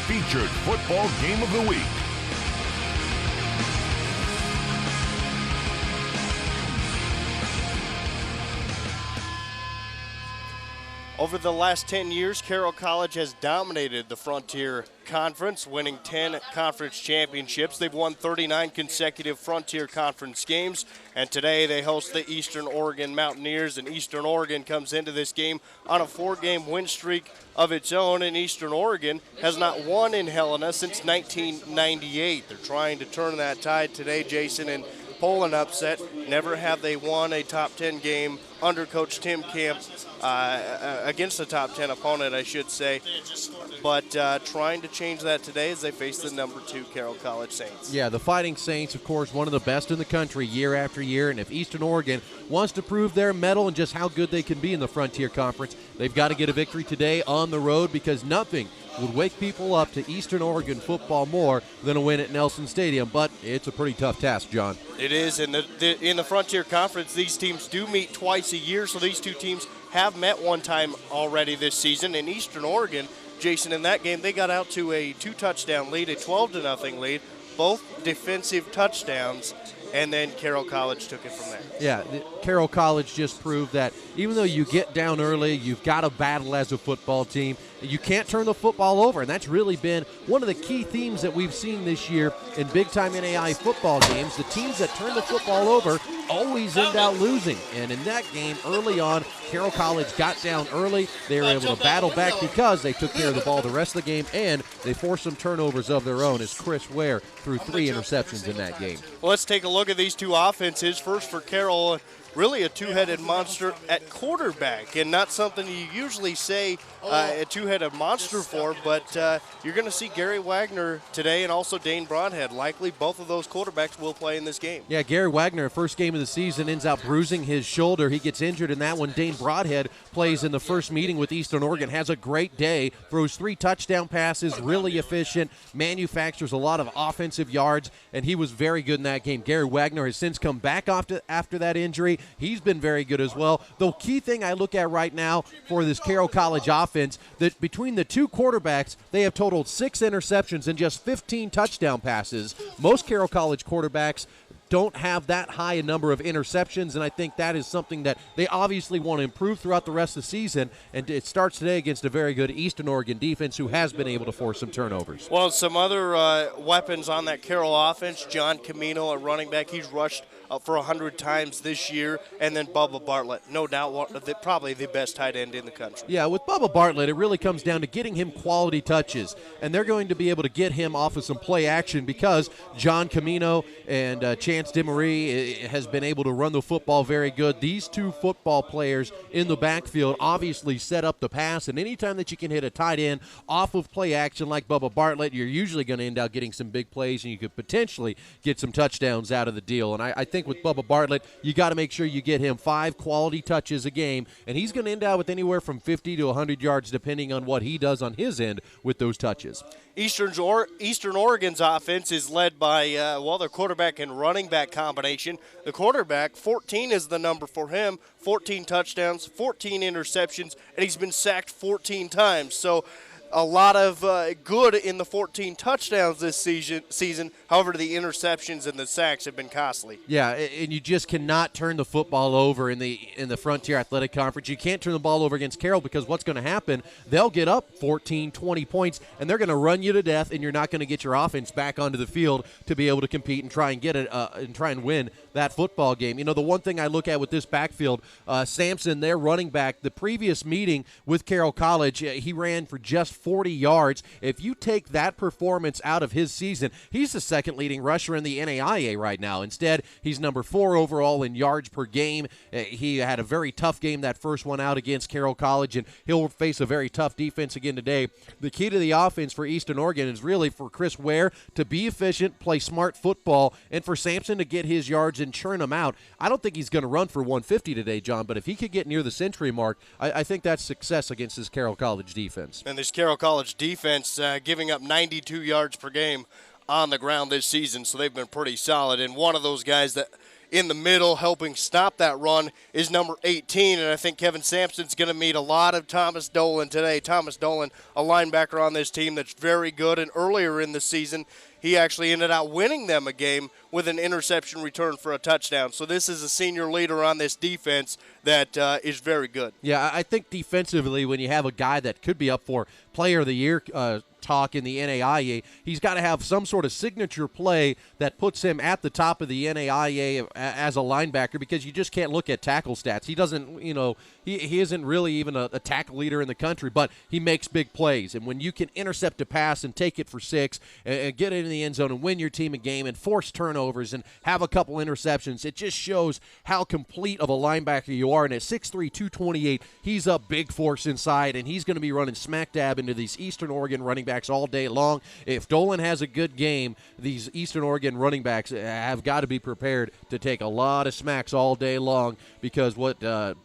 featured football game of the week. Over the last 10 years, Carroll College has dominated the Frontier Conference, winning 10 conference championships. They've won 39 consecutive Frontier Conference games, and today they host the Eastern Oregon Mountaineers, and Eastern Oregon comes into this game on a 4-game win streak of its own, and Eastern Oregon has not won in Helena since 1998. They're trying to turn that tide today, Jason, and pull an upset. Never have they won a top 10 game under Coach Tim Camp against a top 10 opponent, I should say. But trying to change that today as they face the number 2 Carroll College Saints. Yeah, the Fighting Saints, of course, one of the best in the country year after year. And if Eastern Oregon wants to prove their mettle and just how good they can be in the Frontier Conference, they've got to get a victory today on the road, because nothing would wake people up to Eastern Oregon football more than a win at Nelson Stadium. But it's a pretty tough task, John. It is, and in the Frontier Conference, these teams do meet twice a year, so these two teams have met one time already this season. In Eastern Oregon, Jason, in that game, they got out to a 2-touchdown lead, a 12-0 lead, both defensive touchdowns, and then Carroll College took it from there. Yeah, Carroll College just proved that even though you get down early, you've got to battle as a football team. You can't turn the football over, and that's really been one of the key themes that we've seen this year in big-time NAIA football games. The teams that turn the football over always end out losing, and in that game early on, Carroll College got down early. They were able to battle back because they took care of the ball the rest of the game, and they forced some turnovers of their own as Chris Ware threw 3 interceptions in that game. Well, let's take a look at these two offenses. First for Carroll, really a two-headed monster at quarterback, and not something you usually say a two-headed monster for, but you're going to see Gary Wagner today and also Dane Broadhead. Likely both of those quarterbacks will play in this game. Yeah, Gary Wagner, first game of the season, ends up bruising his shoulder. He gets injured in that one. Dane Broadhead plays in the first meeting with Eastern Oregon, has a great day, throws 3 touchdown passes, really efficient, manufactures a lot of offensive yards, and he was very good in that game. Gary Wagner has since come back after that injury. He's been very good as well. The key thing I look at right now for this Carroll College offense, that between the two quarterbacks, they have totaled 6 interceptions and just 15 touchdown passes. Most Carroll College quarterbacks don't have that high a number of interceptions, and I think that is something that they obviously want to improve throughout the rest of the season, and it starts today against a very good Eastern Oregon defense who has been able to force some turnovers. Well, some other weapons on that Carroll offense, John Camino, a running back, he's rushed for 100 times this year, and then Bubba Bartlett, no doubt probably the best tight end in the country. Yeah, with Bubba Bartlett, it really comes down to getting him quality touches, and they're going to be able to get him off of some play action because John Camino and Chance DeMarie has been able to run the football very good. These two football players in the backfield obviously set up the pass, and anytime that you can hit a tight end off of play action like Bubba Bartlett, you're usually going to end up getting some big plays, and you could potentially get some touchdowns out of the deal. And I think with Bubba Bartlett, you got to make sure you get him 5 quality touches a game, and he's going to end out with anywhere from 50 to 100 yards depending on what he does on his end with those touches. Eastern Oregon's offense is led by, their quarterback and running back combination. The quarterback, 14 is the number for him, 14 touchdowns, 14 interceptions, and he's been sacked 14 times. So a lot of good in the 14 touchdowns this season. However, the interceptions and the sacks have been costly. Yeah, and you just cannot turn the football over in the Frontier Athletic Conference. You can't turn the ball over against Carroll because what's going to happen, they'll get up 14, 20 points, and they're going to run you to death, and you're not going to get your offense back onto the field to be able to compete and try and get it and try and win that football game. You know, the one thing I look at with this backfield, Sampson, their running back, the previous meeting with Carroll College, he ran for just 40 yards. If you take that performance out of his season, he's the second leading rusher in the NAIA right now. Instead, he's number 4 overall in yards per game. He had a very tough game that first one out against Carroll College, and he'll face a very tough defense again today. The key to the offense for Eastern Oregon is really for Chris Ware to be efficient, play smart football, and for Sampson to get his yards and churn them out. I don't think he's going to run for 150 today, John, but if he could get near the century mark, I think that's success against this Carroll College defense. And this Carroll College defense giving up 92 yards per game on the ground this season, so they've been pretty solid. And one of those guys that in the middle, helping stop that run, is number 18, and I think Kevin Sampson's going to meet a lot of Thomas Dolan today. Thomas Dolan, a linebacker on this team that's very good, and earlier in the season, he actually ended up winning them a game with an interception return for a touchdown. So this is a senior leader on this defense that is very good. Yeah, I think defensively, when you have a guy that could be up for Player of the Year talk in the NAIA, he's got to have some sort of signature play that puts him at the top of the NAIA as a linebacker, because you just can't look at tackle stats. He doesn't, he isn't really even a tackle leader in the country, but he makes big plays. And when you can intercept a pass and take it for 6 and get it in the end zone and win your team a game and force turnovers and have a couple interceptions, it just shows how complete of a linebacker you are. And at 6'3", 228, he's a big force inside, and he's going to be running smack dab into these Eastern Oregon running backs all day long. If Dolan has a good game, these Eastern Oregon running backs have got to be prepared to take a lot of smacks all day long, because what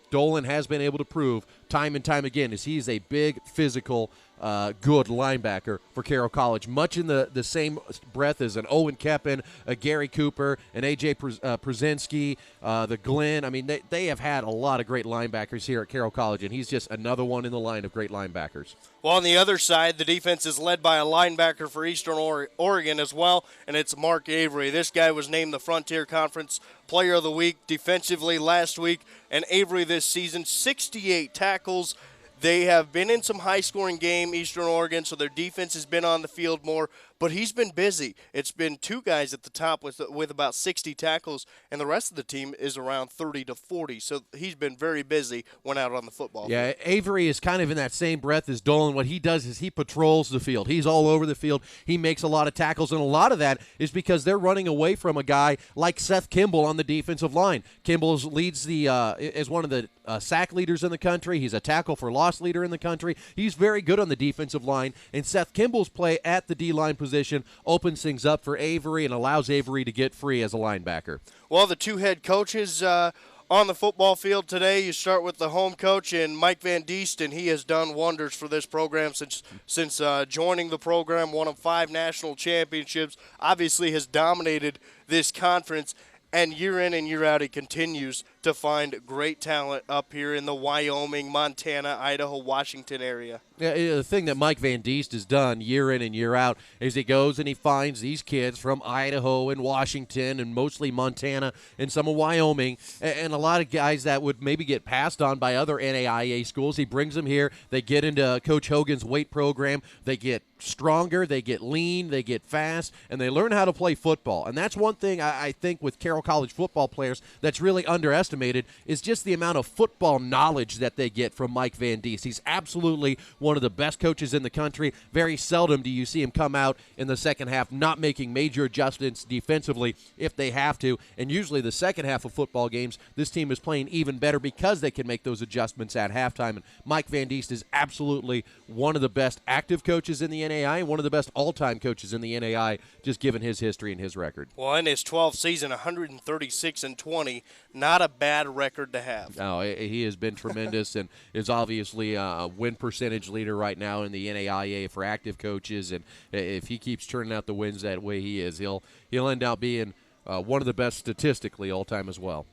Dolan has been able to prove time and time again is he's a big, physical, good linebacker for Carroll College, much in the same breath as an Owen Keppen, a Gary Cooper, an A.J. Przezinski, the Glenn. I mean, they have had a lot of great linebackers here at Carroll College, and he's just another one in the line of great linebackers. Well, on the other side, the defense is led by a linebacker for Eastern Oregon as well, and it's Mark Avery. This guy was named the Frontier Conference Player of the Week defensively last week, and Avery this season, 68 tackles. They have been in some high-scoring game, Eastern Oregon, so their defense has been on the field more, but he's been busy. It's been 2 guys at the top with about 60 tackles, and the rest of the team is around 30 to 40, so he's been very busy when out on the football field. Yeah, Avery is kind of in that same breath as Dolan. What he does is he patrols the field. He's all over the field. He makes a lot of tackles, and a lot of that is because they're running away from a guy like Seth Kimball on the defensive line. Kimball leads is one of the sack leaders in the country. He's a tackle for loss leader in the country. He's very good on the defensive line, and Seth Kimball's play at the D-line position opens things up for Avery and allows Avery to get free as a linebacker. Well, the 2 head coaches on the football field today. You start with the home coach, and Mike Van Diest, and he has done wonders for this program since joining the program. Won 5 national championships, obviously has dominated this conference, and year in and year out he continues to find great talent up here in the Wyoming, Montana, Idaho, Washington area. Yeah, the thing that Mike Van Diest has done year in and year out is he goes and he finds these kids from Idaho and Washington and mostly Montana and some of Wyoming, and a lot of guys that would maybe get passed on by other NAIA schools. He brings them here. They get into Coach Hogan's weight program. They get stronger, they get lean, they get fast, and they learn how to play football. And that's one thing I think with Carroll College football players that's really underestimated is just the amount of football knowledge that they get from Mike Van Diest. He's absolutely one of the best coaches in the country. Very seldom do you see him come out in the second half not making major adjustments defensively if they have to. And usually the second half of football games, this team is playing even better because they can make those adjustments at halftime. And Mike Van Diest is absolutely one of the best active coaches in the NAI and one of the best all-time coaches in the NAI, just given his history and his record. Well, in his 12th season, 136-20, not a bad record to have. No, he has been tremendous and is obviously a win percentage leader right now in the NAIA for active coaches. And if he keeps turning out the wins that way he is, he'll end up being one of the best statistically all-time as well.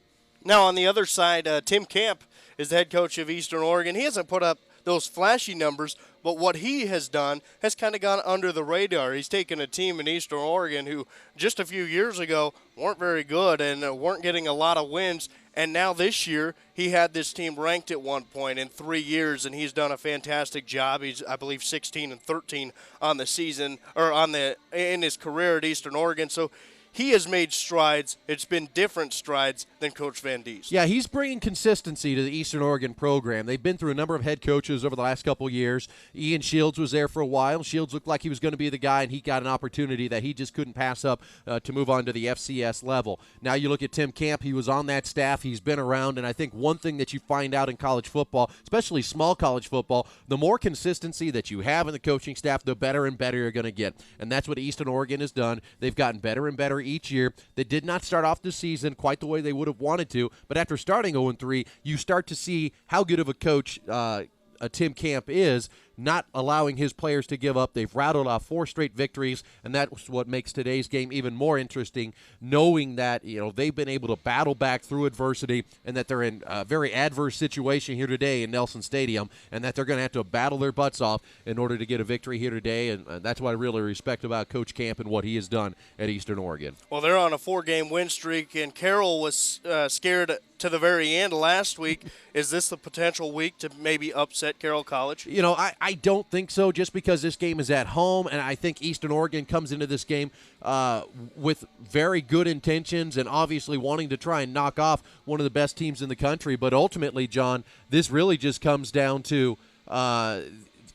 Now, on the other side, Tim Camp is the head coach of Eastern Oregon. He hasn't put up those flashy numbers, but what he has done has kind of gone under the radar. He's taken a team in Eastern Oregon who just a few years ago weren't very good and weren't getting a lot of wins, and now this year he had this team ranked at one point in 3 years, and he's done a fantastic job. He's, I believe, 16-13 on the season, or in his career at Eastern Oregon. So he has made strides. It's been different strides than Coach Van Diest. Yeah, he's bringing consistency to the Eastern Oregon program. They've been through a number of head coaches over the last couple of years. Ian Shields was there for a while. Shields looked like he was going to be the guy, and he got an opportunity that he just couldn't pass up to move on to the FCS level. Now you look at Tim Camp. He was on that staff. He's been around, and I think one thing that you find out in college football, especially small college football, the more consistency that you have in the coaching staff, the better and better you're going to get. And that's what Eastern Oregon has done. They've gotten better and better each year. They did not start off the season quite the way they would have wanted to, but after starting 0-3, you start to see how good of a coach Tim Camp is not allowing his players to give up. They've rattled off 4 straight victories, and that's what makes today's game even more interesting, knowing that they've been able to battle back through adversity and that they're in a very adverse situation here today in Nelson Stadium, and that they're going to have to battle their butts off in order to get a victory here today. And that's what I really respect about Coach Camp and what he has done at Eastern Oregon. Well, they're on a 4-game win streak, and Carroll was scared to the very end last week. Is this the potential week to maybe upset Carroll College? I don't think so, just because this game is at home, and I think Eastern Oregon comes into this game with very good intentions and obviously wanting to try and knock off one of the best teams in the country. But ultimately, John, this really just comes down to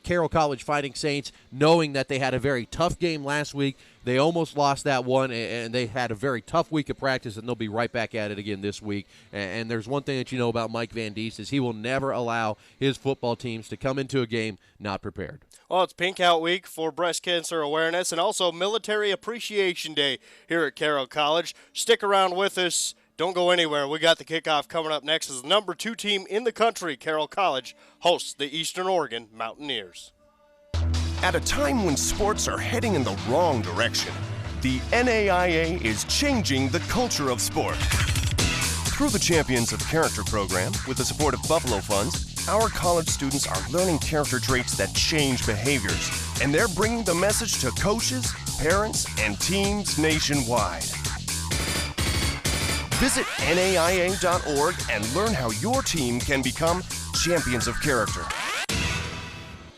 Carroll College Fighting Saints knowing that they had a very tough game last week. They almost lost that one, and they had a very tough week of practice, and they'll be right back at it again this week. And there's one thing that you know about Mike Van Diest is he will never allow his football teams to come into a game not prepared. Well, it's Pink Out Week for breast cancer awareness and also Military Appreciation Day here at Carroll College. Stick around with us. Don't go anywhere. We got the kickoff coming up next as the number 2 team in the country, Carroll College, hosts the Eastern Oregon Mountaineers. At a time when sports are heading in the wrong direction, the NAIA is changing the culture of sport. Through the Champions of Character program, with the support of Buffalo Funds, our college students are learning character traits that change behaviors, and they're bringing the message to coaches, parents, and teams nationwide. Visit NAIA.org and learn how your team can become champions of character.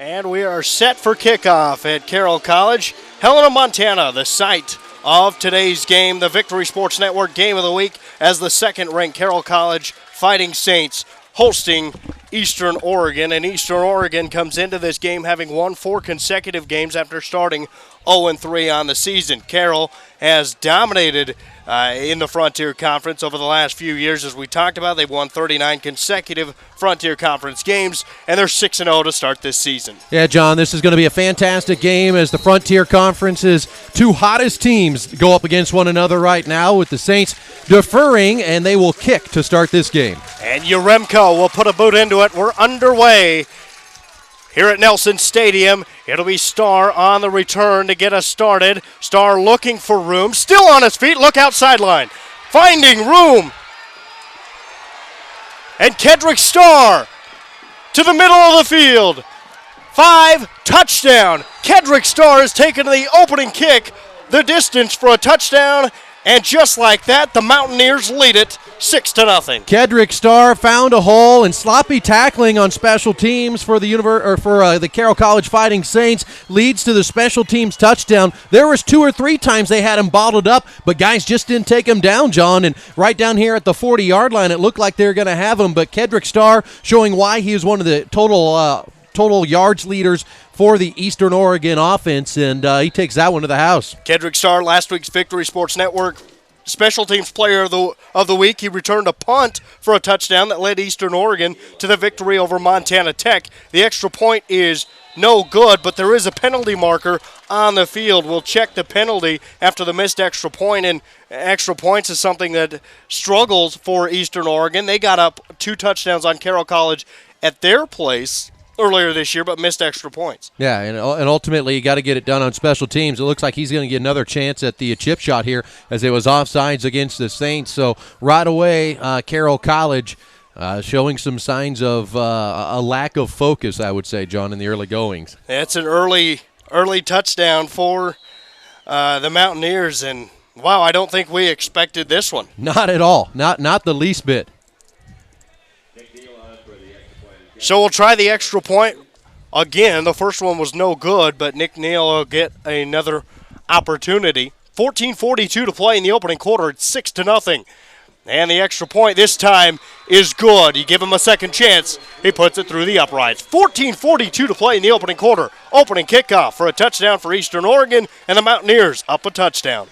And we are set for kickoff at Carroll College. Helena, Montana, the site of today's game, the Victory Sports Network Game of the Week, as the second-ranked Carroll College Fighting Saints hosting Eastern Oregon. And Eastern Oregon comes into this game having won 4 consecutive games after starting 0-3 on the season. Carroll has dominated in the Frontier Conference over the last few years. As we talked about, they've won 39 consecutive Frontier Conference games, and they're 6-0 to start this season. Yeah, John, this is going to be a fantastic game as the Frontier Conference's 2 hottest teams go up against one another right now, with the Saints deferring, and they will kick to start this game. And Yaremko will put a boot into it. We're underway here at Nelson Stadium. It'll be Starr on the return to get us started. Starr looking for room, still on his feet. Look out sideline, finding room. And Kedrick Starr to the middle of the field. 5, touchdown. Kedrick Starr has taken the opening kick the distance for a touchdown. And just like that, the Mountaineers lead it 6-0. Kedrick Starr found a hole, and sloppy tackling on special teams for the Carroll College Fighting Saints leads to the special teams touchdown. There was 2 or 3 times they had him bottled up, but guys just didn't take him down, John. And right down here at the 40-yard line, it looked like they were going to have him, but Kedrick Starr showing why he is one of the total yards leaders for the Eastern Oregon offense, and he takes that one to the house. Kedrick Starr, last week's Victory Sports Network Special Teams Player of the Week. He returned a punt for a touchdown that led Eastern Oregon to the victory over Montana Tech. The extra point is no good, but there is a penalty marker on the field. We'll check the penalty after the missed extra point, and extra points is something that struggles for Eastern Oregon. They got up 2 touchdowns on Carroll College at their place earlier this year, but missed extra points. Yeah, and ultimately you got to get it done on special teams. It looks like he's going to get another chance at the chip shot here, as it was offsides against the Saints. So right away, Carroll College showing some signs of a lack of focus, I would say, John, in the early goings. It's an early touchdown for the Mountaineers, and wow, I don't think we expected this one. Not at all. Not the least bit. So we'll try the extra point again. The first one was no good, but Nick Neal will get another opportunity. 14:42 to play in the opening quarter. It's 6-0. And the extra point this time is good. You give him a second chance. He puts it through the uprights. 14:42 to play in the opening quarter. Opening kickoff for a touchdown for Eastern Oregon, and the Mountaineers up a touchdown.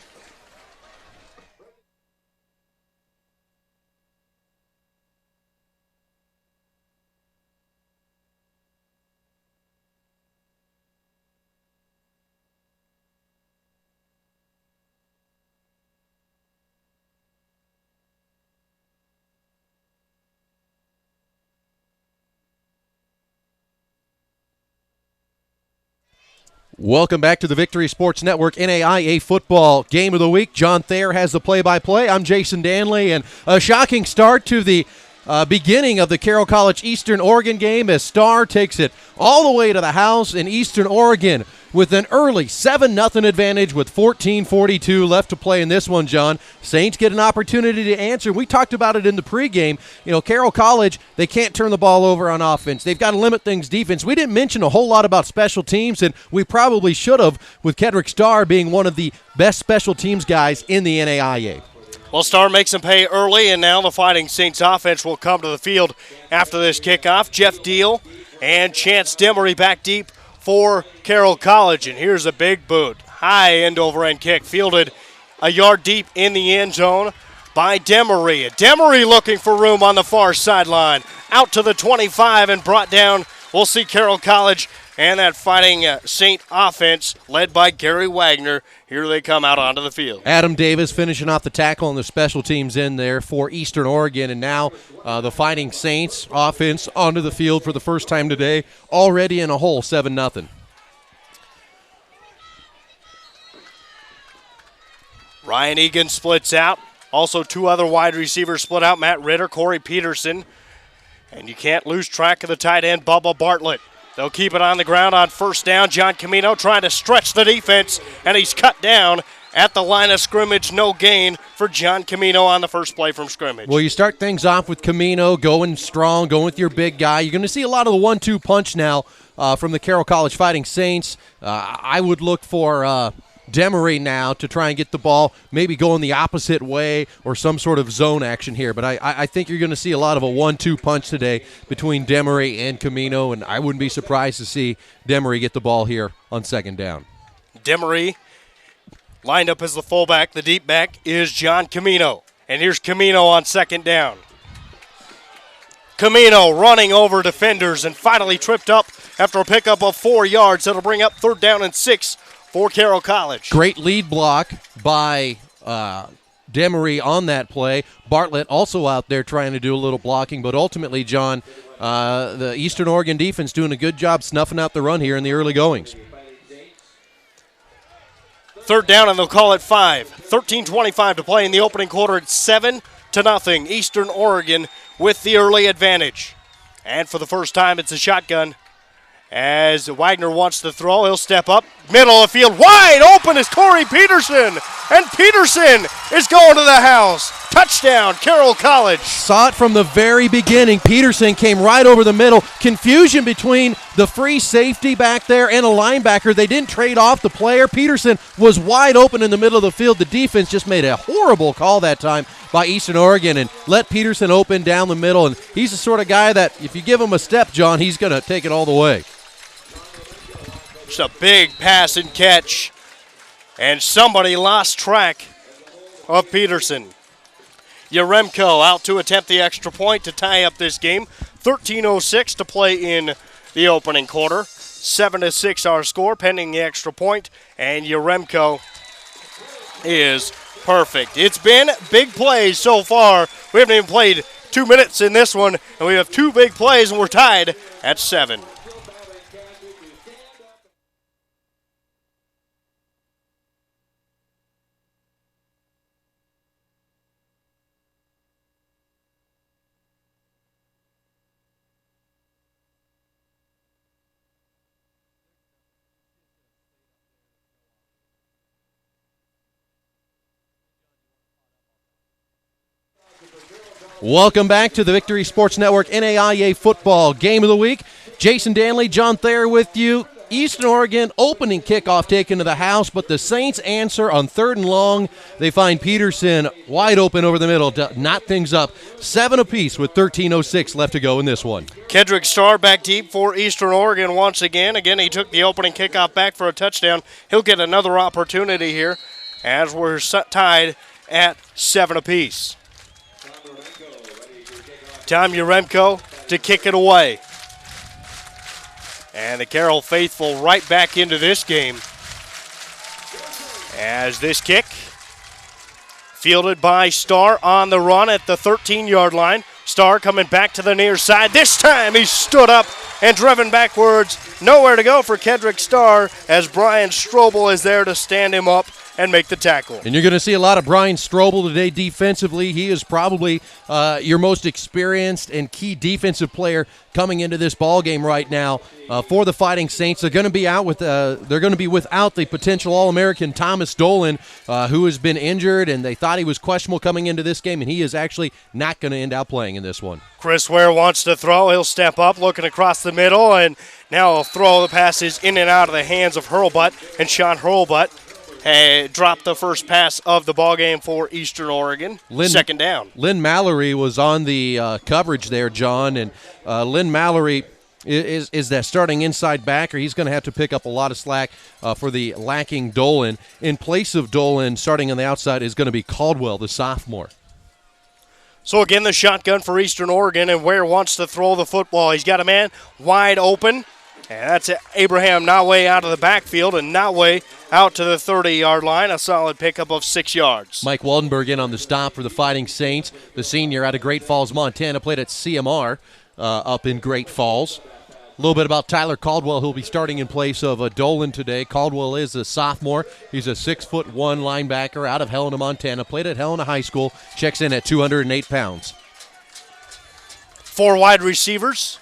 Welcome back to the Victory Sports Network NAIA Football Game of the Week. John Thayer has the play-by-play. I'm Jason Dannelly, and a shocking start to the beginning of the Carroll College Eastern Oregon game as Star takes it all the way to the house in Eastern Oregon with an early 7-0 advantage with 14:42 left to play in this one, John. Saints get an opportunity to answer. We talked about it in the pregame. You know, Carroll College, they can't turn the ball over on offense. They've got to limit things defense. We didn't mention a whole lot about special teams, and we probably should have, with Kedrick Starr being one of the best special teams guys in the NAIA. Well, Starr makes them pay early, and now the Fighting Saints offense will come to the field after this kickoff. Jeff Deal and Chance Demery back deep for Carroll College, and here's a big boot. High end-over-end kick, fielded a yard deep in the end zone by Demery. Demery looking for room on the far sideline. Out to the 25 and brought down. We'll see Carroll College and that Fighting Saint offense led by Gary Wagner. Here they come out onto the field. Adam Davis finishing off the tackle on the special teams in there for Eastern Oregon. And now the Fighting Saints offense onto the field for the first time today, already in a hole, 7-0. Ryan Egan splits out. Also two other wide receivers split out, Matt Ritter, Corey Peterson. And you can't lose track of the tight end, Bubba Bartlett. They'll keep it on the ground on first down. John Camino trying to stretch the defense, and he's cut down at the line of scrimmage. No gain for John Camino on the first play from scrimmage. Well, you start things off with Camino going strong, going with your big guy. You're going to see a lot of the 1-2 punch now from the Carroll College Fighting Saints. I would look for Demery now to try and get the ball, maybe going the opposite way or some sort of zone action here. But I think you're going to see a lot of a 1-2 punch today between Demery and Camino, and I wouldn't be surprised to see Demery get the ball here on second down. Demery lined up as the fullback. The deep back is John Camino. And here's Camino on second down. Camino running over defenders and finally tripped up after a pickup of 4 yards. That'll bring up 3rd down and 6 for Carroll College. Great lead block by Demery on that play. Bartlett also out there trying to do a little blocking, but ultimately, John, the Eastern Oregon defense doing a good job snuffing out the run here in the early goings. 3rd down, and they'll call it 5. 13:25 to play in the opening quarter. It's 7-0. Eastern Oregon with the early advantage. And for the first time, it's a shotgun. As Wagner wants to throw, he'll step up. Middle of the field, wide open is Corey Peterson. And Peterson is going to the house. Touchdown, Carroll College. Saw it from the very beginning. Peterson came right over the middle. Confusion between the free safety back there and a linebacker. They didn't trade off the player. Peterson was wide open in the middle of the field. The defense just made a horrible call that time by Eastern Oregon and let Peterson open down the middle. And he's the sort of guy that if you give him a step, John, he's going to take it all the way. Just a big pass and catch. And somebody lost track of Peterson. Yaremko out to attempt the extra point to tie up this game. 13:06 to play in the opening quarter. 7-6 our score pending the extra point. And Yaremko is perfect. It's been big plays so far. We haven't even played 2 minutes in this one. And we have 2 big plays and we're tied at 7. Welcome back to the Victory Sports Network NAIA Football Game of the Week. Jason Dannelly, John Thayer with you. Eastern Oregon opening kickoff taken to the house, but the Saints answer on 3rd and long. They find Peterson wide open over the middle to knot things up. 7 apiece with 13:06 left to go in this one. Kedrick Starr back deep for Eastern Oregon once again. Again, he took the opening kickoff back for a touchdown. He'll get another opportunity here as we're tied at 7 apiece. Tom Yaremko to kick it away. And the Carroll faithful right back into this game. As this kick fielded by Starr on the run at the 13-yard line. Starr coming back to the near side. This time he stood up and driven backwards. Nowhere to go for Kedrick Starr as Brian Strobel is there to stand him up and make the tackle. And you're going to see a lot of Brian Strobel today defensively. He is probably your most experienced and key defensive player coming into this ball game right now for the Fighting Saints. They're going to be out with they're going to be without the potential All-American Thomas Dolan, who has been injured, and they thought he was questionable coming into this game, and he is actually not going to end up playing in this one. Chris Ware wants to throw. He'll step up, looking across the middle, and now he'll throw. The pass is in and out of the hands of Hurlbutt, and Sean Hurlbutt dropped the first pass of the ballgame for Eastern Oregon. Second down. Lynn Mallory was on the coverage there, John, and Lynn Mallory is that starting inside backer. He's going to have to pick up a lot of slack for the lacking Dolan. In place of Dolan, starting on the outside, is going to be Caldwell, the sophomore. So again, the shotgun for Eastern Oregon, and Ware wants to throw the football. He's got a man wide open, and that's Abraham Nawe out of the backfield, and Nawe out to the 30-yard line, a solid pickup of 6 yards. Mike Waldenberg in on the stop for the Fighting Saints, the senior out of Great Falls, Montana, played at CMR up in Great Falls. A little bit about Tyler Caldwell, who'll be starting in place of Dolan today. Caldwell is a sophomore. He's a 6'1" linebacker out of Helena, Montana. Played at Helena High School. Checks in at 208 pounds. 4 wide receivers.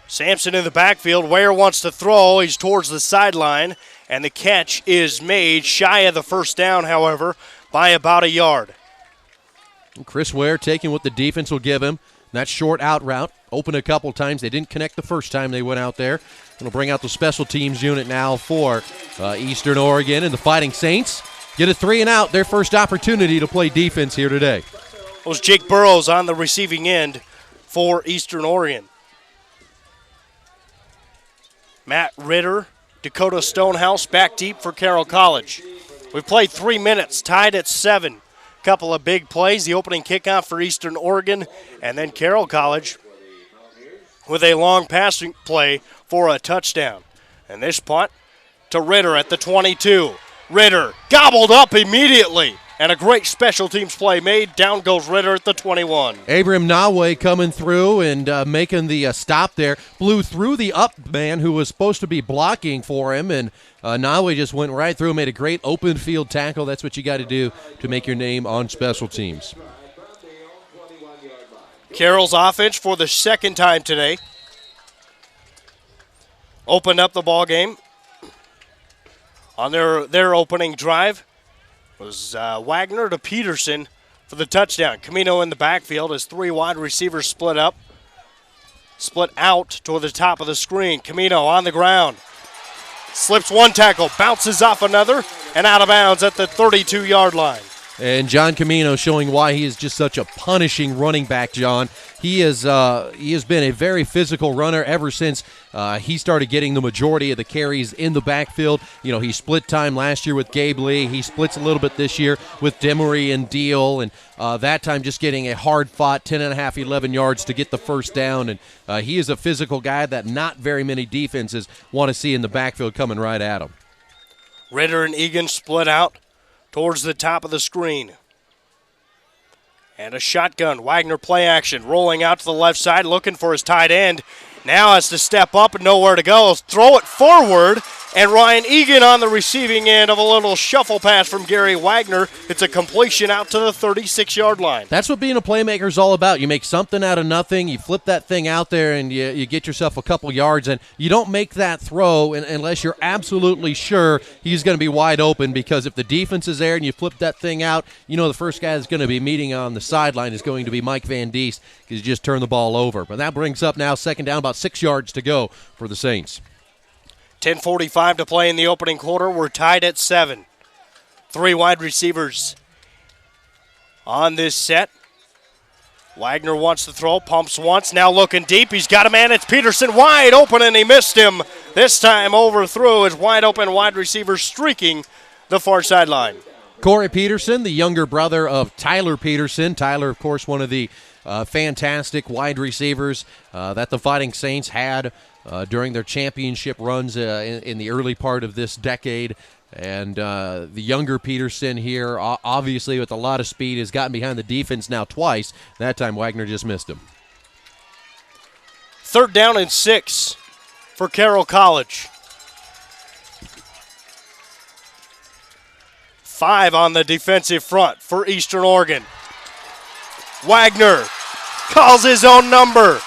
Sampson in the backfield. Ware wants to throw. He's towards the sideline, and the catch is made shy of the first down, however, by about a yard. Chris Ware taking what the defense will give him. That short out route, open a couple times. They didn't connect the first time they went out there. It'll bring out the special teams unit now for Eastern Oregon, and the Fighting Saints get a 3 and out, their first opportunity to play defense here today. It was Jake Burrows on the receiving end for Eastern Oregon. Matt Ritter, Dakota Stonehouse back deep for Carroll College. We've played 3 minutes, tied at 7. Couple of big plays, the opening kickoff for Eastern Oregon, and then Carroll College with a long passing play for a touchdown. And this punt to Ritter at the 22. Ritter gobbled up immediately, and a great special teams play made. Down goes Ritter at the 21. Abram Nawe coming through and making the stop there. Blew through the up man who was supposed to be blocking for him, and Nawe just went right through, made a great open field tackle. That's what you got to do to make your name on special teams. Carroll's offense for the second time today opened up the ball game on their opening drive. Was Wagner to Peterson for the touchdown. Camino in the backfield as 3 wide receivers split out toward the top of the screen. Camino on the ground. Slips one tackle, bounces off another, and out of bounds at the 32-yard line. And John Camino showing why he is just such a punishing running back, John. He has been a very physical runner ever since he started getting the majority of the carries in the backfield. You know, he split time last year with Gabe Lee. He splits a little bit this year with Demery and Deal, and that time just getting a hard-fought 10.5, 11 yards to get the first down. And he is a physical guy that not very many defenses want to see in the backfield coming right at him. Ritter and Egan split out towards the top of the screen. And a shotgun. Wagner play action. Rolling out to the left side, looking for his tight end. Now has to step up and nowhere to go. Throw it forward, and Ryan Egan on the receiving end of a little shuffle pass from Gary Wagner. It's a completion out to the 36-yard line. That's what being a playmaker is all about. You make something out of nothing, you flip that thing out there, and you get yourself a couple yards, and you don't make that throw unless you're absolutely sure he's going to be wide open, because if the defense is there and you flip that thing out, you know the first guy that's going to be meeting on the sideline is going to be Mike Van Diest, because you just turn the ball over. But that brings up now second down, about 6 yards to go for the Saints. 10:45 to play in the opening quarter. We're tied at 7. 3 wide receivers on this set. Wagner wants to throw, pumps once, now looking deep. He's got a man. It's Peterson wide open, and he missed him. This time overthrew his wide open wide receiver streaking the far sideline. Corey Peterson, the younger brother of Tyler Peterson. Tyler, of course, one of the fantastic wide receivers that the Fighting Saints had during their championship runs in the early part of this decade. And the younger Peterson here, obviously with a lot of speed, has gotten behind the defense now twice. That time Wagner just missed him. 3rd down and 6 for Carroll College. 5 on the defensive front for Eastern Oregon. Wagner calls his own number.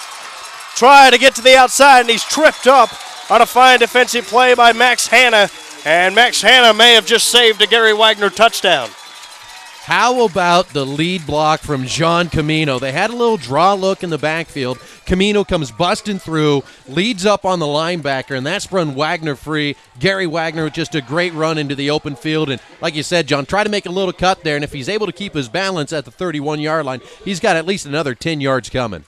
Try to get to the outside, and he's tripped up on a fine defensive play by Max Hanna. And Max Hanna may have just saved a Gary Wagner touchdown. How about the lead block from John Camino? They had a little draw look in the backfield. Camino comes busting through, leads up on the linebacker, and that's run Wagner free. Gary Wagner with just a great run into the open field. And like you said, John, try to make a little cut there, and if he's able to keep his balance at the 31-yard line, he's got at least another 10 yards coming.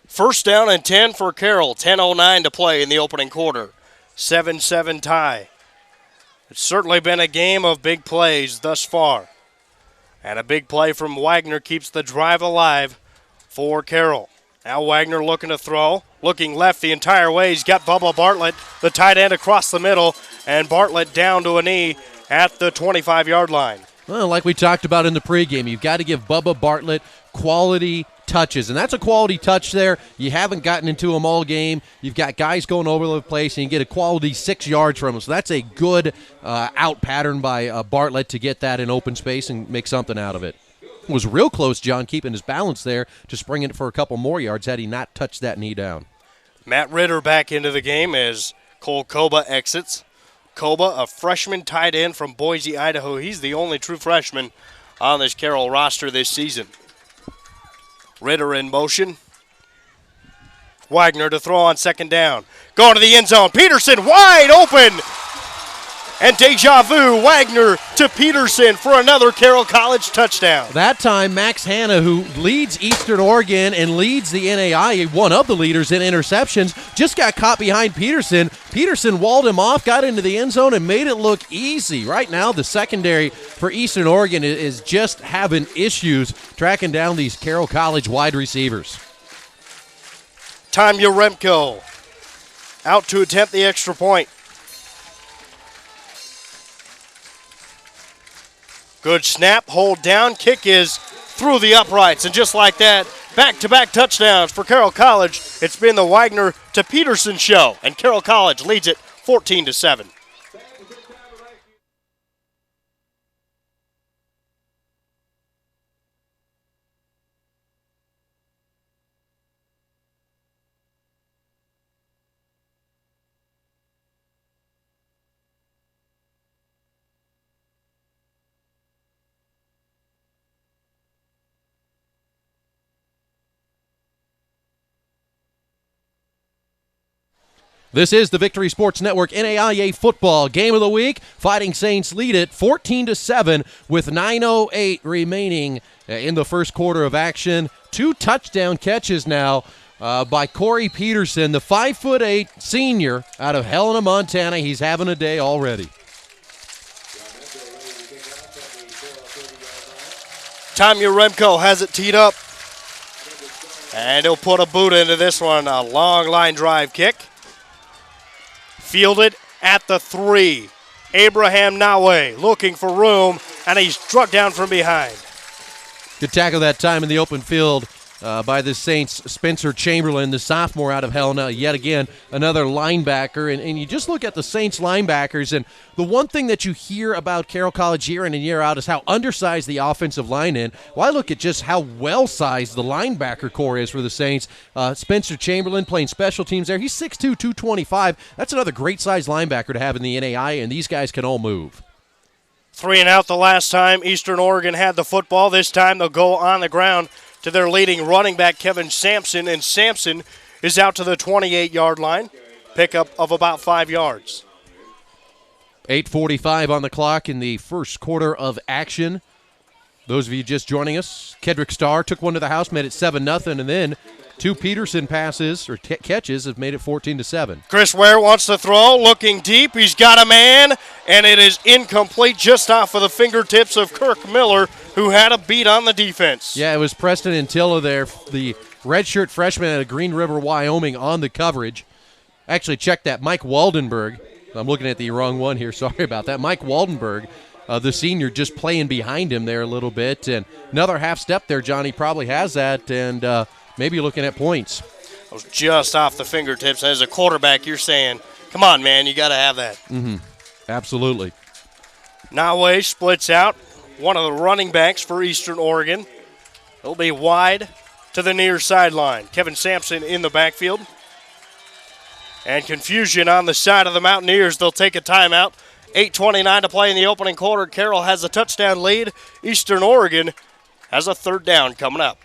1st down and 10 for Carroll. 10:09 to play in the opening quarter. 7-7 tie. It's certainly been a game of big plays thus far. And a big play from Wagner keeps the drive alive for Carroll. Now Wagner looking to throw, looking left the entire way. He's got Bubba Bartlett, the tight end, across the middle, and Bartlett down to a knee at the 25-yard line. Well, like we talked about in the pregame, you've got to give Bubba Bartlett quality touches, and that's a quality touch there. You haven't gotten into them all game. You've got guys going over the place, and you get a quality 6 yards from them. So that's a good out pattern by Bartlett to get that in open space and make something out of it. Was real close, John, keeping his balance there to spring it for a couple more yards had he not touched that knee down. Matt Ritter back into the game as Cole Koba exits. Koba, a freshman tight end from Boise, Idaho. He's the only true freshman on this Carroll roster this season. Ritter in motion. Wagner to throw on 2nd down. Going to the end zone. Peterson wide open. And deja vu, Wagner to Peterson for another Carroll College touchdown. That time, Max Hanna, who leads Eastern Oregon and leads the NAIA, one of the leaders in interceptions, just got caught behind Peterson. Peterson walled him off, got into the end zone, and made it look easy. Right now, the secondary for Eastern Oregon is just having issues tracking down these Carroll College wide receivers. Tanya Remco out to attempt the extra point. Good snap, hold down, kick is through the uprights, and just like that, back-to-back touchdowns for Carroll College. It's been the Wagner to Peterson show, and Carroll College leads it 14-7. This is the Victory Sports Network NAIA Football Game of the Week. Fighting Saints lead it 14-7 with 9:08 remaining in the first quarter of action. 2 touchdown catches now by Corey Peterson, the 5'8" senior out of Helena, Montana. He's having a day already. Tanya Remco has it teed up. And he'll put a boot into this one. A long line drive kick. Fielded at the 3. Abraham Nawe looking for room, and he's struck down from behind. Good tackle that time in the open field by the Saints' Spencer Chamberlain, the sophomore out of Helena. Yet again, another linebacker. And you just look at the Saints linebackers, and the one thing that you hear about Carroll College year in and year out is how undersized the offensive line is. Well, I look at just how well-sized the linebacker core is for the Saints. Spencer Chamberlain playing special teams there. He's 6'2", 225. That's another great-sized linebacker to have in the NAIA, and these guys can all move. 3 and out the last time Eastern Oregon had the football. This time they'll go on the ground to their leading running back, Kevin Sampson, and Sampson is out to the 28-yard line. Pickup of about 5 yards. 8:45 on the clock in the first quarter of action. Those of you just joining us, Kedrick Starr took one to the house, made it 7-0, and then 2 Peterson passes or catches have made it 14-7. Chris Ware wants to throw, looking deep. He's got a man, and it is incomplete just off of the fingertips of Kirk Miller, who had a beat on the defense. Yeah, it was Preston Antilla there, the redshirt freshman out of Green River, Wyoming, on the coverage. Actually, check that. Mike Waldenberg I'm looking at the wrong one here. Sorry about that. Mike Waldenberg, the senior, just playing behind him there a little bit. And another half step there, Johnny probably has that, and maybe looking at points. It was just off the fingertips. As a quarterback, you're saying, come on, man, you got to have that. Mm-hmm. Absolutely. NAIA splits out. One of the running backs for Eastern Oregon. It'll be wide to the near sideline. Kevin Sampson in the backfield. And confusion on the side of the Mountaineers. They'll take a timeout. 8:29 to play in the opening quarter. Carroll has a touchdown lead. Eastern Oregon has a third down coming up.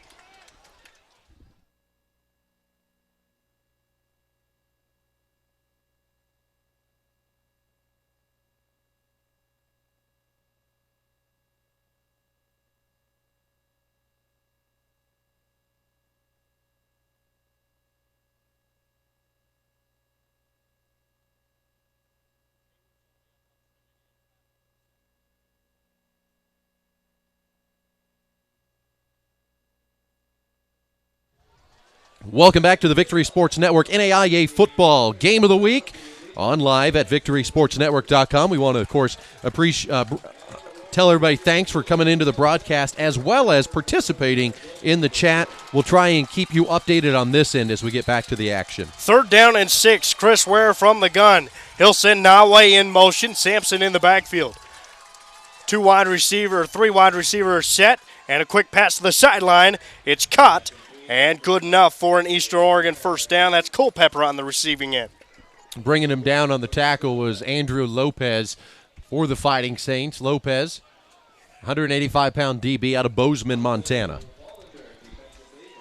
Welcome back to the Victory Sports Network NAIA Football Game of the Week on live at VictorySportsNetwork.com. We want to, of course, tell everybody thanks for coming into the broadcast as well as participating in the chat. We'll try and keep you updated on this end as we get back to the action. 3rd down and 6. Chris Ware from the gun. He'll send NAIA in motion. Sampson in the backfield. 3 wide receiver set, and a quick pass to the sideline. It's caught. And good enough for an Eastern Oregon first down. That's Culpepper on the receiving end. Bringing him down on the tackle was Andrew Lopez for the Fighting Saints. Lopez, 185-pound DB out of Bozeman, Montana.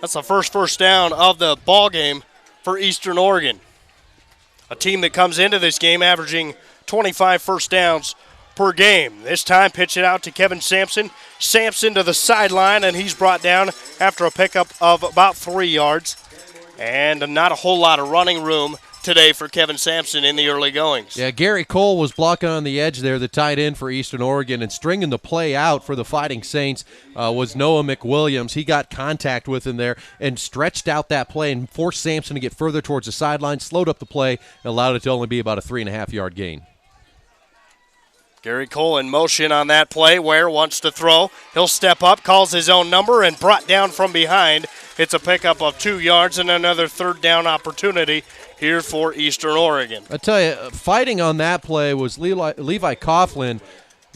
That's the first down of the ball game for Eastern Oregon. A team that comes into this game averaging 25 first downs per game. This time, pitch it out to Kevin Sampson. Sampson to the sideline, and he's brought down after a pickup of about 3 yards. And not a whole lot of running room today for Kevin Sampson in the early goings. Yeah, Gary Cole was blocking on the edge there, the tight end for Eastern Oregon, and stringing the play out for the Fighting Saints was Noah McWilliams. He got contact with him there and stretched out that play and forced Sampson to get further towards the sideline, slowed up the play, and allowed it to only be about a 3.5-yard gain. Gary Cole in motion on that play. Ware wants to throw. He'll step up, calls his own number, and brought down from behind. It's a pickup of 2 yards and another third down opportunity here for Eastern Oregon. I tell you, fighting on that play was Levi Coughlin,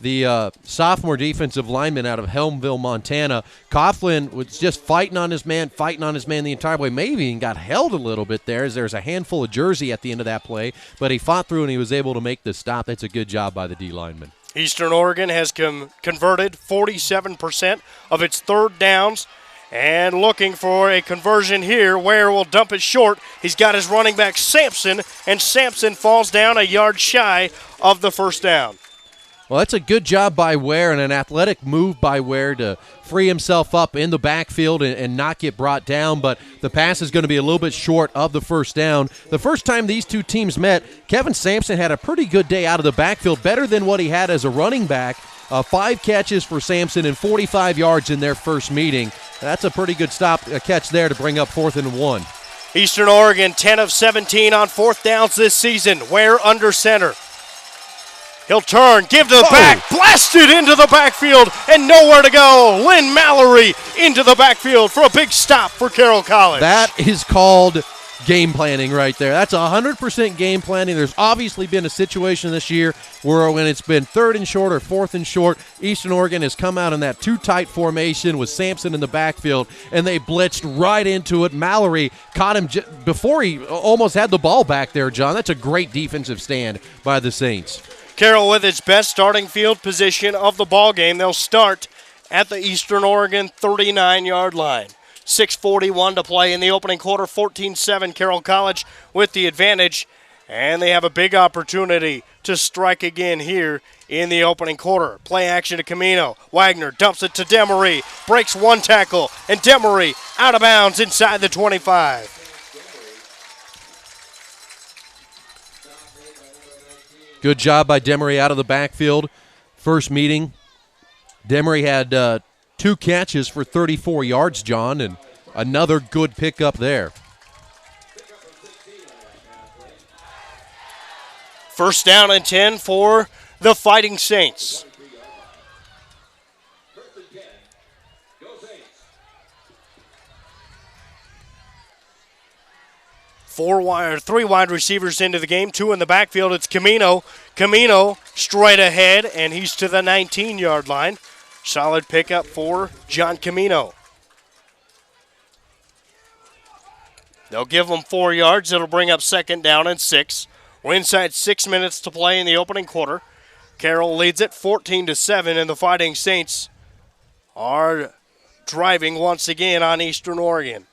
the sophomore defensive lineman out of Helmville, Montana. Coughlin was just fighting on his man the entire way. Maybe even got held a little bit there as there's a handful of jersey at the end of that play, but he fought through and he was able to make the stop. That's a good job by the D lineman. Eastern Oregon has converted 47% of its third downs. And looking for a conversion here. Ware will dump it short. He's got his running back Sampson, and Sampson falls down a yard shy of the first down. Well, that's a good job by Ware and an athletic move by Ware to free himself up in the backfield and not get brought down, but the pass is going to be a little bit short of the first down. The first time these two teams met, Kevin Sampson had a pretty good day out of the backfield, better than what he had as a running back. 5 catches for Sampson and 45 yards in their first meeting. That's a pretty good catch there to bring up 4th and 1. Eastern Oregon 10 of 17 on 4th downs this season. Ware under center. He'll turn, give to the back, blasted into the backfield, and nowhere to go. Lynn Mallory into the backfield for a big stop for Carroll College. That is called game planning right there. That's 100% game planning. There's obviously been a situation this year where when it's been 3rd and short or 4th and short, Eastern Oregon has come out in that too tight formation with Sampson in the backfield, and they blitzed right into it. Mallory caught him before he almost had the ball back there, John. That's a great defensive stand by the Saints. Carroll with its best starting field position of the ball game. They'll start at the Eastern Oregon 39-yard line. 6:41 to play in the opening quarter, 14-7 Carroll College with the advantage, and they have a big opportunity to strike again here in the opening quarter. Play action to Camino. Wagner dumps it to Demery, breaks one tackle, and Demery out of bounds inside the 25. Good job by Demery out of the backfield. First meeting, Demery had 2 catches for 34 yards, John, and another good pickup there. First down and 10 for the Fighting Saints. Three wide receivers into the game, two in the backfield. It's Camino. Camino straight ahead, and he's to the 19-yard line. Solid pickup for John Camino. They'll give him 4 yards. It'll bring up second down and 6. We're inside 6 minutes to play in the opening quarter. Carroll leads it 14-7, and the Fighting Saints are driving once again on Eastern Oregon.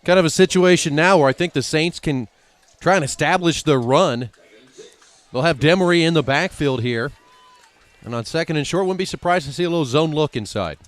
Kind of a situation now where I think the Saints can try and establish the run. They'll have Demery in the backfield here. And on second and short, wouldn't be surprised to see a little zone look inside.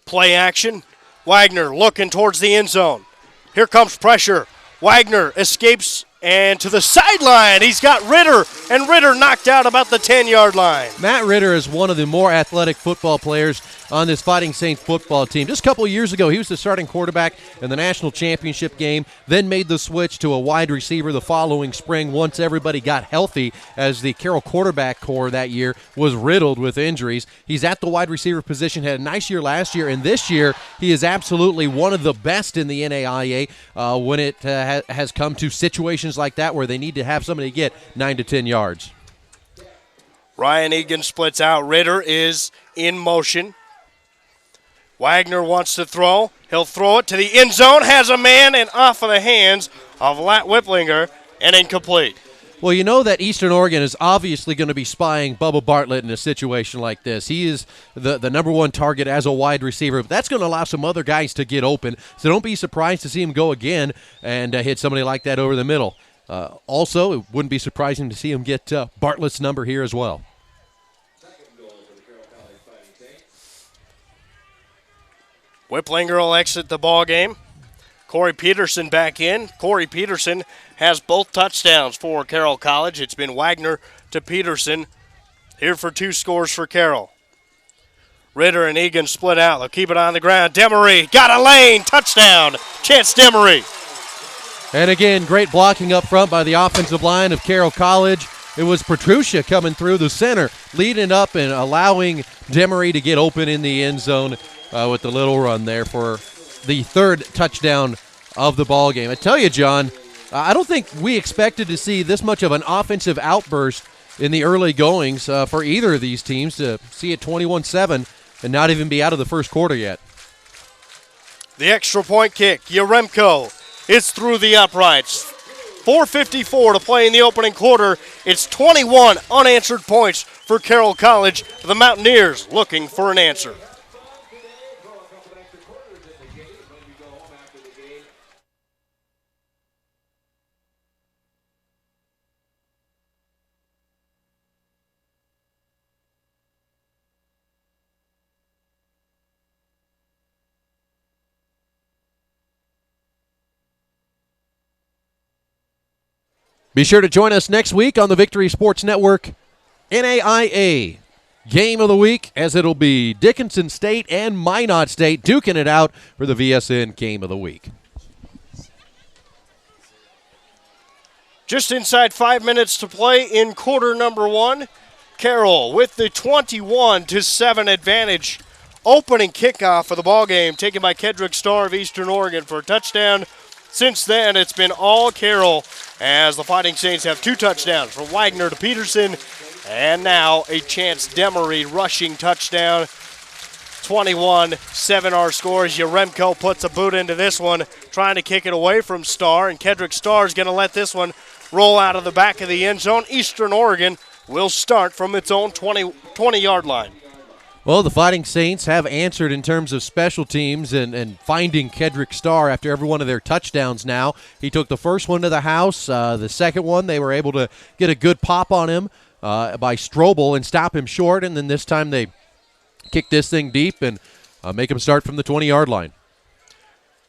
Play action. Wagner looking towards the end zone. Here comes pressure. Wagner escapes and to the sideline. He's got Ritter, and Ritter knocked out about the 10-yard line. Matt Ritter is one of the more athletic football players on this Fighting Saints football team. Just a couple of years ago, he was the starting quarterback in the national championship game, then made the switch to a wide receiver the following spring once everybody got healthy, as the Carroll quarterback core that year was riddled with injuries. He's at the wide receiver position, had a nice year last year, and this year he is absolutely one of the best in the NAIA when it has come to situations like that where they need to have somebody get 9 to 10 yards. Ryan Egan splits out. Ritter is in motion. Wagner wants to throw. He'll throw it to the end zone, has a man, and off of the hands of Lat Whipplinger, and incomplete. Well, you know that Eastern Oregon is obviously going to be spying Bubba Bartlett in a situation like this. He is the number one target as a wide receiver. But that's going to allow some other guys to get open, so don't be surprised to see him go again and hit somebody like that over the middle. Also, it wouldn't be surprising to see him get Bartlett's number here as well. Whipplinger will exit the ball game. Corey Peterson back in. Corey Peterson has both touchdowns for Carroll College. It's been Wagner to Peterson. Here for 2 scores for Carroll. Ritter and Egan split out. They'll keep it on the ground. Demery got a lane. Touchdown. Chance Demery. And again, great blocking up front by the offensive line of Carroll College. It was Petrucia coming through the center, leading up and allowing Demery to get open in the end zone with the little run there for the 3rd touchdown of the ball game. I tell you, John, I don't think we expected to see this much of an offensive outburst in the early goings for either of these teams, to see it 21-7 and not even be out of the first quarter yet. The extra point kick, Yaremko. It's through the uprights. 4:54 to play in the opening quarter. It's 21 unanswered points for Carroll College. The Mountaineers looking for an answer. Be sure to join us next week on the Victory Sports Network NAIA Game of the Week, as it'll be Dickinson State and Minot State duking it out for the VSN Game of the Week. Just inside 5 minutes to play in quarter number 1. Carroll with the 21-7 advantage. Opening kickoff of the ball game taken by Kedrick Starr of Eastern Oregon for a touchdown. Since then, it's been all Carroll, as the Fighting Saints have 2 touchdowns from Wagner to Peterson, and now a Chance Demery rushing touchdown. 21-7 our scores. Yaremko puts a boot into this one, trying to kick it away from Starr, and Kedrick Starr is going to let this one roll out of the back of the end zone. Eastern Oregon will start from its own 20-yard line. Well, the Fighting Saints have answered in terms of special teams and finding Kedrick Starr after every one of their touchdowns now. He took the first one to the house. The second one, they were able to get a good pop on him by Strobel and stop him short, and then this time they kick this thing deep and make him start from the 20-yard line.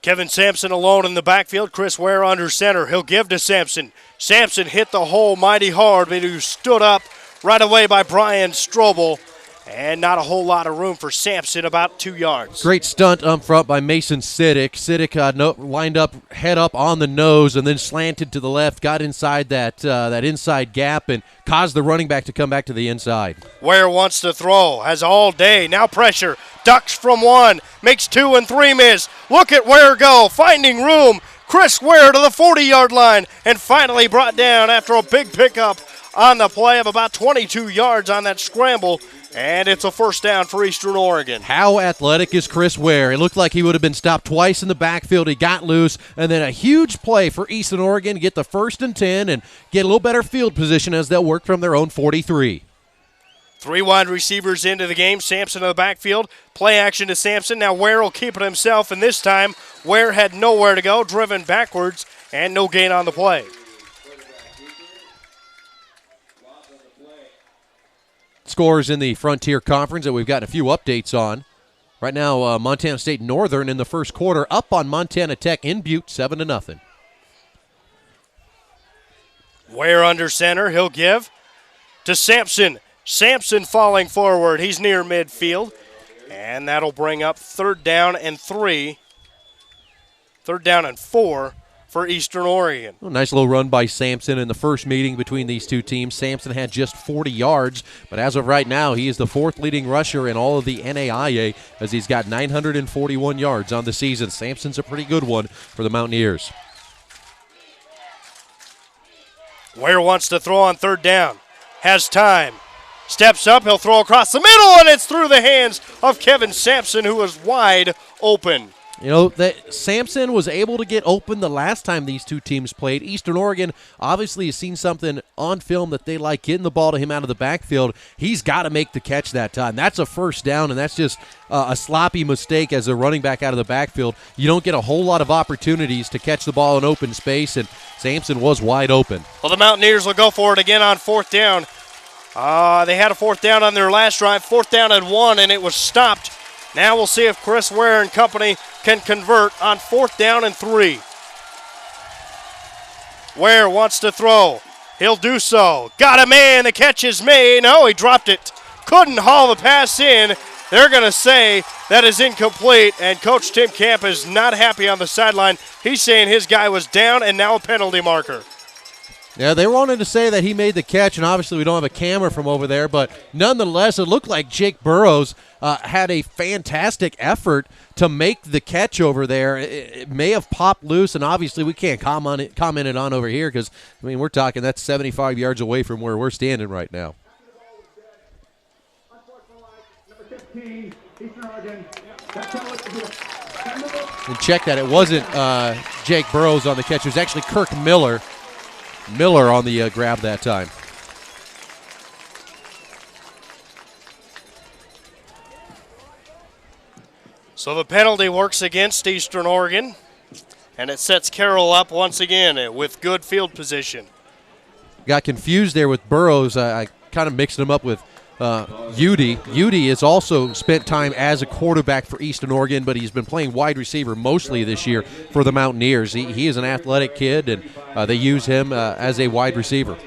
Kevin Sampson alone in the backfield. Chris Ware under center. He'll give to Sampson. Sampson hit the hole mighty hard, but he was stood up right away by Brian Strobel. And not a whole lot of room for Sampson, about 2 yards. Great stunt up front by Mason Siddick. Siddick lined up, head up on the nose, and then slanted to the left, got inside that inside gap, and caused the running back to come back to the inside. Ware wants to throw, has all day, now pressure, ducks from 1, makes 2 and 3 miss. Look at Ware go, finding room. Chris Ware to the 40-yard line, and finally brought down after a big pickup on the play of about 22 yards on that scramble. And it's a first down for Eastern Oregon. How athletic is Chris Ware? It looked like he would have been stopped twice in the backfield. He got loose, and then a huge play for Eastern Oregon to get the 1st and 10 and get a little better field position as they'll work from their own 43. 3 wide receivers into the game. Sampson in the backfield. Play action to Sampson. Now Ware will keep it himself, and this time Ware had nowhere to go, driven backwards, and no gain on the play. Scores in the Frontier Conference that we've gotten a few updates on. Right now, Montana State Northern in the first quarter up on Montana Tech in Butte, 7-0. Ware under center. He'll give to Sampson. Sampson falling forward. He's near midfield. And that'll bring up 3rd down and 3. 3rd down and 4 for Eastern Oregon. Well, nice little run by Sampson in the first meeting between these two teams. Sampson had just 40 yards, but as of right now, he is the 4th leading rusher in all of the NAIA as he's got 941 yards on the season. Sampson's a pretty good one for the Mountaineers. Ware wants to throw on 3rd down. Has time. Steps up. He'll throw across the middle, and it's through the hands of Kevin Sampson, who was wide open. You know, Sampson was able to get open the last time these two teams played. Eastern Oregon obviously has seen something on film that they like, getting the ball to him out of the backfield. He's got to make the catch that time. That's a first down, and that's just a sloppy mistake as a running back out of the backfield. You don't get a whole lot of opportunities to catch the ball in open space, and Sampson was wide open. Well, the Mountaineers will go for it again on 4th down. They had a 4th down on their last drive, 4th down and 1, and it was stopped. Now we'll see if Chris Ware and company can convert on 4th down and 3. Ware wants to throw. He'll do so. Got a man. The catch is made. No, he dropped it. Couldn't haul the pass in. They're going to say that is incomplete, and Coach Tim Camp is not happy on the sideline. He's saying his guy was down and now a penalty marker. Yeah, they wanted to say that he made the catch, and obviously we don't have a camera from over there, but nonetheless, it looked like Jake Burrows had a fantastic effort to make the catch over there. It may have popped loose, and obviously we can't comment it on over here because, I mean, we're talking that's 75 yards away from where we're standing right now. And check that. It wasn't Jake Burrows on the catch. It was actually Kirk Miller on the grab that time. So the penalty works against Eastern Oregon, and it sets Carroll up once again with good field position. Got confused there with Burrows. I kind of mixed him up with Udy. Udy has also spent time as a quarterback for Eastern Oregon, but he's been playing wide receiver mostly this year for the Mountaineers. He is an athletic kid, and they use him as a wide receiver.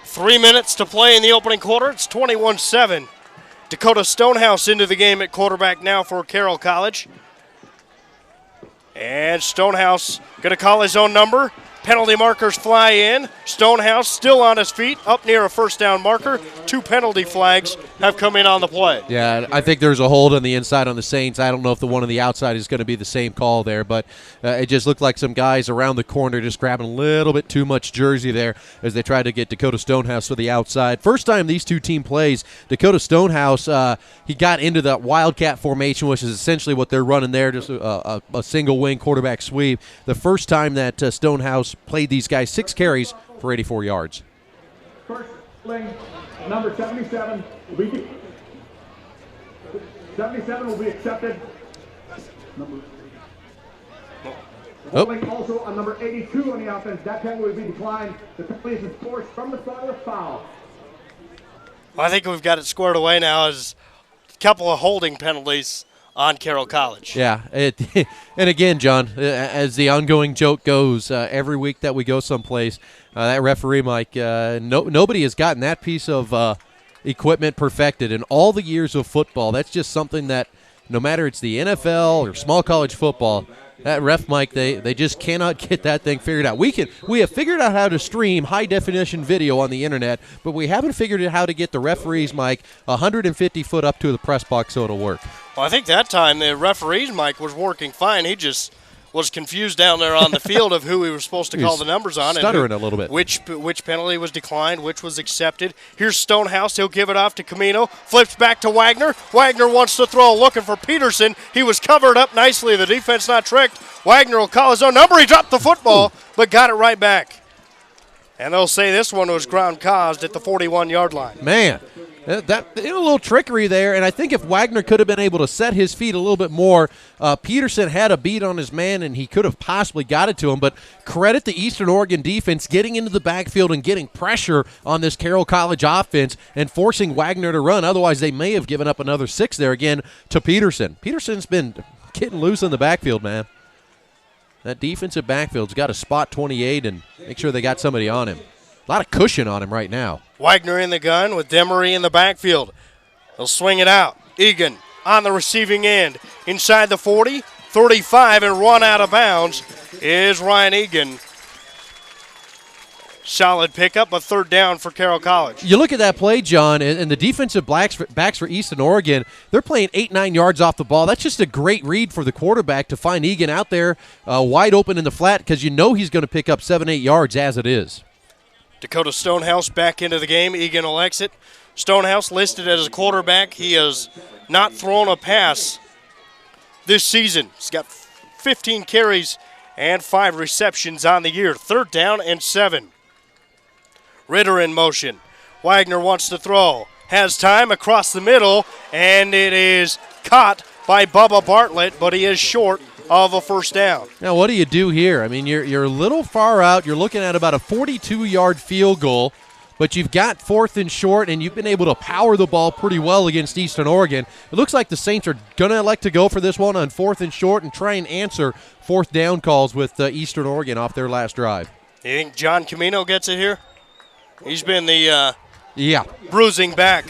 3 minutes to play in the opening quarter. It's 21-7. Dakota Stonehouse into the game at quarterback now for Carroll College. And Stonehouse going to call his own number. Penalty markers fly in. Stonehouse still on his feet, up near a first down marker. 2 penalty flags have come in on the play. Yeah, I think there's a hold on the inside on the Saints. I don't know if the one on the outside is going to be the same call there, but it just looked like some guys around the corner just grabbing a little bit too much jersey there as they tried to get Dakota Stonehouse to the outside. First time these two team plays, Dakota Stonehouse, he got into that Wildcat formation, which is essentially what they're running there, just a single wing quarterback sweep. The first time that Stonehouse played these guys, 6 carries for 84 yards. First sling, number 77 will be 77 will be accepted. Holding also on number 82 on the offense. That penalty will be declined. The penalty is enforced from the front of the foul. I think we've got it squared away now as a couple of holding penalties on Carroll College. Yeah, and again, John, as the ongoing joke goes, every week that we go someplace, that referee, Mike, nobody has gotten that piece of equipment perfected in all the years of football. That's just something that no matter it's the NFL or small college football, that ref mic, they just cannot get that thing figured out. We have figured out how to stream high-definition video on the internet, but we haven't figured out how to get the referee's mic 150 foot up to the press box so it'll work. Well, I think that time the referee's mic was working fine. He just was confused down there on the field of who he was supposed to call the numbers on. Stuttering a little bit. Which penalty was declined, which was accepted. Here's Stonehouse. He'll give it off to Camino. Flips back to Wagner. Wagner wants to throw, looking for Peterson. He was covered up nicely. The defense not tricked. Wagner will call his own number. He dropped the football, but got it right back. And they'll say this one was ground caused at the 41-yard line. Man, that a little trickery there, and I think if Wagner could have been able to set his feet a little bit more, Peterson had a beat on his man, and he could have possibly got it to him. But credit the Eastern Oregon defense getting into the backfield and getting pressure on this Carroll College offense and forcing Wagner to run. Otherwise, they may have given up another 6 there again to Peterson. Peterson's been getting loose in the backfield, man. That defensive backfield's got a spot 28, and make sure they got somebody on him. A lot of cushion on him right now. Wagner in the gun with Demery in the backfield. He'll swing it out. Egan on the receiving end. Inside the 40, 35, and run out of bounds is Ryan Egan. Solid pickup, but third down for Carroll College. You look at that play, John, and the defensive backs for Eastern Oregon, they're playing 8-9 yards off the ball. That's just a great read for the quarterback to find Egan out there wide open in the flat because you know he's going to pick up 7-8 yards as it is. Dakota Stonehouse back into the game. Egan will exit. Stonehouse listed as a quarterback. He has not thrown a pass this season. He's got 15 carries and 5 receptions on the year. Third down and 7. Ritter in motion. Wagner wants to throw. Has time across the middle, and it is caught by Bubba Bartlett, but he is short of a first down. Now, what do you do here? I mean, you're a little far out. You're looking at about a 42-yard field goal, but you've got 4th and short, and you've been able to power the ball pretty well against Eastern Oregon. It looks like the Saints are going to elect to go for this one on 4th and short and try and answer 4th down calls with Eastern Oregon off their last drive. You think John Camino gets it here? He's been the Yeah. Bruising back.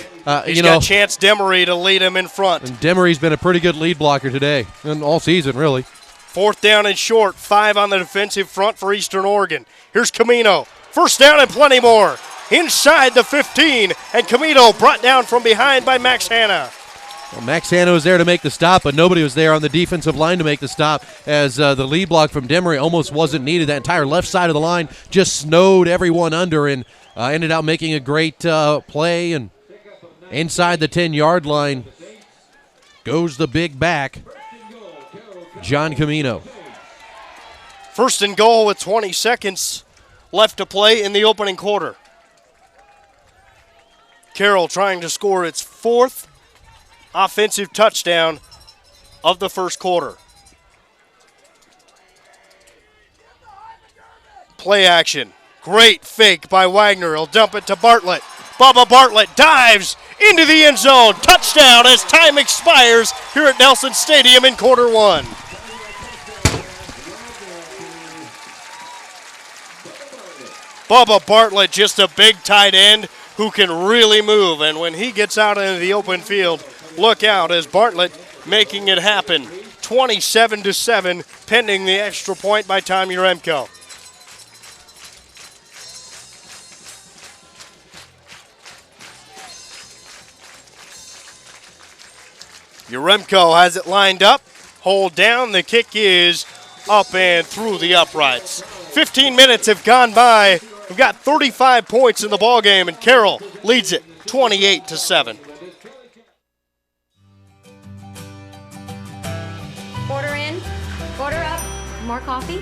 He's got Chance Demery to lead him in front. And Demery's been a pretty good lead blocker today, and all season, really. 4th down and short, 5 on the defensive front for Eastern Oregon. Here's Camino. First down and plenty more. Inside the 15, and Camino brought down from behind by Max Hanna. Well, Max Hanna was there to make the stop, but nobody was there on the defensive line to make the stop as the lead block from Demery almost wasn't needed. That entire left side of the line just snowed everyone under and ended up making a great play. And inside the 10-yard line goes the big back, John Camino. First and goal with 20 seconds left to play in the opening quarter. Carroll trying to score its 4th offensive touchdown of the first quarter. Play action. Great fake by Wagner. He'll dump it to Bartlett. Bubba Bartlett dives into the end zone. Touchdown as time expires here at Nelson Stadium in quarter one. Bubba Bartlett, just a big tight end who can really move. And when he gets out into the open field, look out as Bartlett making it happen. 27-7, pending the extra point by Tom Uremko. Uremko has it lined up. Hold down. The kick is up and through the uprights. 15 minutes have gone by. We've got 35 points in the ballgame, and Carroll leads it 28-7. Order in, order up, more coffee?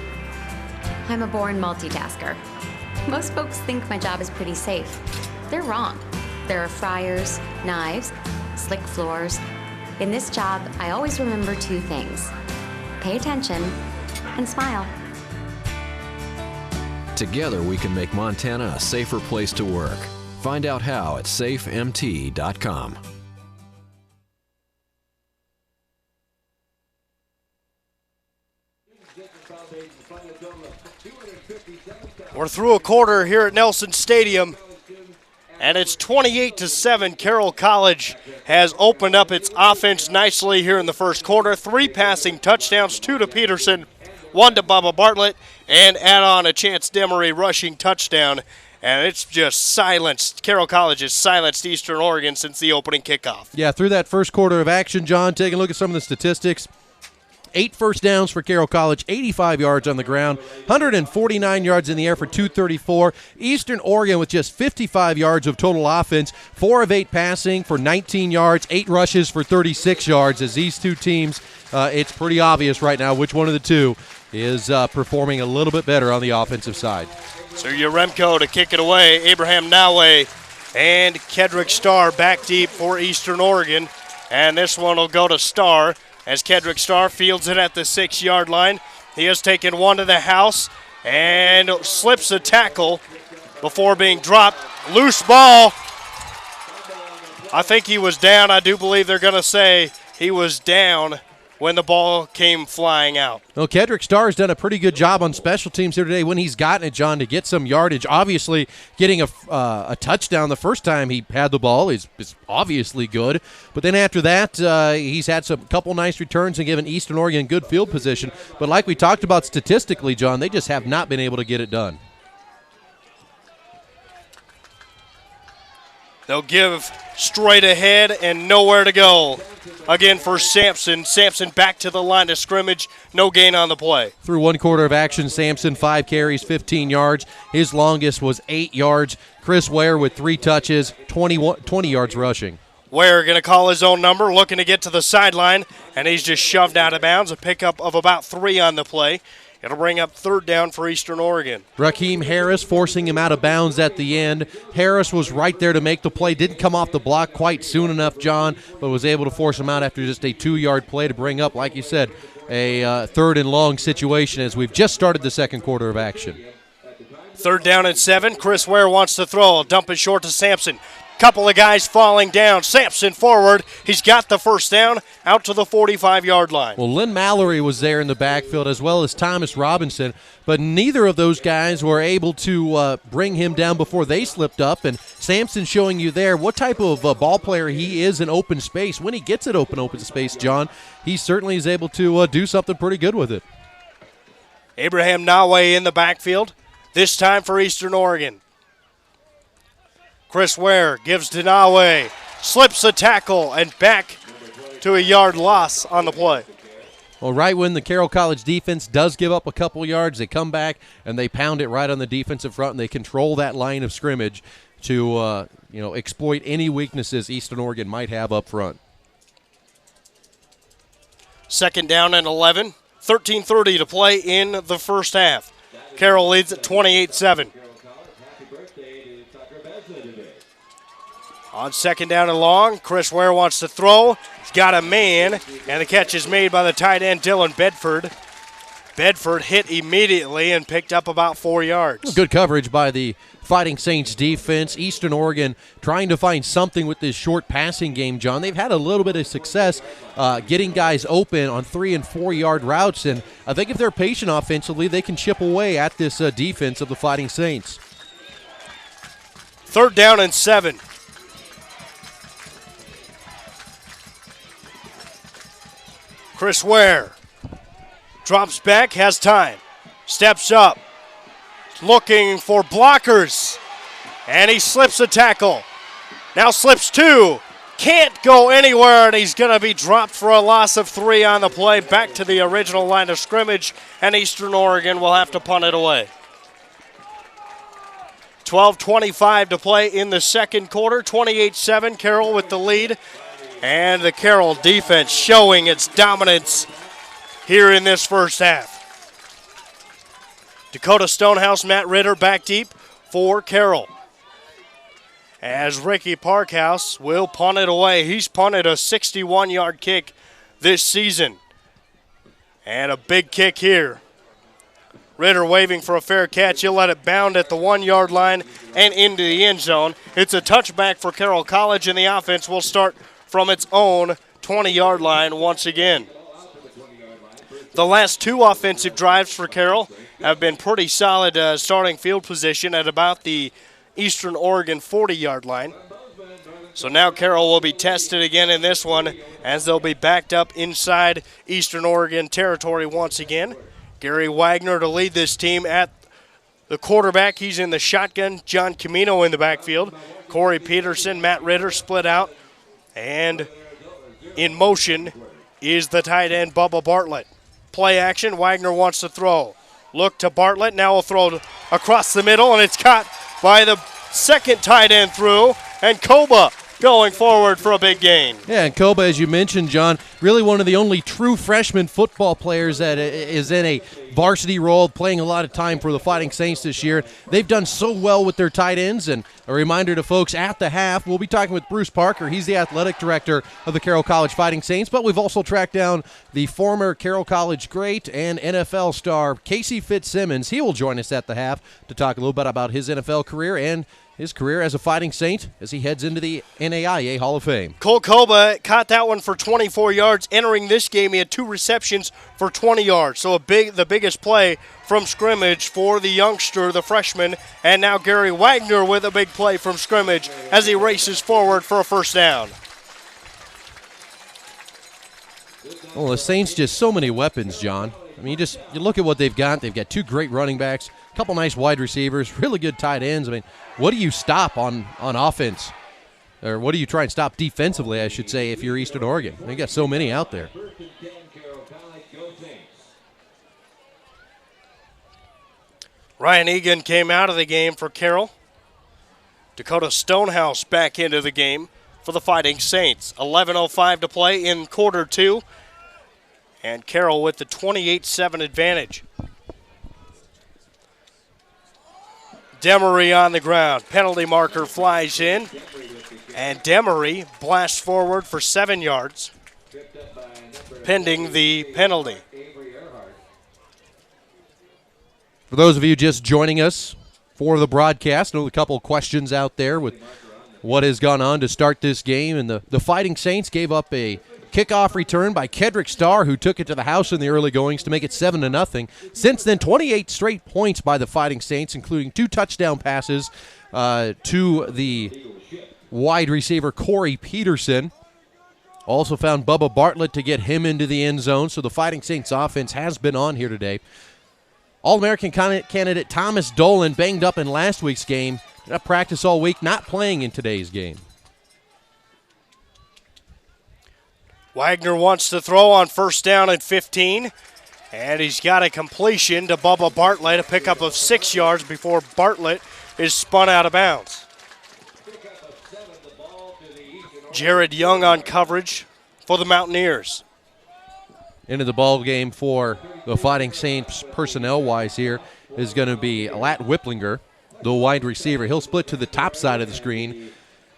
I'm a born multitasker. Most folks think my job is pretty safe. They're wrong. There are fryers, knives, slick floors. In this job, I always remember 2 things. Pay attention and smile. Together we can make Montana a safer place to work. Find out how at safemt.com. We're through a quarter here at Nelson Stadium, And it's 28-7. Carroll College has opened up its offense nicely here in the first quarter. 3 passing touchdowns, 2 to Peterson, 1 to Bubba Bartlett, and add on a Chance Demery rushing touchdown. And it's just silenced. Carroll College has silenced Eastern Oregon since the opening kickoff. Yeah, through that first quarter of action, John, taking a look at some of the statistics. 8 first downs for Carroll College, 85 yards on the ground, 149 yards in the air for 234. Eastern Oregon with just 55 yards of total offense, 4 of 8 passing for 19 yards, 8 rushes for 36 yards. As these two teams, it's pretty obvious right now which one of the two is performing a little bit better on the offensive side. So Yaremko to kick it away. Abraham Nawe and Kedrick Starr back deep for Eastern Oregon. And this one will go to Starr as Kedrick Starr fields it at the 6-yard line. He has taken one to the house and slips a tackle before being dropped. Loose ball. I think he was down. I do believe they're going to say he was down when the ball came flying out. Well, Kedrick Starr has done a pretty good job on special teams here today when he's gotten it, John, to get some yardage. Obviously, getting a touchdown the first time he had the ball is obviously good. But then after that, he's had a couple nice returns and given Eastern Oregon good field position. But like we talked about statistically, John, they just have not been able to get it done. They'll give straight ahead and nowhere to go. Again for Sampson. Sampson back to the line of scrimmage. No gain on the play. Through one quarter of action, Sampson, 5 carries, 15 yards. His longest was 8 yards. Chris Ware with 3 touches, 20 yards rushing. Ware going to call his own number, looking to get to the sideline, and he's just shoved out of bounds. A pickup of about 3 on the play. It'll bring up 3rd down for Eastern Oregon. Raheem Harris forcing him out of bounds at the end. Harris was right there to make the play. Didn't come off the block quite soon enough, John, but was able to force him out after just a 2-yard play to bring up, like you said, a 3rd and long situation as we've just started the second quarter of action. 3rd down and 7. Chris Ware wants to throw. Dump it short to Sampson. Couple of guys falling down. Sampson forward. He's got the first down out to the 45-yard line. Well, Lynn Mallory was there in the backfield as well as Thomas Robinson, but neither of those guys were able to bring him down before they slipped up. And Sampson showing you there what type of ball player he is in open space. When he gets it open space, John, he certainly is able to do something pretty good with it. Abraham Nawe in the backfield, this time for Eastern Oregon. Chris Ware gives to Nawe, slips a tackle, and back to a yard loss on the play. Well, right when the Carroll College defense does give up a couple yards, they come back and they pound it right on the defensive front, and they control that line of scrimmage to exploit any weaknesses Eastern Oregon might have up front. 2nd down and 11, 13:30 to play in the first half. Carroll leads at 28-7. On 2nd down and long, Chris Ware wants to throw. He's got a man, and the catch is made by the tight end, Dylan Bedford. Bedford hit immediately and picked up about 4 yards. Good coverage by the Fighting Saints defense. Eastern Oregon trying to find something with this short passing game, John. They've had a little bit of success getting guys open on 3- and 4-yard routes, and I think if they're patient offensively, they can chip away at this defense of the Fighting Saints. 3rd down and 7. Chris Ware drops back, has time, steps up, looking for blockers, and he slips a tackle. Now slips 2, can't go anywhere, and he's going to be dropped for a loss of 3 on the play. Back to the original line of scrimmage, and Eastern Oregon will have to punt it away. 12:25 to play in the second quarter, 28-7, Carroll with the lead. And the Carroll defense showing its dominance here in this first half. Dakota Stonehouse, Matt Ritter back deep for Carroll. As Ricky Parkhouse will punt it away. He's punted a 61-yard kick this season. And a big kick here. Ritter waving for a fair catch. He'll let it bound at the 1-yard line and into the end zone. It's a touchback for Carroll College, and the offense will start from its own 20-yard line once again. The last 2 offensive drives for Carroll have been pretty solid starting field position at about the Eastern Oregon 40-yard line. So now Carroll will be tested again in this one as they'll be backed up inside Eastern Oregon territory once again. Gary Wagner to lead this team at the quarterback. He's in the shotgun. John Camino in the backfield. Corey Peterson, Matt Ritter split out. And in motion is the tight end Bubba Bartlett. Play action. Wagner wants to throw. Look to Bartlett. Now will throw across the middle, and it's caught by the second tight end through. And Koba going forward for a big gain. Yeah, and Koba, as you mentioned, John, really one of the only true freshman football players that is in a varsity role, playing a lot of time for the Fighting Saints this year. They've done so well with their tight ends, and a reminder to folks at the half, we'll be talking with Bruce Parker. He's the athletic director of the Carroll College Fighting Saints, but we've also tracked down the former Carroll College great and NFL star Casey Fitzsimmons. He will join us at the half to talk a little bit about his NFL career and his career as a Fighting Saint as he heads into the NAIA Hall of Fame. Cole Koba caught that one for 24 yards. Entering this game, he had 2 receptions for 20 yards. So the biggest play from scrimmage for the youngster, the freshman. And now Gary Wagner with a big play from scrimmage as he races forward for a first down. Well, the Saints just so many weapons, John. I mean, you look at what they've got. They've got 2 great running backs, a couple nice wide receivers, really good tight ends. I mean, what do you stop on offense? Or what do you try and stop defensively, I should say, if you're Eastern Oregon? They got so many out there. Ryan Egan came out of the game for Carroll. Dakota Stonehouse back into the game for the Fighting Saints. 11:05 to play in quarter 2. And Carroll with the 28-7 advantage. Demery on the ground. Penalty marker flies in. And Demery blasts forward for 7 yards, pending the penalty. For those of you just joining us for the broadcast, I know a couple of questions out there with what has gone on to start this game. And the Fighting Saints gave up a kickoff return by Kedrick Starr, who took it to the house in the early goings to make it 7-0. Since then, 28 straight points by the Fighting Saints, including 2 touchdown passes to the wide receiver Corey Peterson. Also found Bubba Bartlett to get him into the end zone, so the Fighting Saints offense has been on here today. All-American candidate Thomas Dolan banged up in last week's game. Did not practice all week, not playing in today's game. Wagner wants to throw on first down at 15, and he's got a completion to Bubba Bartlett, a pickup of 6 yards before Bartlett is spun out of bounds. Jared Young on coverage for the Mountaineers. Into the ball game for the Fighting Saints personnel-wise here is going to be Lat Whiplinger, the wide receiver. He'll split to the top side of the screen.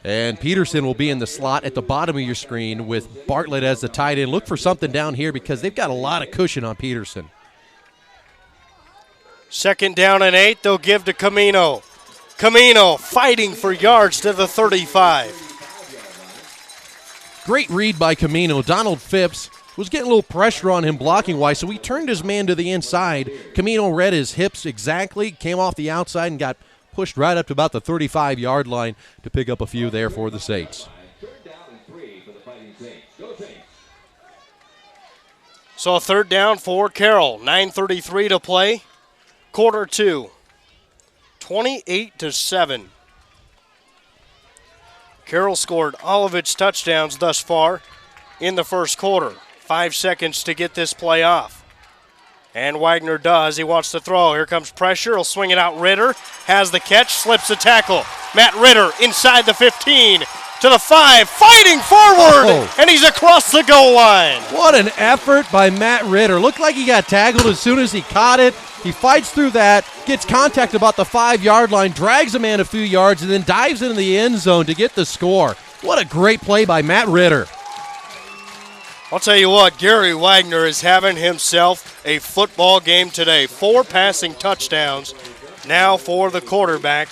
And Peterson will be in the slot at the bottom of your screen with Bartlett as the tight end. Look for something down here because they've got a lot of cushion on Peterson. 2nd down and 8, they'll give to Camino. Camino fighting for yards to the 35. Great read by Camino. Donald Phipps was getting a little pressure on him blocking-wise, so he turned his man to the inside. Camino read his hips exactly, came off the outside and got pushed right up to about the 35-yard line to pick up a few there for the Saints. So a 3rd down for Carroll. 9:33 to play. Quarter 2. 28-7. Carroll scored all of its touchdowns thus far in the first quarter. 5 seconds to get this play off. And Wagner does. He wants to throw. Here comes pressure. He'll swing it out. Ritter has the catch, slips the tackle. Matt Ritter inside the 15 to the 5, fighting forward, and he's across the goal line. What an effort by Matt Ritter. Looked like he got tackled as soon as he caught it. He fights through that, gets contact about the 5-yard line, drags a man a few yards, and then dives into the end zone to get the score. What a great play by Matt Ritter. I'll tell you what, Gary Wagner is having himself a football game today. 4 passing touchdowns now for the quarterback.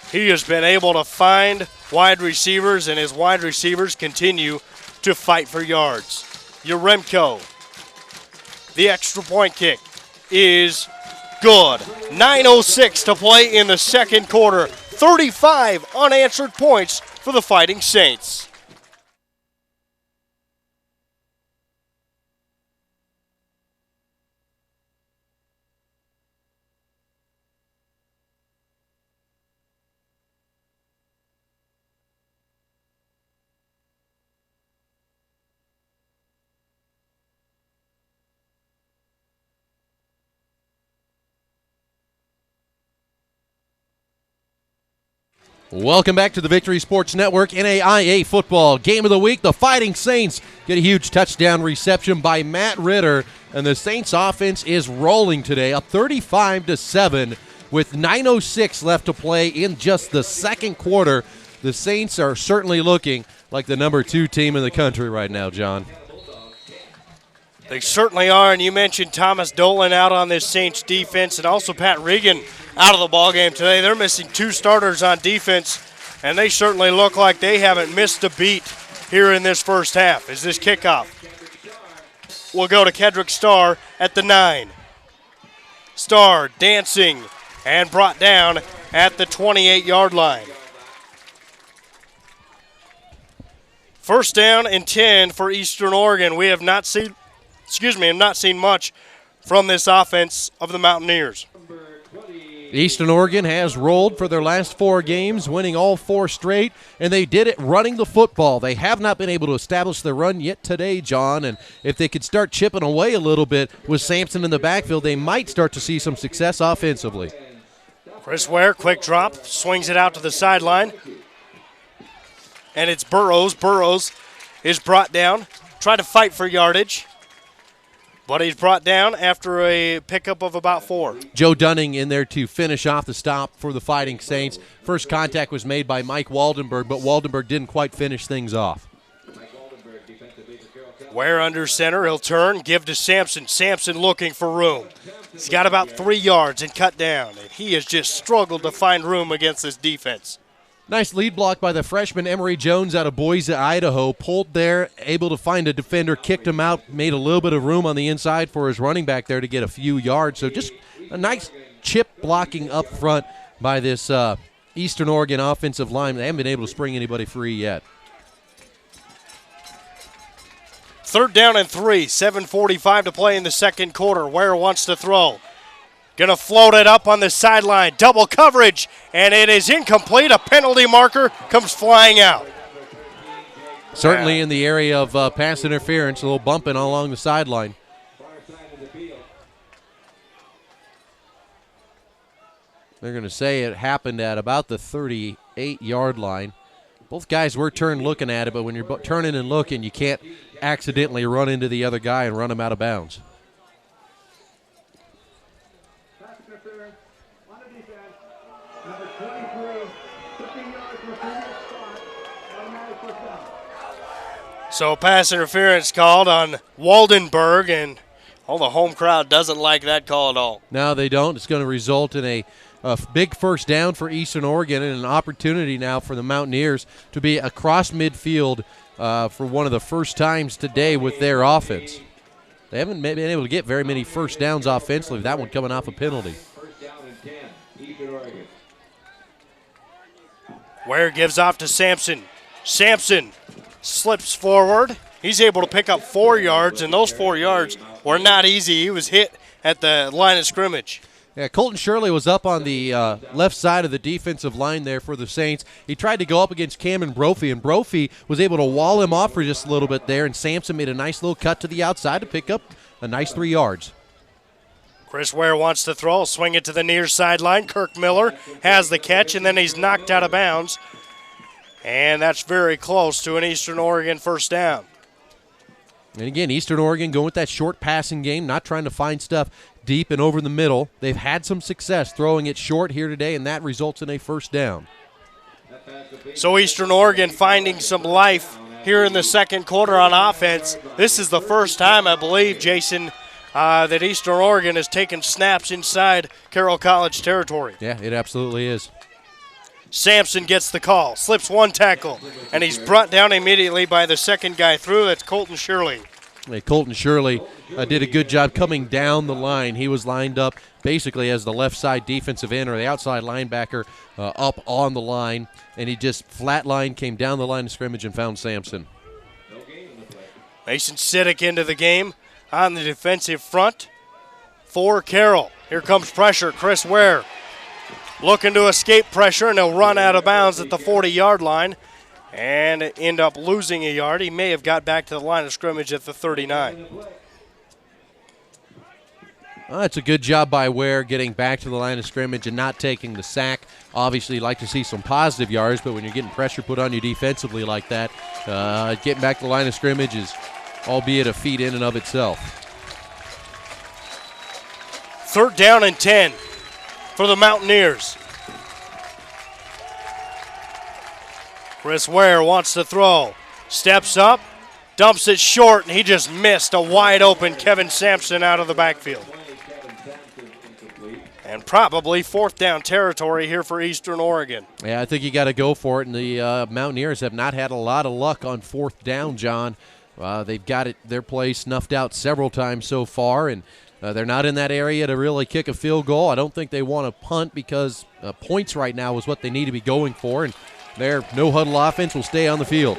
He has been able to find wide receivers, and his wide receivers continue to fight for yards. Yaremko, the extra point kick, is Good. 9:06 to play in the second quarter. 35 unanswered points for the Fighting Saints. Welcome back to the Victory Sports Network. NAIA Football Game of the Week. The Fighting Saints get a huge touchdown reception by Matt Ritter, and the Saints offense is rolling today, up 35-7 with 9:06 left to play in just the second quarter. The Saints are certainly looking like the number 2 team in the country right now, John. They certainly are, and you mentioned Thomas Dolan out on this Saints defense, and also Pat Regan out of the ballgame today. They're missing 2 starters on defense, and they certainly look like they haven't missed a beat here in this first half. As this kickoff will go to Kedrick Starr at the 9. Starr dancing and brought down at the 28-yard line. First down and 10 for Eastern Oregon. We have not seen much from this offense of the Mountaineers. Eastern Oregon has rolled for their last 4 games, winning all 4 straight, and they did it running the football. They have not been able to establish the run yet today, John, and if they could start chipping away a little bit with Sampson in the backfield, they might start to see some success offensively. Chris Ware, quick drop, swings it out to the sideline, and it's Burrows. Burrows is brought down, trying to fight for yardage. But he's brought down after a pickup of about 4. Joe Dunning in there to finish off the stop for the Fighting Saints. First contact was made by Mike Waldenberg, but Waldenberg didn't quite finish things off. Ware under center. He'll turn, give to Sampson. Sampson looking for room. He's got about 3 yards and cut down, and he has just struggled to find room against this defense. Nice lead block by the freshman Emory Jones out of Boise, Idaho. Pulled there, able to find a defender, kicked him out, made a little bit of room on the inside for his running back there to get a few yards. So just a nice chip blocking up front by this Eastern Oregon offensive line. They haven't been able to spring anybody free yet. Third down and 3, 7:45 to play in the second quarter. Ware wants to throw. Gonna float it up on the sideline. Double coverage, and it is incomplete. A penalty marker comes flying out. Certainly in the area of pass interference, a little bumping along the sideline. They're going to say it happened at about the 38-yard line. Both guys were turned looking at it, but when you're turning and looking, you can't accidentally run into the other guy and run him out of bounds. So pass interference called on Waldenberg, and the home crowd doesn't like that call at all. No, they don't. It's going to result in a big first down for Eastern Oregon and an opportunity now for the Mountaineers to be across midfield for one of the first times today with their offense. They haven't been able to get very many first downs offensively, that one coming off a penalty. Ware gives off to Sampson. Sampson slips forward. He's able to pick up 4 yards, and those 4 yards were not easy. He was hit at the line of scrimmage. Yeah, Colton Shirley was up on the left side of the defensive line there for the Saints. He tried to go up against Cameron Brophy, and Brophy was able to wall him off for just a little bit there, and Sampson made a nice little cut to the outside to pick up a nice 3 yards. Chris Ware wants to throw, swing it to the near sideline. Kirk Miller has the catch, and then he's knocked out of bounds. And that's very close to an Eastern Oregon first down. And again, Eastern Oregon going with that short passing game, not trying to find stuff deep and over the middle. They've had some success throwing it short here today, and that results in a first down. So Eastern Oregon finding some life here in the second quarter on offense. This is the first time, I believe, Jason, that Eastern Oregon has taken snaps inside Carroll College territory. Yeah, it absolutely is. Sampson gets the call, slips one tackle, and he's brought down immediately by the second guy through. That's Colton Shirley. Colton Shirley did a good job coming down the line. He was lined up basically as the left side defensive end or the outside linebacker up on the line, and he just flat line, came down the line of scrimmage and found Sampson. Mason Siddick into the game on the defensive front for Carroll. Here comes pressure. Chris Ware looking to escape pressure, and he'll run out of bounds at the 40-yard line and end up losing a yard. He may have got back to the line of scrimmage at the 39. It's a good job by Ware getting back to the line of scrimmage and not taking the sack. Obviously, you'd like to see some positive yards, but when you're getting pressure put on you defensively like that, getting back to the line of scrimmage is albeit a feat in and of itself. 3rd down and 10 for the Mountaineers. Chris Ware wants to throw. Steps up, dumps it short, and he just missed a wide open Kevin Sampson out of the backfield. And probably 4th down territory here for Eastern Oregon. Yeah, I think you got to go for it, and the Mountaineers have not had a lot of luck on 4th down, John. They've got their play snuffed out several times so far, and they're not in that area to really kick a field goal. I don't think they want to punt because points right now is what they need to be going for, and their no-huddle offense will stay on the field.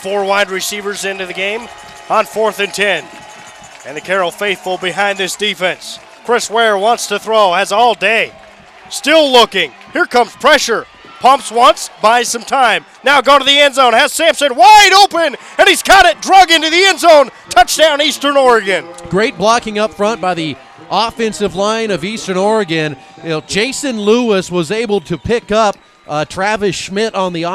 4 wide receivers into the game on 4th and 10. And the Carroll faithful behind this defense. Chris Ware wants to throw, has all day. Still looking. Here comes pressure. Pumps once, buys some time. Now go to the end zone. Has Sampson wide open, and he's got it drug into the end zone. Touchdown, Eastern Oregon. Great blocking up front by the offensive line of Eastern Oregon. Jason Lewis was able to pick up Travis Schmidt on the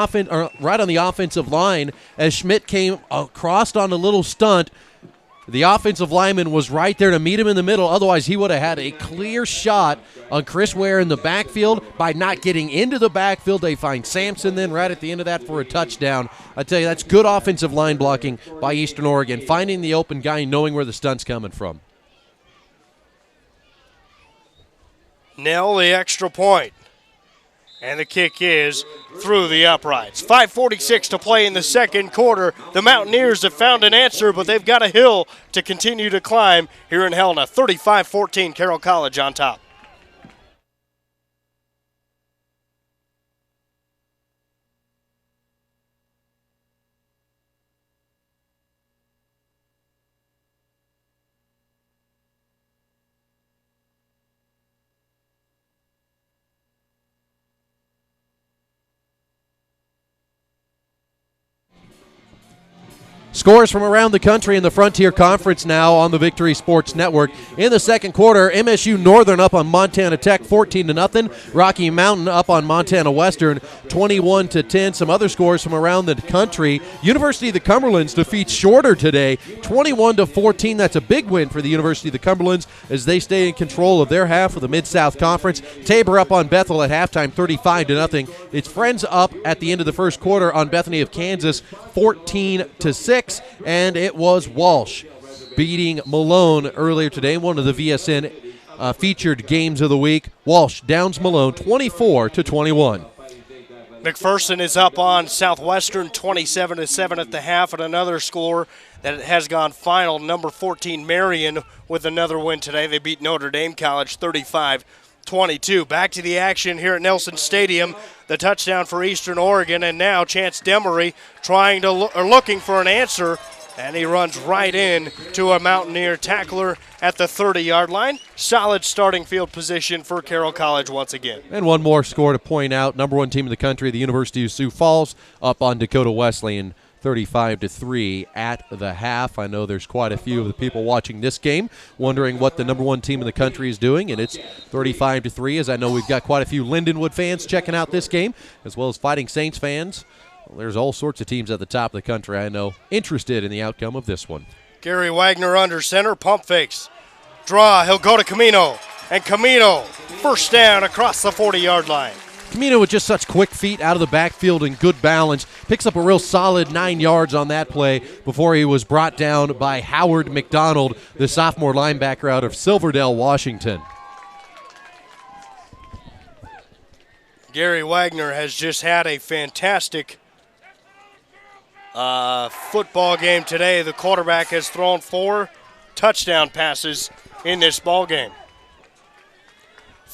right on the offensive line as Schmidt came across on a little stunt. The offensive lineman was right there to meet him in the middle. Otherwise, he would have had a clear shot on Chris Ware in the backfield. By not getting into the backfield, they find Sampson then right at the end of that for a touchdown. I tell you, that's good offensive line blocking by Eastern Oregon, finding the open guy and knowing where the stunt's coming from. Nail the extra point. And the kick is through the uprights. 5:46 to play in the second quarter. The Mountaineers have found an answer, but they've got a hill to continue to climb here in Helena. 35-14, Carroll College on top. Scores from around the country in the Frontier Conference now on the Victory Sports Network. In the second quarter, MSU Northern up on Montana Tech 14-0. Rocky Mountain up on Montana Western 21-10. Some other scores from around the country. University of the Cumberlands defeats Shorter today 21-14. That's a big win for the University of the Cumberlands as they stay in control of their half of the Mid-South Conference. Tabor up on Bethel at halftime 35-0. Its Friends up at the end of the first quarter on Bethany of Kansas 14-6. And it was Walsh beating Malone earlier today, one of the VSN featured games of the week. Walsh downs Malone 24-21. McPherson is up on Southwestern 27-7 at the half, and another score that has gone final. Number 14 Marion with another win today. They beat Notre Dame College 35-22. Back to the action here at Nelson Stadium. The touchdown for Eastern Oregon, and now Chance Demery looking for an answer, and he runs right in to a Mountaineer tackler at the 30-yard line. Solid starting field position for Carroll College once again. And one more score to point out. Number 1 team in the country, the University of Sioux Falls, up on Dakota Wesleyan 35-3 at the half. I know there's quite a few of the people watching this game wondering what the number 1 team in the country is doing, and it's 35-3, as I know we've got quite a few Lindenwood fans checking out this game, as well as Fighting Saints fans. Well, there's all sorts of teams at the top of the country, I know, interested in the outcome of this one. Gary Wagner under center, pump fakes. Draw, he'll go to Camino, and Camino first down across the 40-yard line. Camino with just such quick feet out of the backfield and good balance. Picks up a real solid 9 yards on that play before he was brought down by Howard McDonald, the sophomore linebacker out of Silverdale, Washington. Gary Wagner has just had a fantastic football game today. The quarterback has thrown 4 touchdown passes in this ball game.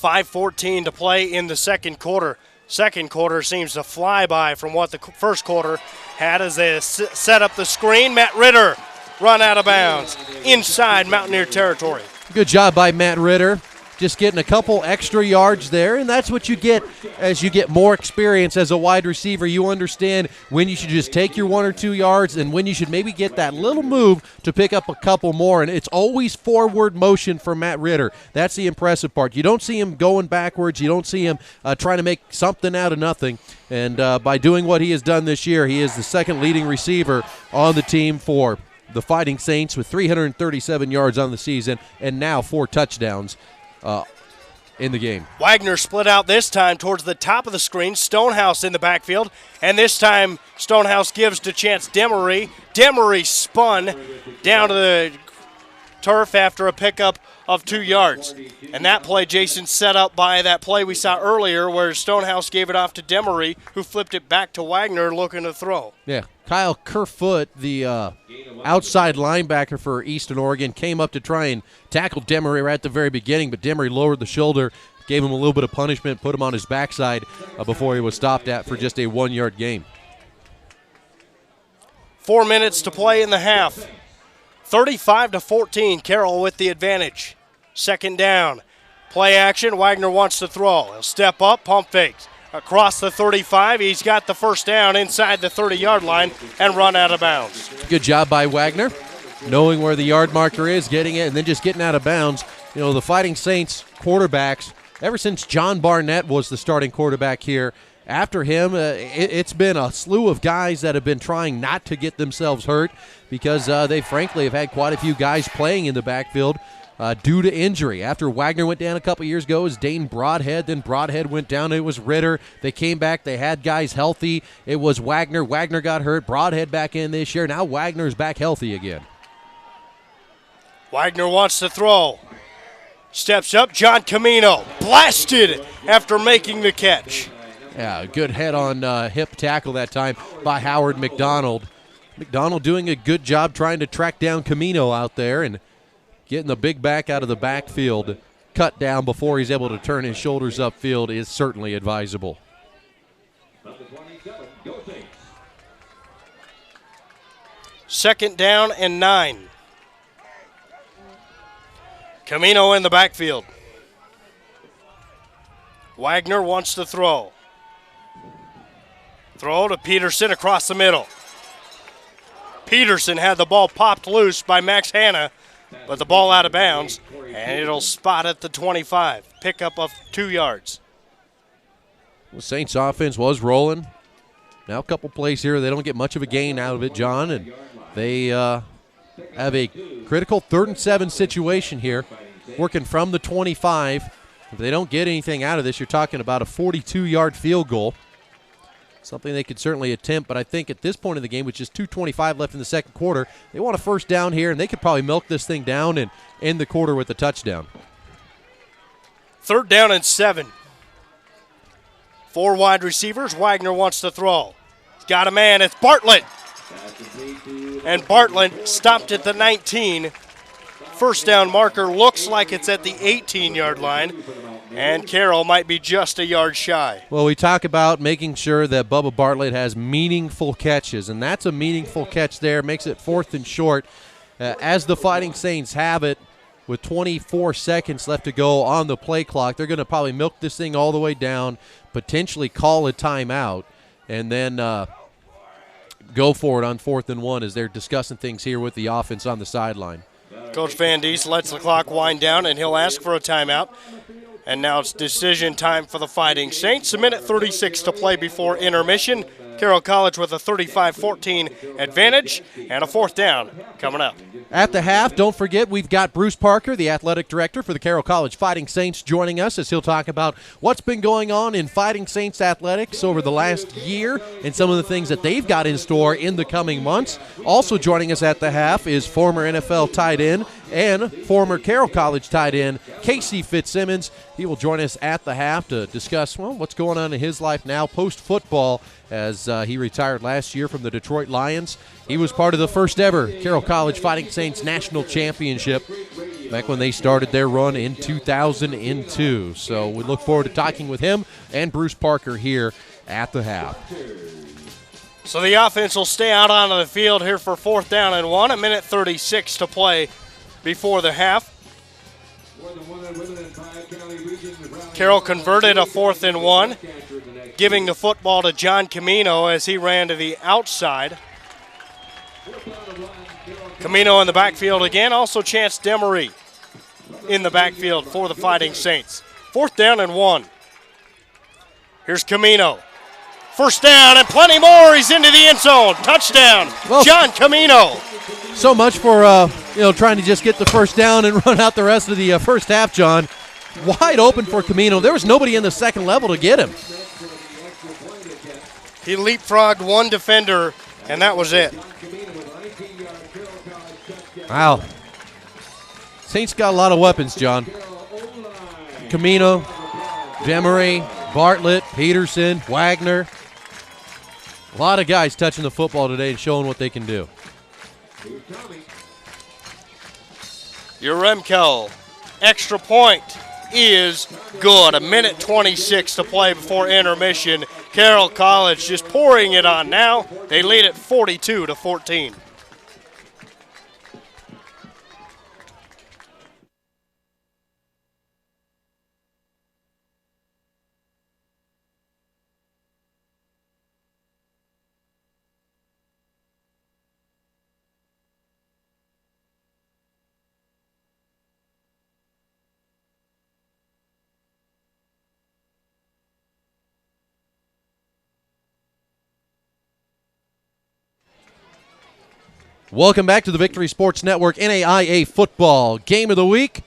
5:14 to play in the second quarter. Second quarter seems to fly by from what the first quarter had as they set up the screen. Matt Ritter run out of bounds inside Mountaineer territory. Good job by Matt Ritter. Just getting a couple extra yards there, and that's what you get as you get more experience as a wide receiver. You understand when you should just take your 1 or 2 yards and when you should maybe get that little move to pick up a couple more, and it's always forward motion for Matt Ritter. That's the impressive part. You don't see him going backwards. You don't see him trying to make something out of nothing, and by doing what he has done this year, he is the second leading receiver on the team for the Fighting Saints with 337 yards on the season and now 4 touchdowns in the game. Wagner split out this time towards the top of the screen. Stonehouse in the backfield. And this time Stonehouse gives to Chance Demery. Demery spun down to the turf after a pickup of 2 yards. And that play, Jason, set up by that play we saw earlier where Stonehouse gave it off to Demery, who flipped it back to Wagner looking to throw. Yeah, Kyle Kerfoot, the outside linebacker for Eastern Oregon, came up to try and tackle Demery right at the very beginning, but Demery lowered the shoulder, gave him a little bit of punishment, put him on his backside before he was stopped at for just a 1-yard gain. 4 minutes to play in the half. 35-14, Carroll with the advantage. Second down. Play action, Wagner wants to throw. He'll step up, pump fakes. Across the 35, he's got the first down inside the 30-yard line and run out of bounds. Good job by Wagner, knowing where the yard marker is, getting it, and then just getting out of bounds. You know, the Fighting Saints quarterbacks, ever since John Barnett was the starting quarterback here, after him, it's been a slew of guys that have been trying not to get themselves hurt because they frankly have had quite a few guys playing in the backfield due to injury. After Wagner went down a couple years ago, it was Dane Broadhead. Then Broadhead went down. It was Ritter. They came back. They had guys healthy. It was Wagner. Wagner got hurt. Broadhead back in this year. Now Wagner's back healthy again. Wagner wants to throw. Steps up. John Camino blasted after making the catch. Yeah, good head-on hip tackle that time by Howard McDonald. McDonald doing a good job trying to track down Camino out there and getting the big back out of the backfield cut down before he's able to turn his shoulders upfield is certainly advisable. Second down and 9. Camino in the backfield. Wagner wants to throw. Throw to Peterson across the middle. Peterson had the ball popped loose by Max Hanna, but the ball out of bounds, and it'll spot at the 25. Pickup of 2 yards. The Saints offense was rolling. Now a couple plays here. They don't get much of a gain out of it, John, and they have a critical 3rd and 7 situation here, working from the 25. If they don't get anything out of this, you're talking about a 42-yard field goal. Something they could certainly attempt, but I think at this point in the game, with just 2:25 left in the second quarter, they want a first down here, and they could probably milk this thing down and end the quarter with a touchdown. 3rd down and 7. 4 wide receivers. Wagner wants to throw. He's got a man. It's Bartlett. And Bartlett stopped at the 19. First down marker looks like it's at the 18-yard line, and Carroll might be just a yard shy. Well, we talk about making sure that Bubba Bartlett has meaningful catches, and that's a meaningful catch there. Makes it 4th and short. As the Fighting Saints have it, with 24 seconds left to go on the play clock, they're going to probably milk this thing all the way down, potentially call a timeout, and then go for it on 4th and 1 as they're discussing things here with the offense on the sideline. Coach Van Diest lets the clock wind down, and he'll ask for a timeout. And now it's decision time for the Fighting Saints. 1:36 to play before intermission. Carroll College with a 35-14 advantage and a 4th down coming up. At the half, don't forget, we've got Bruce Parker, the athletic director for the Carroll College Fighting Saints, joining us as he'll talk about what's been going on in Fighting Saints athletics over the last year and some of the things that they've got in store in the coming months. Also joining us at the half is former NFL tight end and former Carroll College tight end Casey Fitzsimmons. He will join us at the half to discuss, well, what's going on in his life now post-football as he retired last year from the Detroit Lions. He was part of the first ever Carroll College Fighting Saints National Championship back when they started their run in 2002. So we look forward to talking with him and Bruce Parker here at the half. So the offense will stay out onto the field here for 4th down and 1. 1:36 to play before the half. Carroll converted a 4th and 1, giving the football to John Camino as he ran to the outside. Camino in the backfield again, also Chance Demery in the backfield for the Fighting Saints. 4th down and 1. Here's Camino. 1st down and plenty more. He's into the end zone. Touchdown, well, John Camino. So much for trying to just get the 1st down and run out the rest of the first half, John. Wide open for Camino. There was nobody in the second level to get him. He leapfrogged one defender, and that was it. Wow. Saints got a lot of weapons, John. Camino, Demery, Bartlett, Peterson, Wagner. A lot of guys touching the football today and showing what they can do. Uremko, extra point is good. 1:26 to play before intermission. Carroll College just pouring it on now. They lead at 42-14. Welcome back to the Victory Sports Network NAIA Football Game of the Week.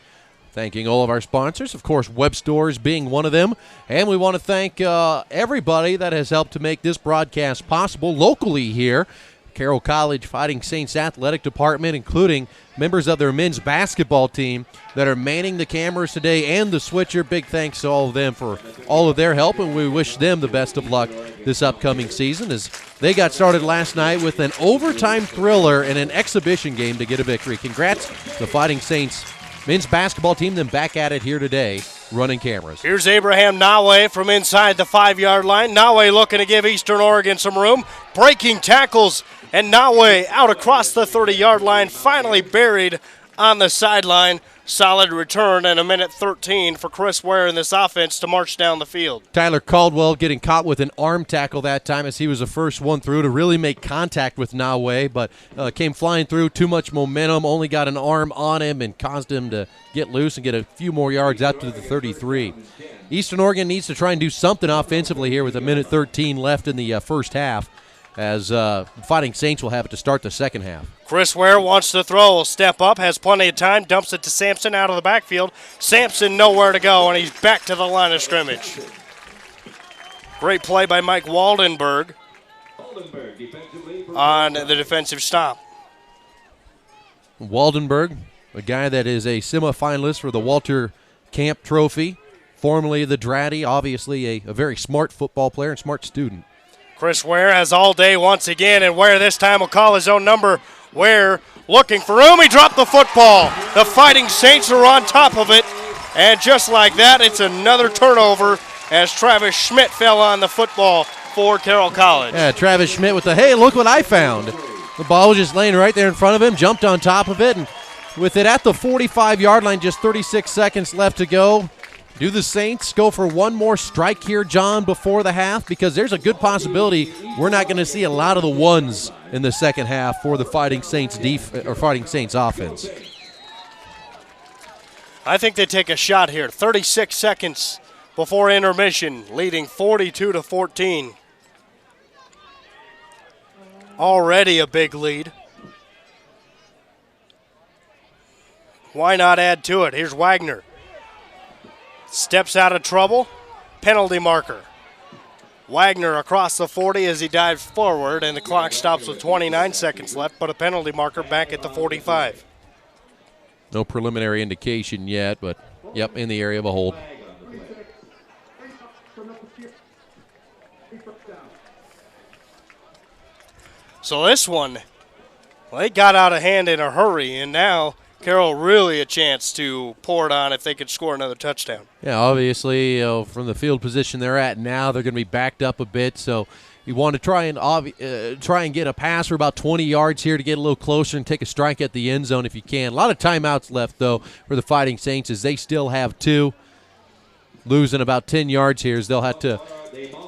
Thanking all of our sponsors, of course, Web Stores being one of them. And we want to thank everybody that has helped to make this broadcast possible locally here. Carroll College Fighting Saints Athletic Department, including members of their men's basketball team that are manning the cameras today and the switcher. Big thanks to all of them for all of their help, and we wish them the best of luck this upcoming season as they got started last night with an overtime thriller and an exhibition game to get a victory. Congrats to the Fighting Saints men's basketball team, then back at it here today, running cameras. Here's Abraham Nawe from inside the 5-yard line. Nawe looking to give Eastern Oregon some room. Breaking tackles, and Nawe out across the 30-yard line, finally buried on the sideline. Solid return, and 1:13 for Chris Ware in this offense to march down the field. Tyler Caldwell getting caught with an arm tackle that time as he was the first one through to really make contact with Nawe, but came flying through, too much momentum, only got an arm on him and caused him to get loose and get a few more yards out to the 33. Eastern Oregon needs to try and do something offensively here with 1:13 left in the first half, as Fighting Saints will have it to start the second half. Chris Ware wants to throw, will step up, has plenty of time, dumps it to Sampson out of the backfield. Sampson nowhere to go, and he's back to the line of scrimmage. Great play by Mike Waldenberg on the defensive stop. Waldenberg, a guy that is a semifinalist for the Walter Camp Trophy, formerly the Dratty, obviously a very smart football player and smart student. Chris Ware has all day once again, and Ware this time will call his own number. Ware looking for room. He dropped the football. The Fighting Saints are on top of it, and just like that, it's another turnover as Travis Schmidt fell on the football for Carroll College. Yeah, Travis Schmidt with the, hey, look what I found. The ball was just laying right there in front of him, jumped on top of it, and with it at the 45-yard line, just 36 seconds left to go. Do the Saints go for one more strike here, John, before the half? Because there's a good possibility we're not going to see a lot of the ones in the second half for the Fighting Saints Fighting Saints offense. I think they take a shot here. 36 seconds before intermission, leading 42-14. Already a big lead. why not add to it? Here's Wagner. Steps out of trouble. Penalty marker. Wagner across the 40 as he dives forward, and the clock stops with 29 seconds left, but a penalty marker back at the 45. No preliminary indication yet, but, yep, in the area of a hold. So this one, well, they got out of hand in a hurry, and now Carroll really a chance to pour it on if they could score another touchdown. Yeah, obviously, from the field position they're at now, they're going to be backed up a bit, so you want to try and get a pass for about 20 yards here to get a little closer and take a strike at the end zone if you can. A lot of timeouts left, though, for the Fighting Saints as they still have 2. Losing about 10 yards here as they'll have to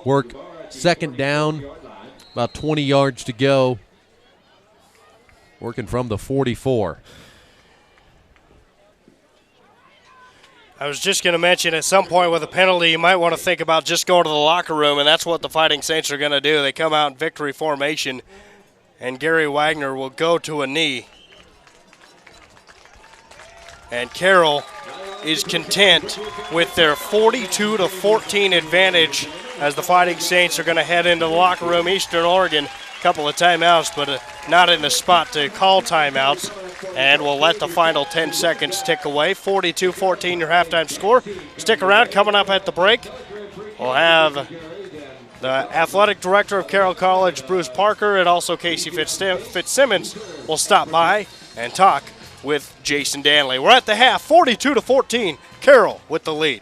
work second down, about 20 yards to go, working from the 44. I was just going to mention at some point with a penalty, you might want to think about just going to the locker room, and that's what the Fighting Saints are going to do. They come out in victory formation, and Gary Wagner will go to a knee. And Carroll is content with their 42-14 advantage as the Fighting Saints are going to head into the locker room. Eastern Oregon, a couple of timeouts, but not in the spot to call timeouts. And we'll let the final 10 seconds tick away. 42-14 your halftime score. Stick around. Coming up at the break, we'll have the athletic director of Carroll College, Bruce Parker, and also Casey Fitzsimmons will stop by and talk with Jason Dannelly. We're at the half, 42-14. Carroll with the lead.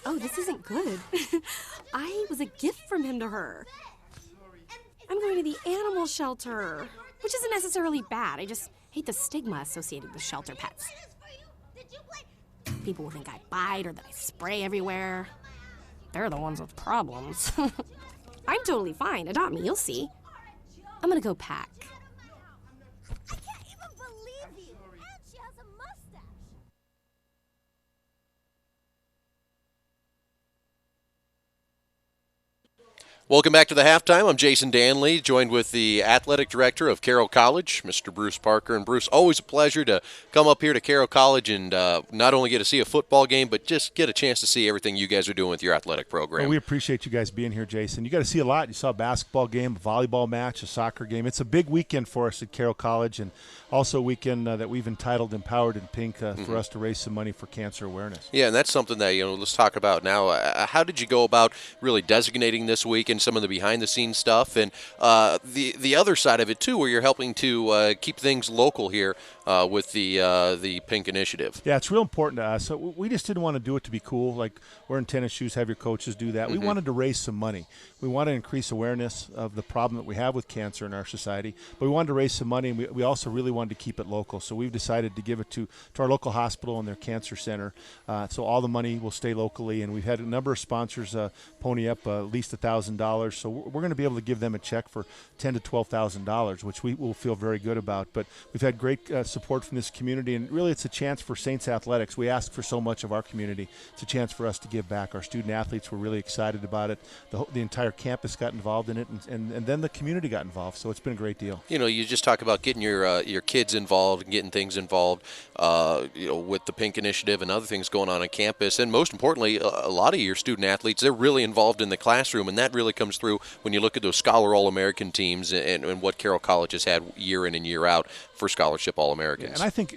Oh, this isn't good. I was a gift from him to her. I'm going to the animal shelter, which isn't necessarily bad. I just hate the stigma associated with shelter pets. People will think I bite or that I spray everywhere. They're the ones with problems. I'm totally fine. Adopt me, you'll see. I'm gonna go pack. I can't even believe you! And she has a mustache! Welcome back to the halftime. I'm Jason Dannelly, joined with the athletic director of Carroll College, Mr. Bruce Parker. And Bruce, always a pleasure to come up here to Carroll College and not only get to see a football game, but just get a chance to see everything you guys are doing with your athletic program. Well, we appreciate you guys being here, Jason. You got to see a lot. You saw a basketball game, a volleyball match, a soccer game. It's a big weekend for us at Carroll College, and also a weekend that we've entitled Empowered in Pink for us to raise some money for cancer awareness. Yeah, and that's something that, let's talk about now. How did you go about really designating this week and some of the behind-the-scenes stuff, and the other side of it, too, where you're helping to keep things local here with the Pink Initiative? Yeah, it's real important to us. So we just didn't want to do it to be cool, like wearing tennis shoes, have your coaches do that. We wanted to raise some money. We want to increase awareness of the problem that we have with cancer in our society, but we wanted to raise some money, and we also really wanted to keep it local. So we've decided to give it to our local hospital and their cancer center. So all the money will stay locally, and we've had a number of sponsors pony up at least $1,000. So we're going to be able to give them a check for $10,000 to $12,000, which we will feel very good about. But we've had great support from this community, and really it's a chance for Saints Athletics. We ask for so much of our community. It's a chance for us to give back. Our student athletes were really excited about it. The entire campus got involved in it, and then the community got involved. So it's been a great deal. You just talk about getting your kids involved and getting things involved, with the Pink Initiative and other things going on campus. And most importantly, a lot of your student athletes, they're really involved in the classroom, and that really comes through when you look at those Scholar All-American teams and what Carroll College has had year in and year out for scholarship All-Americans. Yeah, and I think,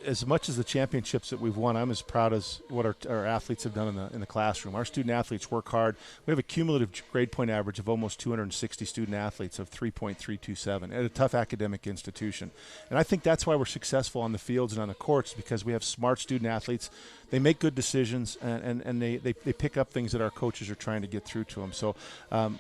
as much as the championships that we've won, I'm as proud as what our athletes have done in the classroom. Our student athletes work hard. We have a cumulative grade point average of almost 260 student athletes of 3.327 at a tough academic institution. And I think that's why we're successful on the fields and on the courts, because we have smart student athletes. They make good decisions, and they pick up things that our coaches are trying to get through to them. So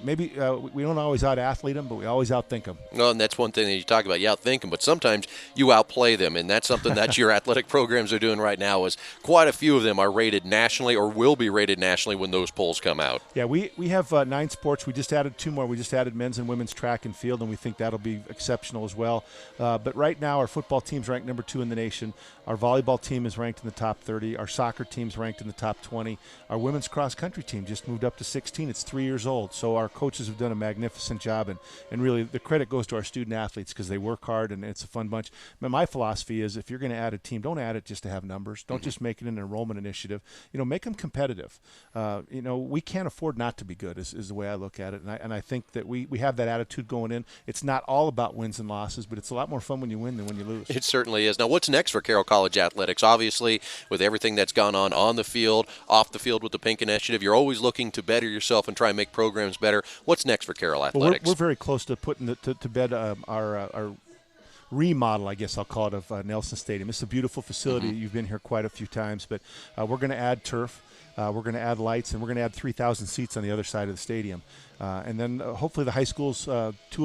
maybe we don't always out-athlete them, but we always outthink them. No, and that's one thing that you talk about. You outthink them, but sometimes you outplay them, and that's something that your athletic programs are doing right now. Is quite a few of them are rated nationally or will be rated nationally when those polls come out. Yeah, we have 9 sports. We just added 2 more. We just added men's and women's track and field, and we think that'll be exceptional as well. But right now, our football team's ranked number 2 in the nation. Our volleyball team is ranked in the top 30. Our soccer team's ranked in the top 20. Our women's cross-country team just moved up to 16. It's 3 years old. So our coaches have done a magnificent job, and really the credit goes to our student athletes because they work hard and it's a fun bunch. But my philosophy is if you're going to add a team, don't add it just to have numbers. Don't just make it an enrollment initiative. Make them competitive. We can't afford not to be good is the way I look at it. And I think that we have that attitude going in. It's not all about wins and losses, but it's a lot more fun when you win than when you lose. It certainly is. Now, what's next for Carroll College athletics? Obviously, with everything that's gone on the field, off the field with the Pink Initiative, you're always looking to better yourself and try and make programs better. What's next for Carroll athletics? Well, we're very close to putting to bed our remodel, I guess I'll call it, of Nelson Stadium. It's a beautiful facility. You've been here quite a few times, but we're going to add turf. We're going to add lights, and we're going to add 3,000 seats on the other side of the stadium. And then hopefully the high schools, 2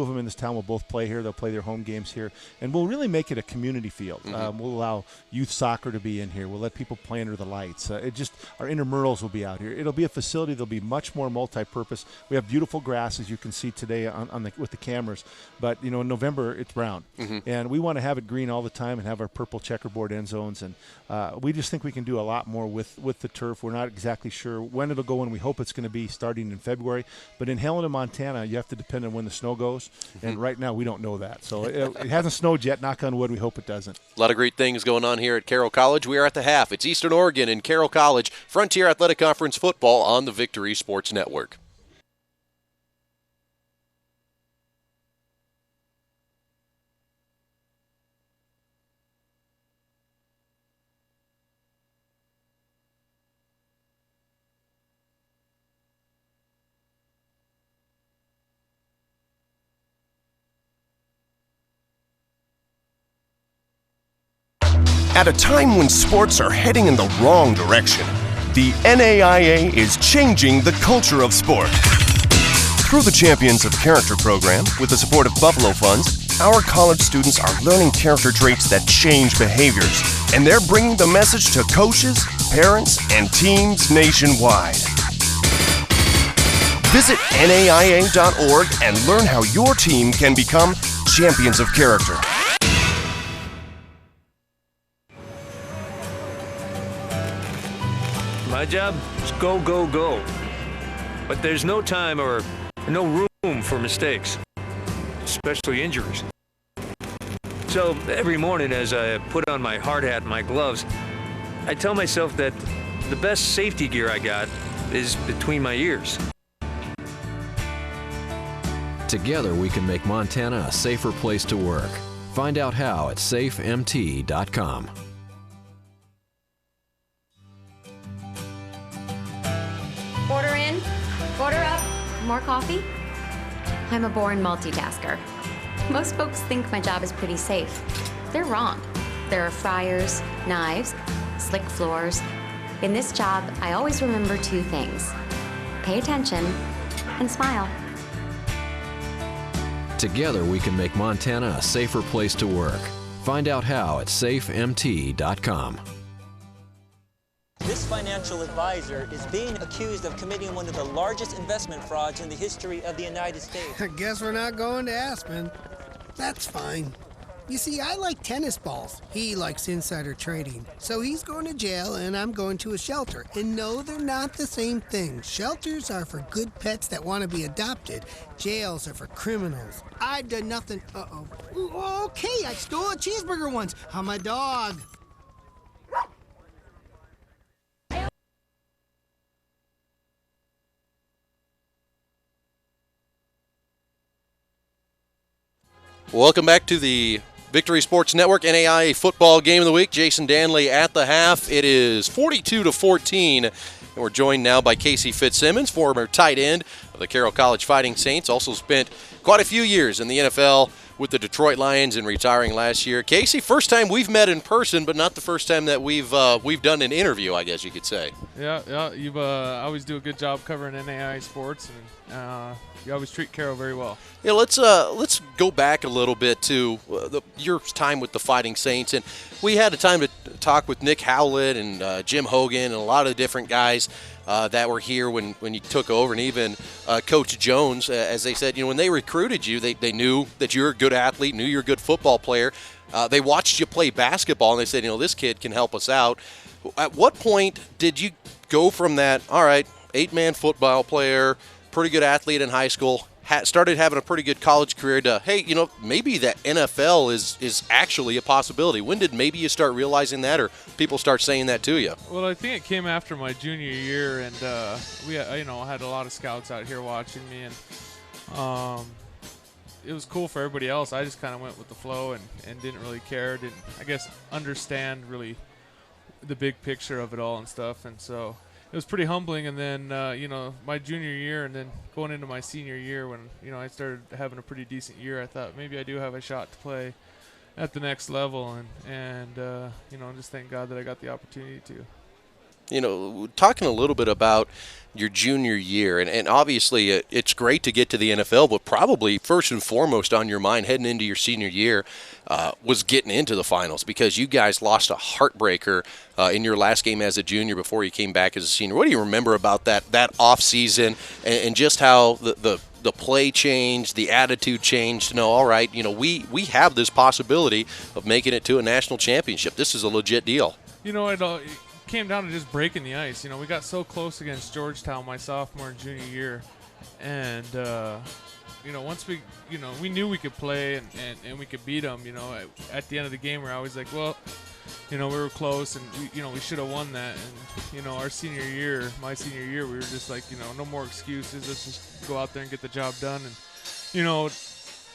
of them in this town will both play here. They'll play their home games here. And we'll really make it a community field. We'll allow youth soccer to be in here. We'll let people play under the lights. Our intramurals will be out here. It'll be a facility that'll be much more multi-purpose. We have beautiful grass, as you can see today with the cameras. But, in November, it's brown. And we want to have it green all the time and have our purple checkerboard end zones. And we just think we can do a lot more with the turf. We're not exactly sure when it'll go in. We hope it's going to be starting in February. But in Helena, Montana, you have to depend on when the snow goes, and right now we don't know that. So it hasn't snowed yet. Knock on wood, we hope it doesn't. A lot of great things going on here at Carroll College. We are at the half. It's Eastern Oregon and Carroll College Frontier Athletic Conference football on the Victory Sports Network. At a time when sports are heading in the wrong direction, the NAIA is changing the culture of sport. Through the Champions of Character program, with the support of Buffalo Funds, our college students are learning character traits that change behaviors, and they're bringing the message to coaches, parents, and teams nationwide. Visit NAIA.org and learn how your team can become champions of character. My job is go, go, go. But there's no time or no room for mistakes, especially injuries. So every morning as I put on my hard hat and my gloves, I tell myself that the best safety gear I got is between my ears. Together we can make Montana a safer place to work. Find out how at safemt.com. Order in, order up, more coffee? I'm a born multitasker. Most folks think my job is pretty safe. They're wrong. There are fryers, knives, slick floors. In this job, I always remember 2 things. Pay attention and smile. Together we can make Montana a safer place to work. Find out how at safemt.com. This financial advisor is being accused of committing one of the largest investment frauds in the history of the United States. I guess we're not going to Aspen. That's fine. You see, I like tennis balls. He likes insider trading. So he's going to jail and I'm going to a shelter. And no, they're not the same thing. Shelters are for good pets that want to be adopted. Jails are for criminals. I've done nothing. Uh-oh. Ooh, okay, I stole a cheeseburger once. I'm a dog. Welcome back to the Victory Sports Network, NAIA Football Game of the Week. Jason Dannelly at the half. It is 42-14. And we're joined now by Casey Fitzsimmons, former tight end of the Carroll College Fighting Saints. Also spent quite a few years in the NFL with the Detroit Lions and retiring last year. Casey, first time we've met in person, but not the first time that we've done an interview, I guess you could say. Yeah. You've always do a good job covering NAIA sports, and you always treat Carroll very well. Yeah, let's go back a little bit to your time with the Fighting Saints, and we had a time to talk with Nick Howlett and Jim Hogan and a lot of different guys that were here when you took over, and even Coach Jones, as they said, when they recruited you, they knew that you were a good athlete, knew you were a good football player. They watched you play basketball, and they said, this kid can help us out. At what point did you go from that, all right, 8-man football player, pretty good athlete in high school, started having a pretty good college career to, hey, maybe that NFL is actually a possibility? When did maybe you start realizing that, or people start saying that to you? Well, I think it came after my junior year, and we had a lot of scouts out here watching me, and it was cool for everybody else. I just kind of went with the flow and didn't really care, didn't, I guess, understand really the big picture of it all and stuff, and so it was pretty humbling. And then, my junior year and then going into my senior year when, I started having a pretty decent year, I thought maybe I do have a shot to play at the next level. And just thank God that I got the opportunity to. Talking a little bit about your junior year, and obviously it's great to get to the NFL, but probably first and foremost on your mind heading into your senior year was getting into the finals, because you guys lost a heartbreaker in your last game as a junior before you came back as a senior. What do you remember about that off season and just how the play changed, the attitude changed to know, all right, we have this possibility of making it to a national championship. This is a legit deal. It came down to just breaking the ice. We got so close against Georgetown my sophomore and junior year, and once we knew we could play and we could beat them. At the end of the game, we're always like, well, we were close, and we should have won that. And our senior year, my senior year, we were just like, no more excuses. Let's just go out there and get the job done. And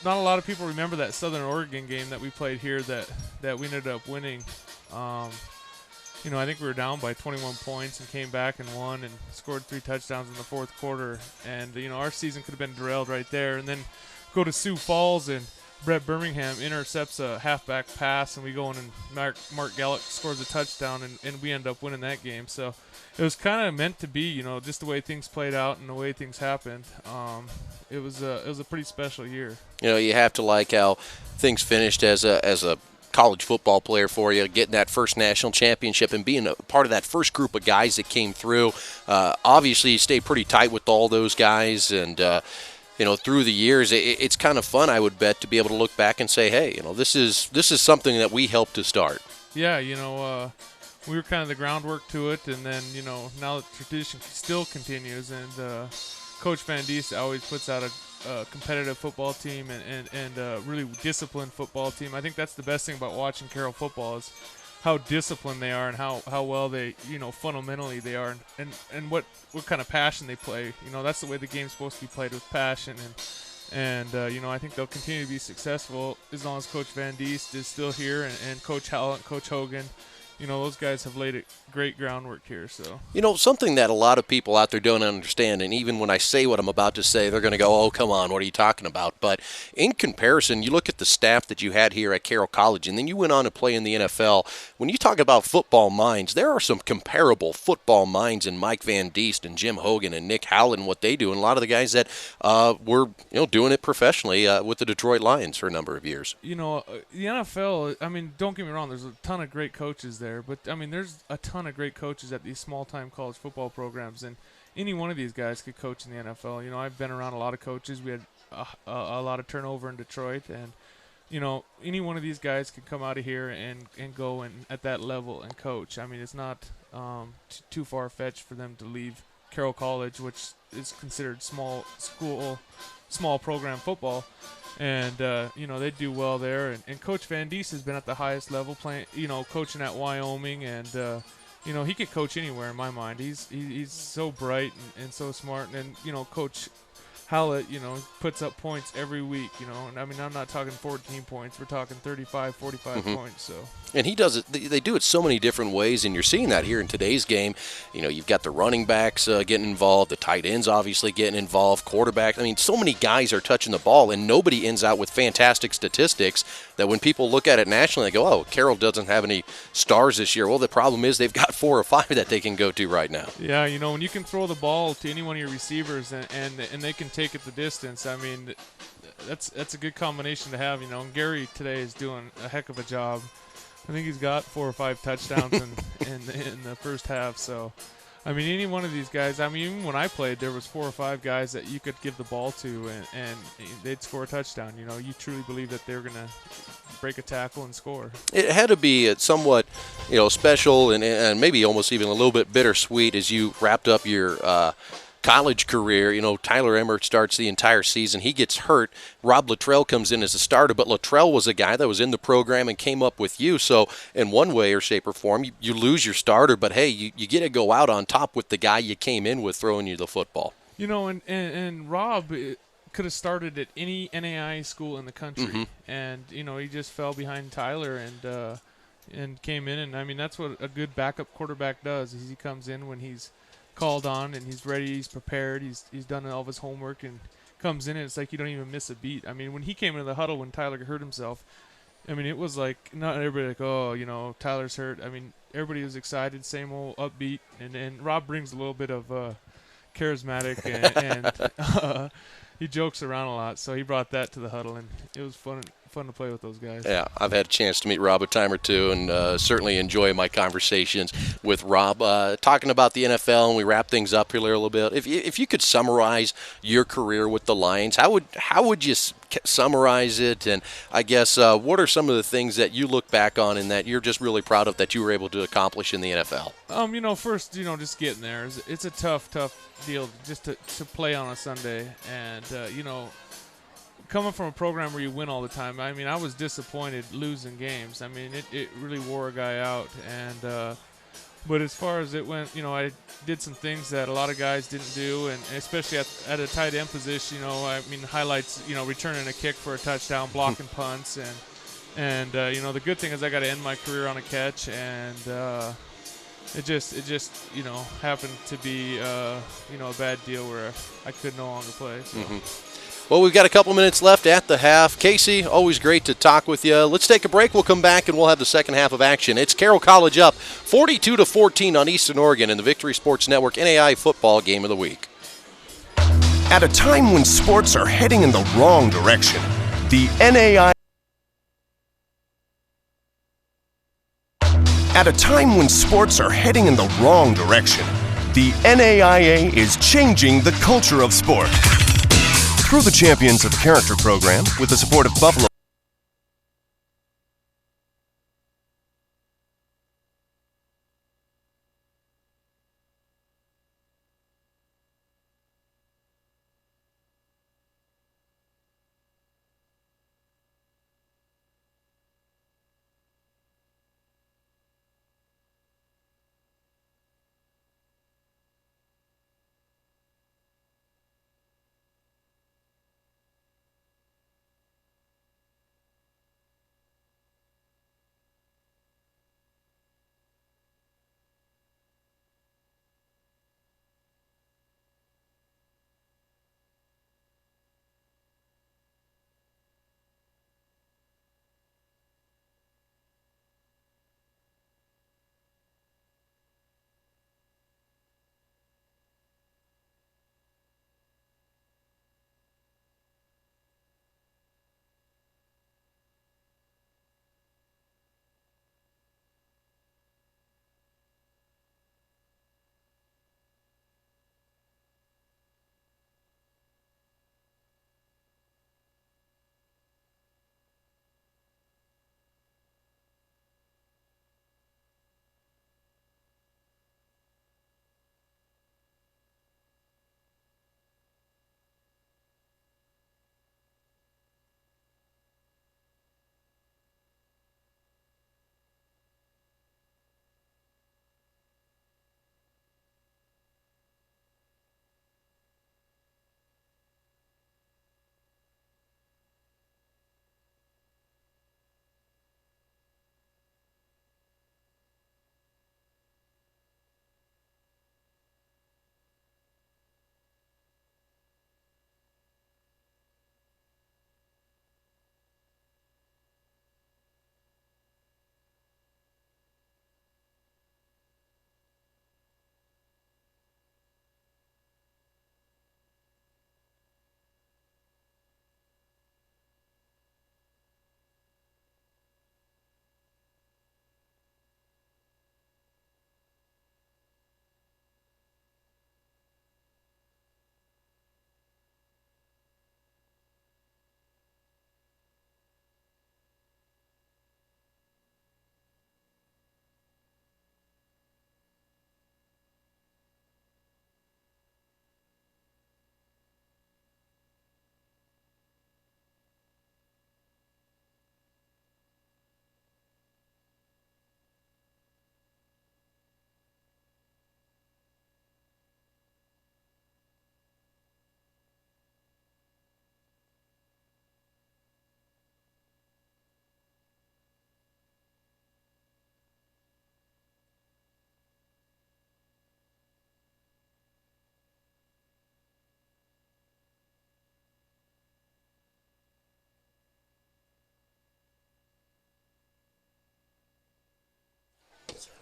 not a lot of people remember that Southern Oregon game that we played here that we ended up winning. I think we were down by 21 points and came back and won and scored 3 touchdowns in the fourth quarter. And, our season could have been derailed right there. And then go to Sioux Falls, and Brett Birmingham intercepts a halfback pass, and we go in and Mark Gallup scores a touchdown, and we end up winning that game. So it was kind of meant to be, just the way things played out and the way things happened. It was a pretty special year. You have to like how things finished as a college football player for you, getting that first national championship and being a part of that first group of guys that came through. Obviously, you stay pretty tight with all those guys, and through the years, it's kind of fun, I would bet, to be able to look back and say, hey, this is something that we helped to start. Yeah, we were kind of the groundwork to it, and then now the tradition still continues, and Coach Van Diest always puts out a competitive football team and a really disciplined football team. I think that's the best thing about watching Carroll football is how disciplined they are and how well they, fundamentally they are, and what kind of passion they play. That's the way the game's supposed to be played, with passion, and I think they'll continue to be successful as long as Coach Van Diest is still here, and Coach Howlett, Coach Hogan. Those guys have laid a great groundwork here. So something that a lot of people out there don't understand, and even when I say what I'm about to say, they're going to go, oh, come on, what are you talking about? But in comparison, you look at the staff that you had here at Carroll College, and then you went on to play in the NFL. When you talk about football minds, there are some comparable football minds in Mike Van Diest and Jim Hogan and Nick Howlett and what they do, and a lot of the guys that were doing it professionally with the Detroit Lions for a number of years. The NFL, don't get me wrong, there's a ton of great coaches there. But, there's a ton of great coaches at these small-time college football programs, and any one of these guys could coach in the NFL. I've been around a lot of coaches. We had a lot of turnover in Detroit, and, any one of these guys could come out of here and go and at that level and coach. It's not too far-fetched for them to leave Carroll College, which is considered small program football. And, they do well there. And Coach Van Diest has been at the highest level playing, coaching at Wyoming. And, he could coach anywhere in my mind. He's so bright and so smart. And, Coach Howlett, puts up points every week, and I mean, I'm not talking 14 points. We're talking 35, 45 points. So. And he does it. They do it so many different ways, and you're seeing that here in today's game. You've got the running backs getting involved, the tight ends obviously getting involved, quarterback. I mean, so many guys are touching the ball, and nobody ends out with fantastic statistics that when people look at it nationally, they go, oh, Carroll doesn't have any stars this year. Well, the problem is they've got 4 or 5 that they can go to right now. Yeah, when you can throw the ball to any one of your receivers and they can take it the distance, I mean, that's a good combination to have, And Gary today is doing a heck of a job. I think he's got 4 or 5 touchdowns in the first half. So, I mean, any one of these guys, I mean, even when I played, there was 4 or 5 guys that you could give the ball to and they'd score a touchdown. You truly believe that they're going to break a tackle and score. It had to be somewhat, special and maybe almost even a little bit bittersweet as you wrapped up your college career. Tyler Emmert starts the entire season. He gets hurt. Rob Luttrell comes in as a starter, but Luttrell was a guy that was in the program and came up with you. So in one way or shape or form, you lose your starter, but hey, you get to go out on top with the guy you came in with throwing you the football. And Rob could have started at any NAIA school in the country, and he just fell behind Tyler and came in, and I mean that's what a good backup quarterback does. Is he comes in when he's called on and he's ready, he's prepared, he's done all of his homework and comes in and it's like you don't even miss a beat. I mean, when he came into the huddle when Tyler hurt himself, I mean, it was like not everybody like, oh, Tyler's hurt. I mean, everybody was excited, same old upbeat, and Rob brings a little bit of charismatic and he jokes around a lot, so he brought that to the huddle, and it was fun to play with those guys. Yeah, I've had a chance to meet Rob a time or two and certainly enjoy my conversations with Rob. Talking about the NFL, and we wrap things up here a little bit. If you could summarize your career with the Lions, how would you summarize it? And I guess what are some of the things that you look back on and that you're just really proud of that you were able to accomplish in the NFL? First, just getting there. It's a tough deal just to play on a Sunday, and coming from a program where you win all the time, I mean, I was disappointed losing games. I mean, it really wore a guy out. And but as far as it went, I did some things that a lot of guys didn't do, and especially at a tight end position, I mean, highlights, returning a kick for a touchdown, blocking punts, and the good thing is I got to end my career on a catch, and it just happened to be a bad deal where I could no longer play. So. Well, we've got a couple minutes left at the half. Casey, always great to talk with you. Let's take a break. We'll come back, and we'll have the second half of action. It's Carroll College up 42-14 on Eastern Oregon in the Victory Sports Network NAIA Football Game of the Week. At a time when sports are heading in the wrong direction, the NAIA At a time when sports are heading in the wrong direction, the NAIA is changing the culture of sport. Through the Champions of Character program, with the support of Buffalo.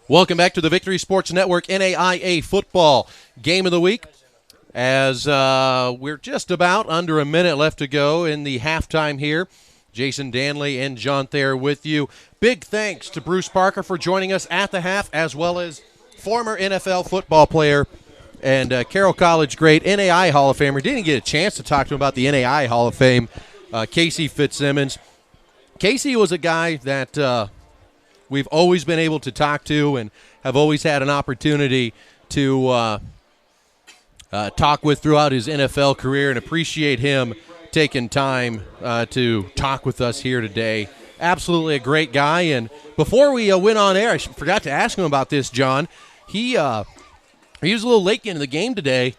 Welcome back to the Victory Sports Network NAIA Football Game of the Week. As we're just about under a minute left to go in the halftime here. Jason Dannelly and John Thayer with you. Big thanks to Bruce Parker for joining us at the half, as well as former NFL football player and Carroll College great NAIA Hall of Famer. Didn't get a chance to talk to him about the NAIA Hall of Fame, Casey Fitzsimmons. Casey was a guy that we've always been able to talk to and have always had an opportunity to talk with throughout his NFL career, and appreciate him taking time to talk with us here today. Absolutely a great guy. And before we went on air, I forgot to ask him about this, John. He was a little late into the game today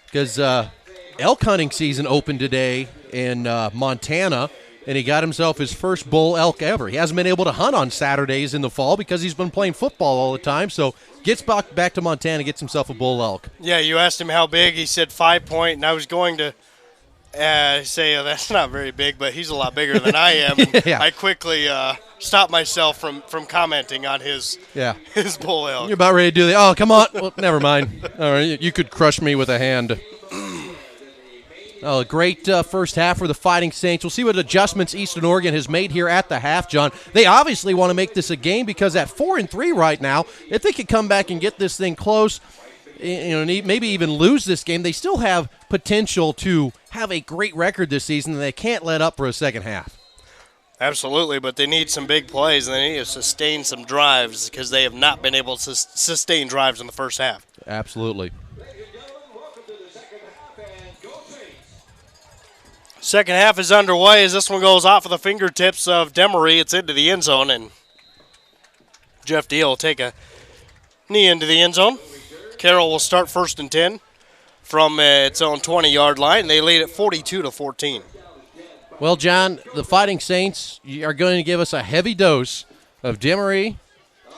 because elk hunting season opened today in Montana, and he got himself his first bull elk ever. He hasn't been able to hunt on Saturdays in the fall because he's been playing football all the time, so gets back to Montana, gets himself a bull elk. Yeah, you asked him how big. He said 5 point, and I was going to say that's not very big, but he's a lot bigger than I am. And Yeah. I quickly stopped myself from commenting on his bull elk. You're about ready to do the, oh, come on. Well, never mind. All right, you could crush me with a hand. Oh, a great first half for the Fighting Saints. We'll see what adjustments Eastern Oregon has made here at the half, John. They obviously want to make this a game because at 4-3 right now, if they could come back and get this thing close, maybe even lose this game, they still have potential to have a great record this season, and they can't let up for a second half. Absolutely, but they need some big plays, and they need to sustain some drives because they have not been able to sustain drives in the first half. Absolutely. Second half is underway as this one goes off of the fingertips of Demery. It's into the end zone, and Jeff Deal will take a knee into the end zone. Carroll will start 1st and 10 from its own 20-yard line. They lead at 42-14. Well, John, the Fighting Saints are going to give us a heavy dose of Demery,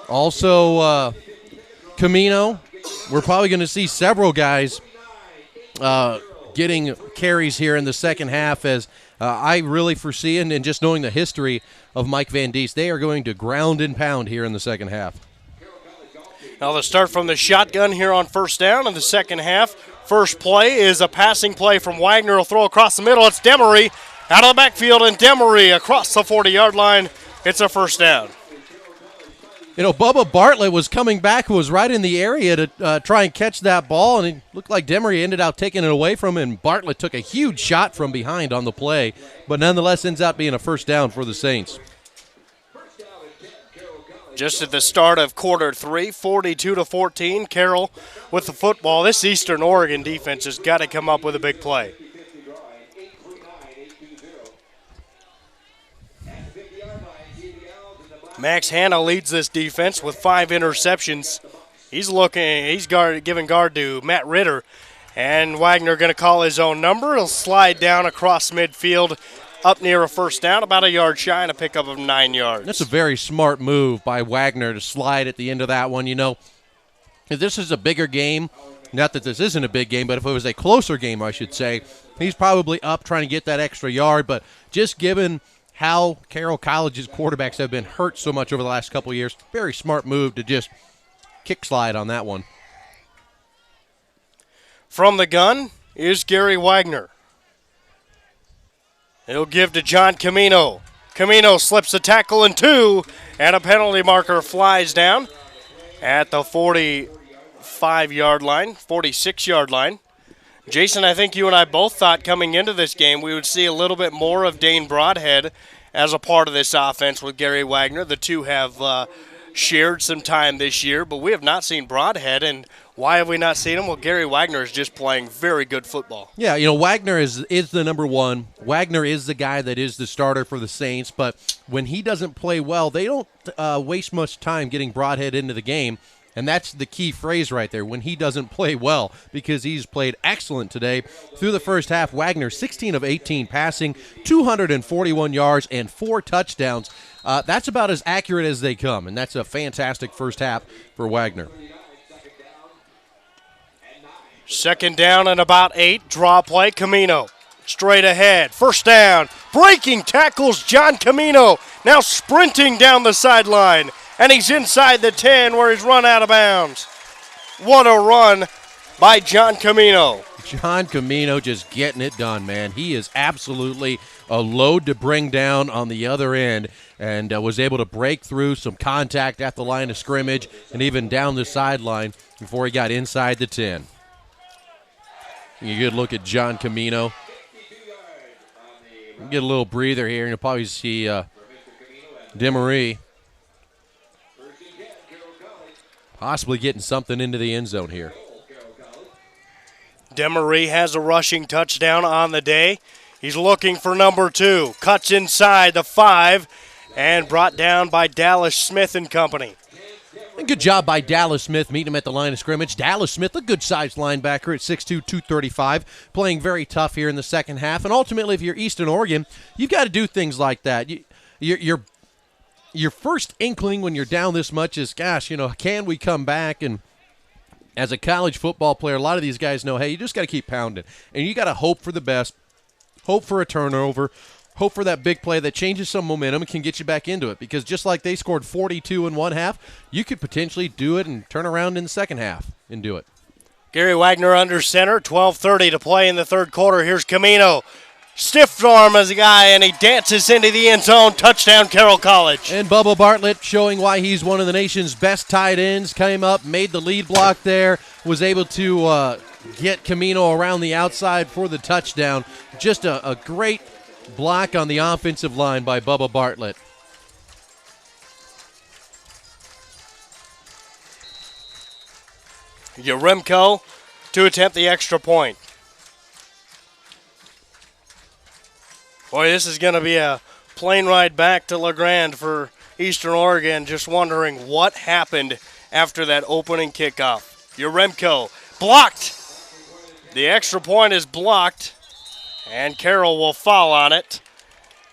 also Camino. We're probably going to see several guys getting carries here in the second half, as I really foresee, and just knowing the history of Mike Van Diest, they are going to ground and pound here in the second half. Now they'll start from the shotgun here on first down in the second half. First play is a passing play from Wagner. Will throw across the middle. It's Demery out of the backfield, and Demery across the 40-yard line. It's a first down. Bubba Bartlett was coming back, was right in the area to try and catch that ball, and it looked like Demery ended up taking it away from him. Bartlett took a huge shot from behind on the play, but nonetheless ends up being a first down for the Saints. Just at the start of quarter 3, 42-14, Carroll with the football. This Eastern Oregon defense has got to come up with a big play. Max Hanna leads this defense with 5 interceptions. He's giving guard to Matt Ritter, and Wagner going to call his own number. He'll slide down across midfield, up near a first down, about a yard shy, and a pickup of 9 yards. That's a very smart move by Wagner to slide at the end of that one. If this is a bigger game, not that this isn't a big game, but if it was a closer game, I should say, he's probably up trying to get that extra yard, but just given how Carroll College's quarterbacks have been hurt so much over the last couple of years, very smart move to just kick slide on that one. From the gun is Gary Wagner. He'll give to John Camino. Camino slips a tackle in 2, and a penalty marker flies down at the 45-yard line, 46-yard line. Jason, I think you and I both thought coming into this game we would see a little bit more of Dane Broadhead as a part of this offense with Gary Wagner. The two have shared some time this year, but we have not seen Broadhead. And why have we not seen him? Well, Gary Wagner is just playing very good football. Yeah, Wagner is the number one. Wagner is the guy that is the starter for the Saints, but when he doesn't play well, they don't waste much time getting Broadhead into the game. And that's the key phrase right there, when he doesn't play well, because he's played excellent today. Through the first half, Wagner 16 of 18 passing, 241 yards, and 4 touchdowns. That's about as accurate as they come, and that's a fantastic first half for Wagner. Second down and about 8. Draw play, Camino. Straight ahead. First down. Breaking tackles John Camino. Now sprinting down the sideline and he's inside the 10 where he's run out of bounds. What a run by John Camino. John Camino just getting it done, man. He is absolutely a load to bring down on the other end, and was able to break through some contact at the line of scrimmage and even down the sideline before he got inside the 10. A good look at John Camino. Get a little breather here, and you'll probably see Demery possibly getting something into the end zone here. Demery has a rushing touchdown on the day. He's looking for number 2. Cuts inside the 5 and brought down by Dallas Smith and company. And good job by Dallas Smith meeting him at the line of scrimmage. Dallas Smith, a good-sized linebacker at 6'2", 235, playing very tough here in the second half. And ultimately, if you're Eastern Oregon, you've got to do things like that. Your first inkling when you're down this much is, gosh, can we come back? And as a college football player, a lot of these guys know, hey, you just got to keep pounding. And you got to hope for the best, hope for a turnover, hope for that big play that changes some momentum and can get you back into it. Because just like they scored 42 in one half, you could potentially do it and turn around in the second half and do it. Gary Wagner under center, 12:30 to play in the third quarter. Here's Camino. Stiff arm as a guy, and he dances into the end zone. Touchdown, Carroll College. And Bubba Bartlett showing why he's one of the nation's best tight ends. Came up, made the lead block there, was able to get Camino around the outside for the touchdown. Just a great block on the offensive line by Bubba Bartlett. Yaremko to attempt the extra point. Boy, this is going to be a plane ride back to LeGrand for Eastern Oregon, just wondering what happened after that opening kickoff. Yaremko blocked. The extra point is blocked, and Carroll will foul on it.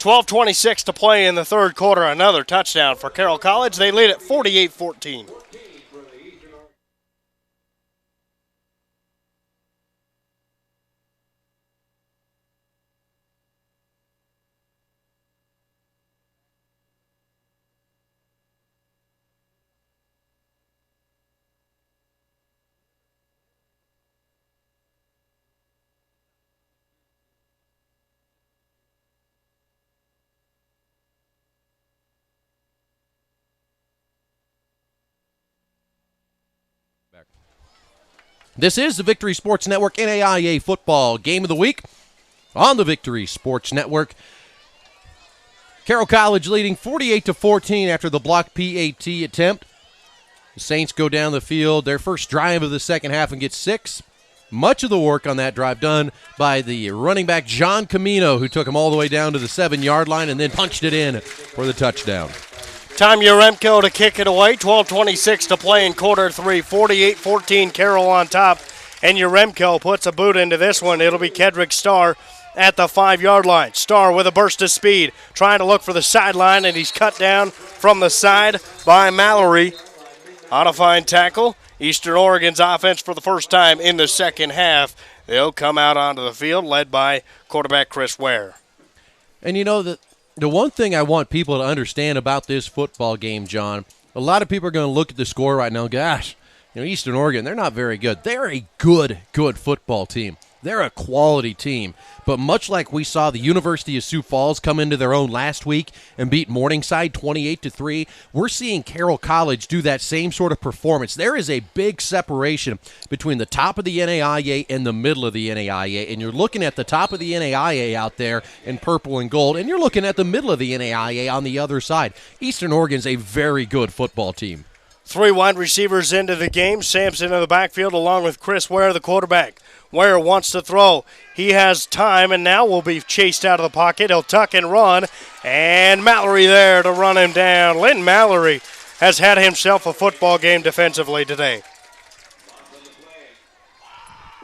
12:26 to play in the third quarter. Another touchdown for Carroll College. They lead at 48-14. This is the Victory Sports Network NAIA Football Game of the Week on the Victory Sports Network. Carroll College leading 48-14 after the block PAT attempt. The Saints go down the field, their first drive of the second half, and get 6. Much of the work on that drive done by the running back John Camino, who took him all the way down to the 7-yard line and then punched it in for the touchdown. Time Yaremko to kick it away. 12:26 to play in quarter 3. 48-14, Carroll on top. And Yaremko puts a boot into this one. It'll be Kedrick Starr at the 5-yard line. Starr with a burst of speed, trying to look for the sideline, and he's cut down from the side by Mallory. On a fine tackle. Eastern Oregon's offense for the first time in the second half. They'll come out onto the field led by quarterback Chris Ware. And the one thing I want people to understand about this football game, John, a lot of people are going to look at the score right now and gosh, Eastern Oregon, they're not very good. They're a good football team. They're a quality team. But much like we saw the University of Sioux Falls come into their own last week and beat Morningside 28-3, we're seeing Carroll College do that same sort of performance. There is a big separation between the top of the NAIA and the middle of the NAIA, and you're looking at the top of the NAIA out there in purple and gold, and you're looking at the middle of the NAIA on the other side. Eastern Oregon's a very good football team. 3 wide receivers into the game. Sampson in the backfield along with Chris Ware, the quarterback. Ware wants to throw. He has time and now will be chased out of the pocket. He'll tuck and run. And Mallory there to run him down. Lynn Mallory has had himself a football game defensively today.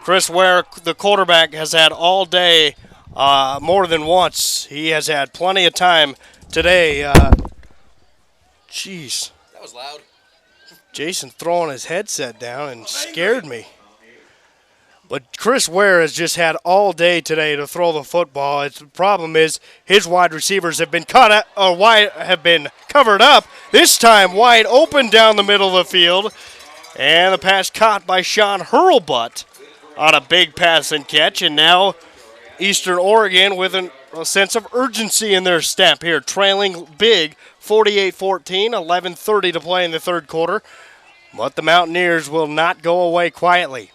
Chris Ware, the quarterback, has had all day more than once. He has had plenty of time today. Jeez. That was loud. Jason throwing his headset down and scared me. But Chris Ware has just had all day today to throw the football. The problem is his wide receivers have been covered up. This time wide open down the middle of the field. And the pass caught by Sean Hurlbutt on a big pass and catch. And now Eastern Oregon with a sense of urgency in their step here, trailing big 48-14, 11:30 to play in the third quarter. But the Mountaineers will not go away quietly.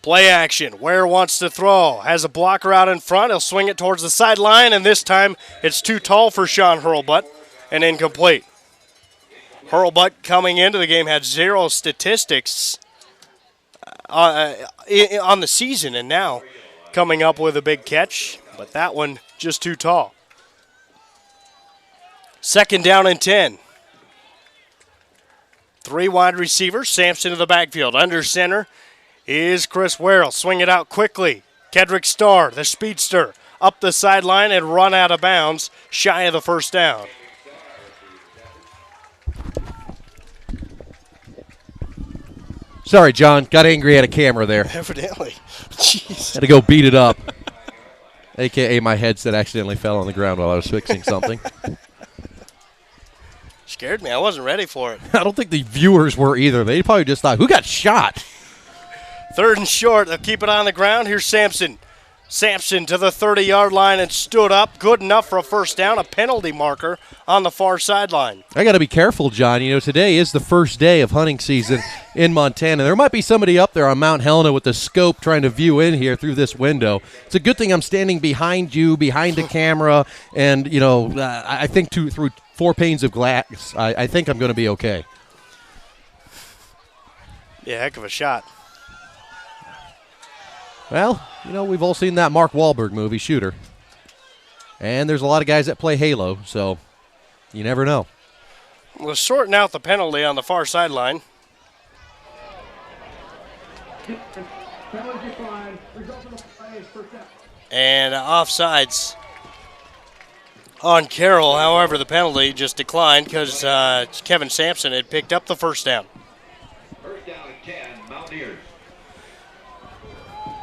Play action. Ware wants to throw. Has a blocker out in front. He'll swing it towards the sideline, and this time it's too tall for Sean Hurlbutt and incomplete. Hurlbutt coming into the game had 0 statistics on the season, and now coming up with a big catch, but that one just too tall. 2nd down and 10. 3 wide receivers. Sampson to the backfield. Under center is Chris Ware. Swing it out quickly. Kedrick Starr, the speedster, up the sideline and run out of bounds, shy of the first down. Sorry, John. Got angry at a camera there. Evidently. Jeez. Had to go beat it up. AKA my headset accidentally fell on the ground while I was fixing something. Scared me. I wasn't ready for it. I don't think the viewers were either. They probably just thought, who got shot? 3rd and short. They'll keep it on the ground. Here's Sampson. Sampson to the 30-yard line and stood up. Good enough for a first down. A penalty marker on the far sideline. I got to be careful, John. You know, today is the first day of hunting season in Montana. There might be somebody up there on Mount Helena with a scope trying to view in here through this window. It's a good thing I'm standing behind you, behind the camera, and, you know, I think through 4 panes of glass, I think I'm going to be okay. Yeah, heck of a shot. Well, you know, we've all seen that Mark Wahlberg movie, Shooter. And there's a lot of guys that play Halo, so you never know. We're sorting out the penalty on the far sideline. And offsides on Carroll. However, the penalty just declined because Kevin Sampson had picked up the first down. First down and 10, Mountaineers.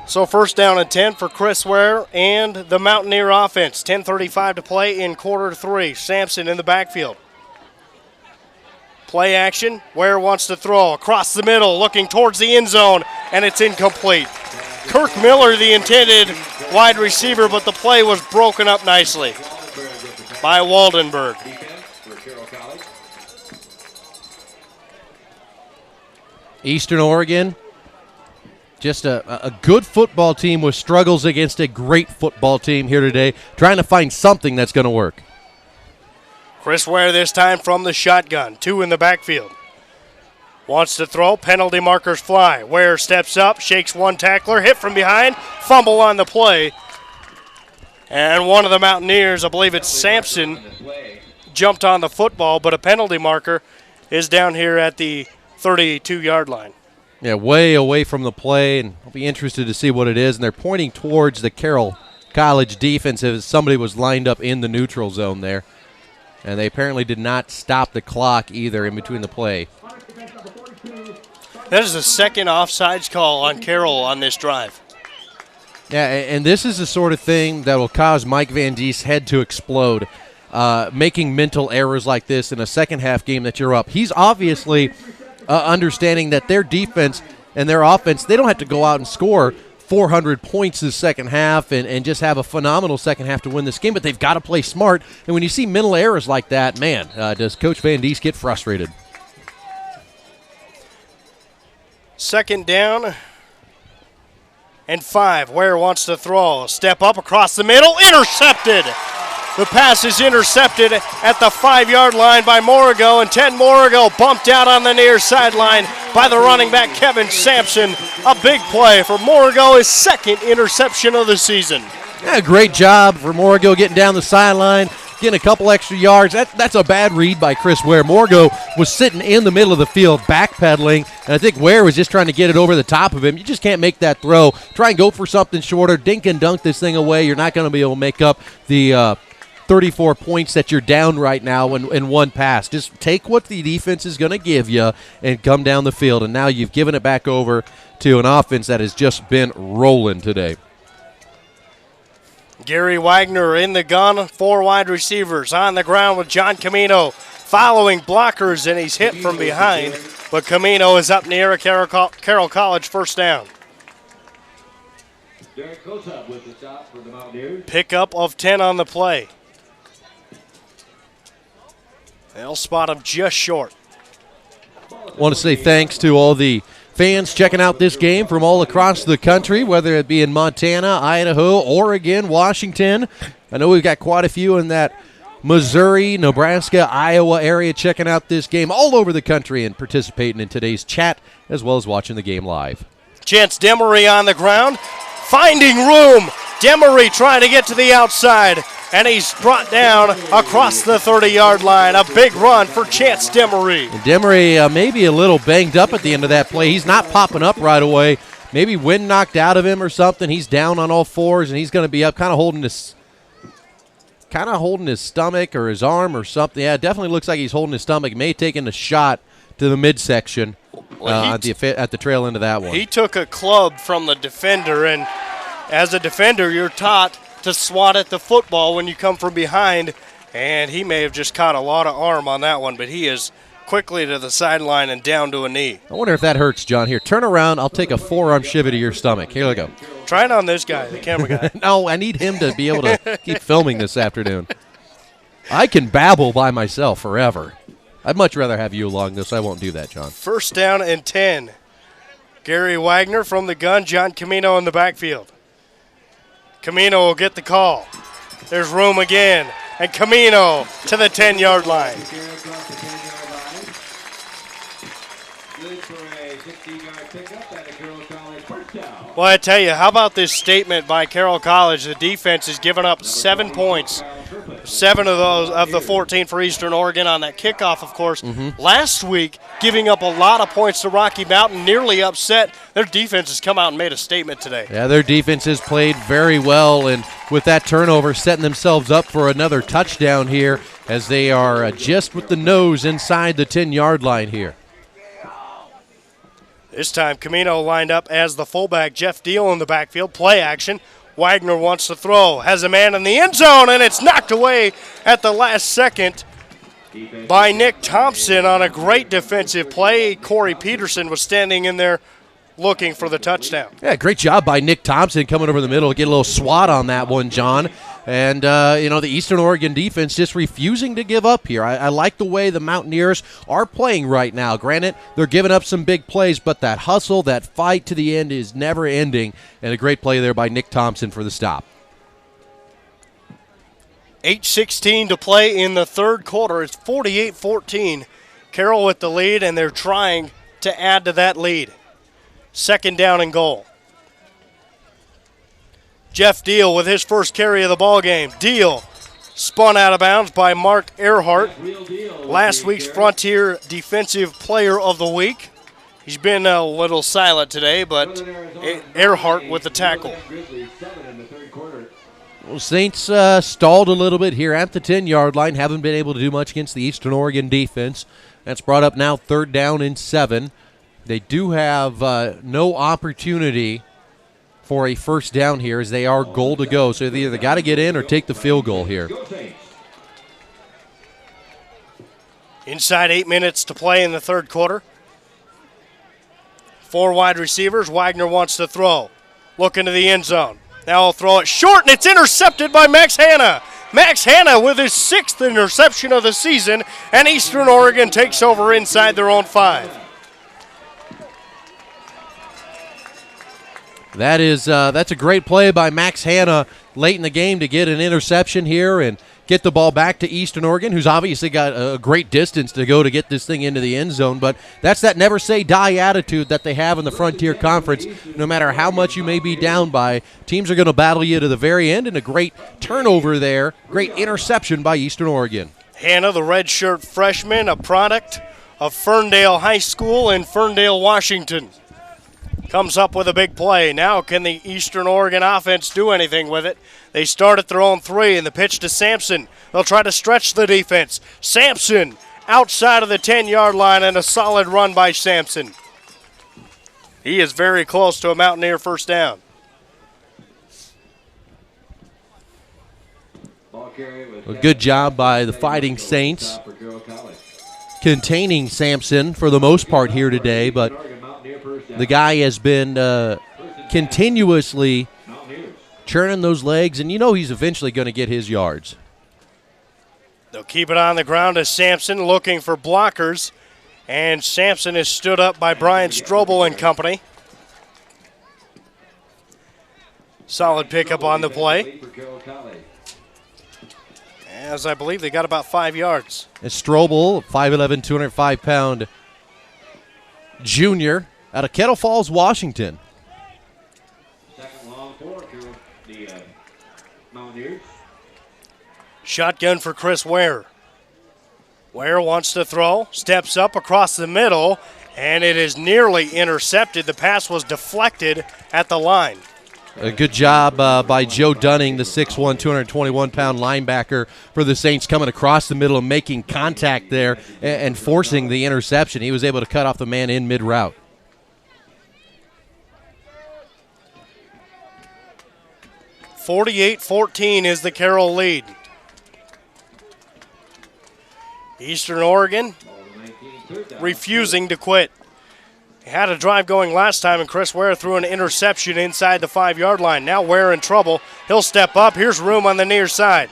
So 1st down and 10 for Chris Ware and the Mountaineer offense. 10:35 to play in quarter 3. Sampson in the backfield. Play action. Ware wants to throw across the middle, looking towards the end zone, and it's incomplete. Kirk Miller, the intended wide receiver, but the play was broken up nicely by Waldenberg. Eastern Oregon, just a good football team with struggles against a great football team here today, trying to find something that's going to work. Chris Ware this time from the shotgun. 2 in the backfield. Wants to throw. Penalty markers fly. Ware steps up, shakes one tackler, hit from behind, fumble on the play. And one of the Mountaineers, I believe it's Sampson, jumped on the football, but a penalty marker is down here at the 32-yard line. Yeah, way away from the play, and I'll be interested to see what it is. And they're pointing towards the Carroll College defense as somebody was lined up in the neutral zone there. And they apparently did not stop the clock either in between the play. That is the second offsides call on Carroll on this drive. Yeah, and this is the sort of thing that will cause Mike Van Diest's head to explode, making mental errors like this in a second-half game that you're up. He's obviously understanding that their defense and their offense, they don't have to go out and score 400 points this second half and just have a phenomenal second half to win this game, but they've got to play smart. And when you see mental errors like that, man, does Coach Van Diest get frustrated. 2nd down and 5. Ware wants to throw. Step up across the middle. Intercepted. The pass is intercepted at the 5-yard line by Morigo, and Ted Morigo bumped out on the near sideline by the running back Kevin Sampson. A big play for Morigo, his 2nd interception of the season. Yeah, great job for Morigo getting down the sideline, getting a couple extra yards. That's a bad read by Chris Ware. Morigo was sitting in the middle of the field backpedaling, and I think Ware was just trying to get it over the top of him. You just can't make that throw. Try and go for something shorter. Dink and dunk this thing away. You're not going to be able to make up the 34 points that you're down right now in one pass. Just take what the defense is going to give you and come down the field. And now you've given it back over to an offense that has just been rolling today. Gary Wagner in the gun, 4 wide receivers on the ground with John Camino following blockers, and he's hit from behind. But Camino is up near a Carroll College first down. Pickup of 10 on the play. They'll spot him just short. Want to say thanks to all the fans checking out this game from all across the country, whether it be in Montana, Idaho, Oregon, Washington. I know we've got quite a few in that Missouri, Nebraska, Iowa area checking out this game all over the country and participating in today's chat as well as watching the game live. Chance Demery on the ground, finding room. Demery trying to get to the outside, and he's brought down across the 30-yard line. A big run for Chance Demery. Demery maybe a little banged up at the end of that play. He's not popping up right away. Maybe wind knocked out of him or something. He's down on all fours, and he's going to be up kind of holding his stomach or his arm or something. Yeah, it definitely looks like he's holding his stomach. May have taken a shot to the midsection at the trail end of that one. He took a club from the defender, and as a defender, you're taught to swat at the football when you come from behind, and he may have just caught a lot of arm on that one, but he is quickly to the sideline and down to a knee. I wonder if that hurts, John. Here, turn around. I'll take a forearm shivvy to your stomach. Here we go. Try it on this guy, the camera guy. No, I need him to be able to keep filming this afternoon. I can babble by myself forever. I'd much rather have you along this. I won't do that, John. First down and 10. Gary Wagner from the gun, John Camino in the backfield. Camino will get the call. There's room again, and Camino to the 10-yard line. Well, I tell you, how about this statement by Carroll College? The defense has given up 7 points. 7 of those of the 14 for Eastern Oregon on that kickoff, of course. Last week, giving up a lot of points to Rocky Mountain, nearly upset. Their defense has come out and made a statement today. Yeah, their defense has played very well, and with that turnover, setting themselves up for another touchdown here as they are just with the nose inside the 10-yard line here. This time, Camino lined up as the fullback. Jeff Deal in the backfield. Play action. Wagner wants to throw. Has a man in the end zone, and it's knocked away at the last second by Nick Thompson on a great defensive play. Corey Peterson was standing in there looking for the touchdown. Yeah, great job by Nick Thompson coming over the middle to get a little swat on that one, John. And, the Eastern Oregon defense just refusing to give up here. I like the way the Mountaineers are playing right now. Granted, they're giving up some big plays, but that hustle, that fight to the end is never ending. And a great play there by Nick Thompson for the stop. 8:16 to play in the third quarter. It's 48-14. Carroll with the lead, and they're trying to add to that lead. Second down and goal. Jeff Deal with his first carry of the ball game. Deal spun out of bounds by Mark Earhart, last week's Frontier Defensive Player of the Week. He's been a little silent today, but Earhart with the tackle. Well, Saints stalled a little bit here at the 10-yard line. Haven't been able to do much against the Eastern Oregon defense. That's brought up now 3rd down and 7. They do have no opportunity for a first down here as they are goal to go. So they either got to get in or take the field goal here. Inside 8 minutes to play in the third quarter. 4 wide receivers. Wagner wants to throw. Looking to the end zone. Now he'll throw it short, and it's intercepted by Max Hanna. Max Hanna with his 6th interception of the season, and Eastern Oregon takes over inside their own 5. That's a great play by Max Hanna late in the game to get an interception here and get the ball back to Eastern Oregon, who's obviously got a great distance to go to get this thing into the end zone. But that's that never say die attitude that they have in the Frontier Conference. No matter how much you may be down by, teams are going to battle you to the very end, and a great turnover there, great interception by Eastern Oregon. Hanna, the redshirt freshman, a product of Ferndale High School in Ferndale, Washington. comes up with a big play. Now can the Eastern Oregon offense do anything with it? They start at their own 3, and the pitch to Sampson. They'll try to stretch the defense. Sampson outside of the 10-yard line, and a solid run by Sampson. He is very close to a Mountaineer first down. A good job by the Fighting Saints containing Sampson for the most part here today, but the guy has been continuously churning those legs, and you know he's eventually going to get his yards. They'll keep it on the ground as Sampson looking for blockers, and Sampson is stood up by Brian Strobel and company. Solid pickup on the play, as I believe they got about 5 yards. And Strobel, 5'11", 205-pound junior out of Kettle Falls, Washington. Second long for the Mountaineers. Shotgun for Chris Ware. Ware wants to throw, steps up across the middle, and it is nearly intercepted. The pass was deflected at the line. A good job by Joe Dunning, the 6'1", 221-pound linebacker for the Saints, coming across the middle and making contact there and forcing the interception. He was able to cut off the man in mid-route. (48-14) is the Carroll lead. Eastern Oregon refusing to quit. He had a drive going last time, and Chris Ware threw an interception inside the 5-yard line. Now Ware in trouble. He'll step up. Here's room on the near side.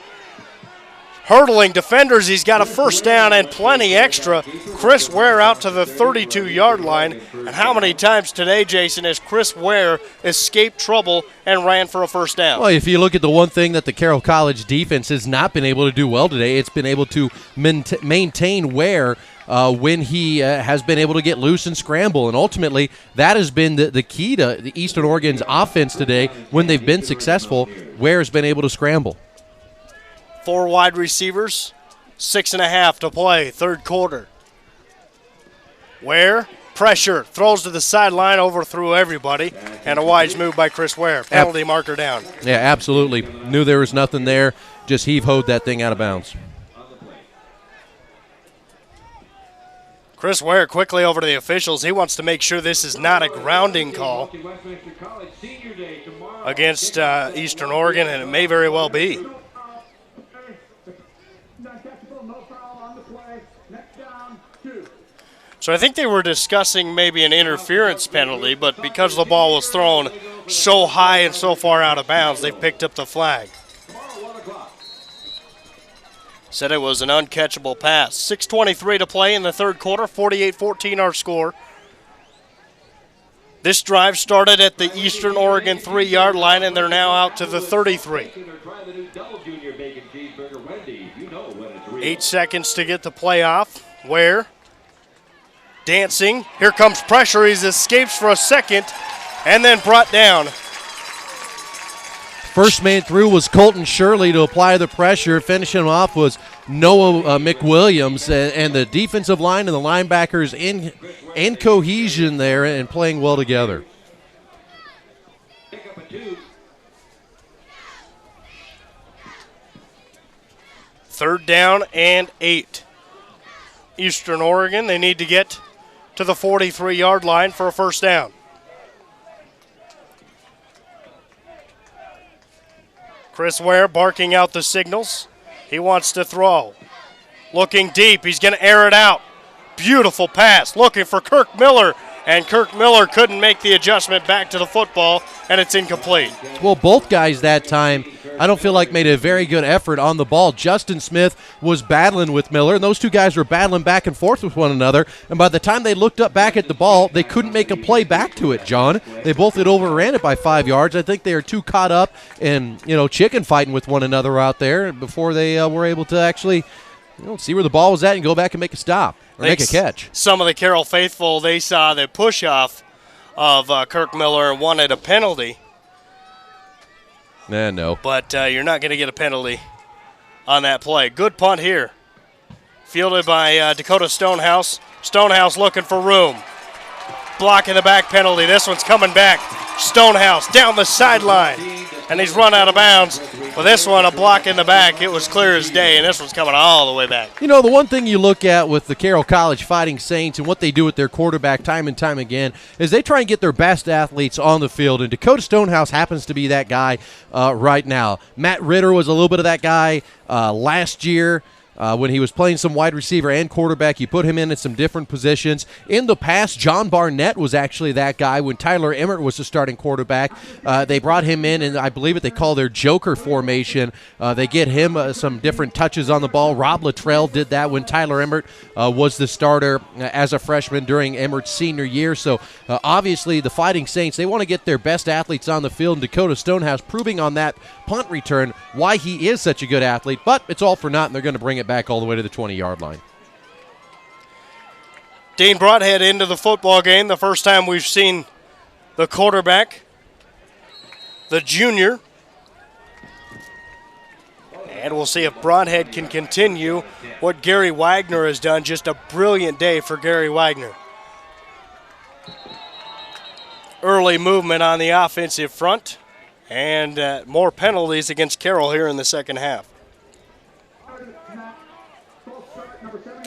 Hurdling defenders. He's got a first down and plenty extra. Chris Ware out to the 32-yard line. And how many times today, Jason, has Chris Ware escaped trouble and ran for a first down? Well, if you look at the one thing that the Carroll College defense has not been able to do well today, it's been able to maintain Ware when he has been able to get loose and scramble. And ultimately, that has been the key to the Eastern Oregon's offense today. When they've been successful, Ware has been able to scramble. 4 wide receivers, 6.5 to play, third quarter. Ware, pressure, throws to the sideline, overthrew everybody, and a wise move by Chris Ware. Penalty marker down. Yeah, absolutely. Knew there was nothing there. Just heave-hoed that thing out of bounds. Chris Ware quickly over to the officials. He wants to make sure this is not a grounding call against Eastern Oregon, and it may very well be. So I think they were discussing maybe an interference penalty, but because the ball was thrown so high and so far out of bounds, they picked up the flag. Said it was an uncatchable pass. 6:23 to play in the third quarter, 48-14 our score. This drive started at the Eastern Oregon 3-yard line, and they're now out to the 33. 8 seconds to get the play off. Ware dancing. Here comes pressure. He escapes for a second and then brought down. First man through was Colton Shirley to apply the pressure. Finishing him off was Noah McWilliams, and the defensive line and the linebackers in cohesion there and playing well together. Third down and 8. Eastern Oregon, they need to get to the 43-yard line for a first down. Chris Ware barking out the signals. He wants to throw. Looking deep. He's going to air it out. Beautiful pass. Looking for Kirk Miller. And Kirk Miller couldn't make the adjustment back to the football, and it's incomplete. Well, both guys that time, I don't feel like made a very good effort on the ball. Justin Smith was battling with Miller, and those two guys were battling back and forth with one another. And by the time they looked up back at the ball, they couldn't make a play back to it, John. They both had overran it by 5 yards. I think they are too caught up in, chicken fighting with one another out there before they were able to actually see where the ball was at and go back and make a stop or make a catch. Some of the Carroll faithful, they saw the push-off of Kirk Miller and wanted a penalty. No. But you're not going to get a penalty on that play. Good punt here. Fielded by Dakota Stonehouse. Stonehouse looking for room. block in the back penalty. This one's coming back. Stonehouse down the sideline, and he's run out of bounds. With this one, a block in the back, it was clear as day, and this one's coming all the way back. You know, the one thing you look at with the Carroll College Fighting Saints and what they do with their quarterback time and time again is they try and get their best athletes on the field, and Dakota Stonehouse happens to be that guy right now. Matt Ritter was a little bit of that guy last year. When he was playing some wide receiver and quarterback, you put him in at some different positions. In the past, John Barnett was actually that guy. When Tyler Emmert was the starting quarterback, they brought him in, and I believe what they call their joker formation. They get him some different touches on the ball. Rob Luttrell did that when Tyler Emmert was the starter as a freshman during Emmert's senior year. So obviously the Fighting Saints, they want to get their best athletes on the field, and Dakota Stonehouse proving on that punt return why he is such a good athlete. But it's all for naught, and they're going to bring it back all the way to the 20-yard line. Dean Broadhead into the football game. The first time we've seen the quarterback, the junior. And we'll see if Broadhead can continue what Gary Wagner has done. Just a brilliant day for Gary Wagner. Early movement on the offensive front, and more penalties against Carroll here in the second half.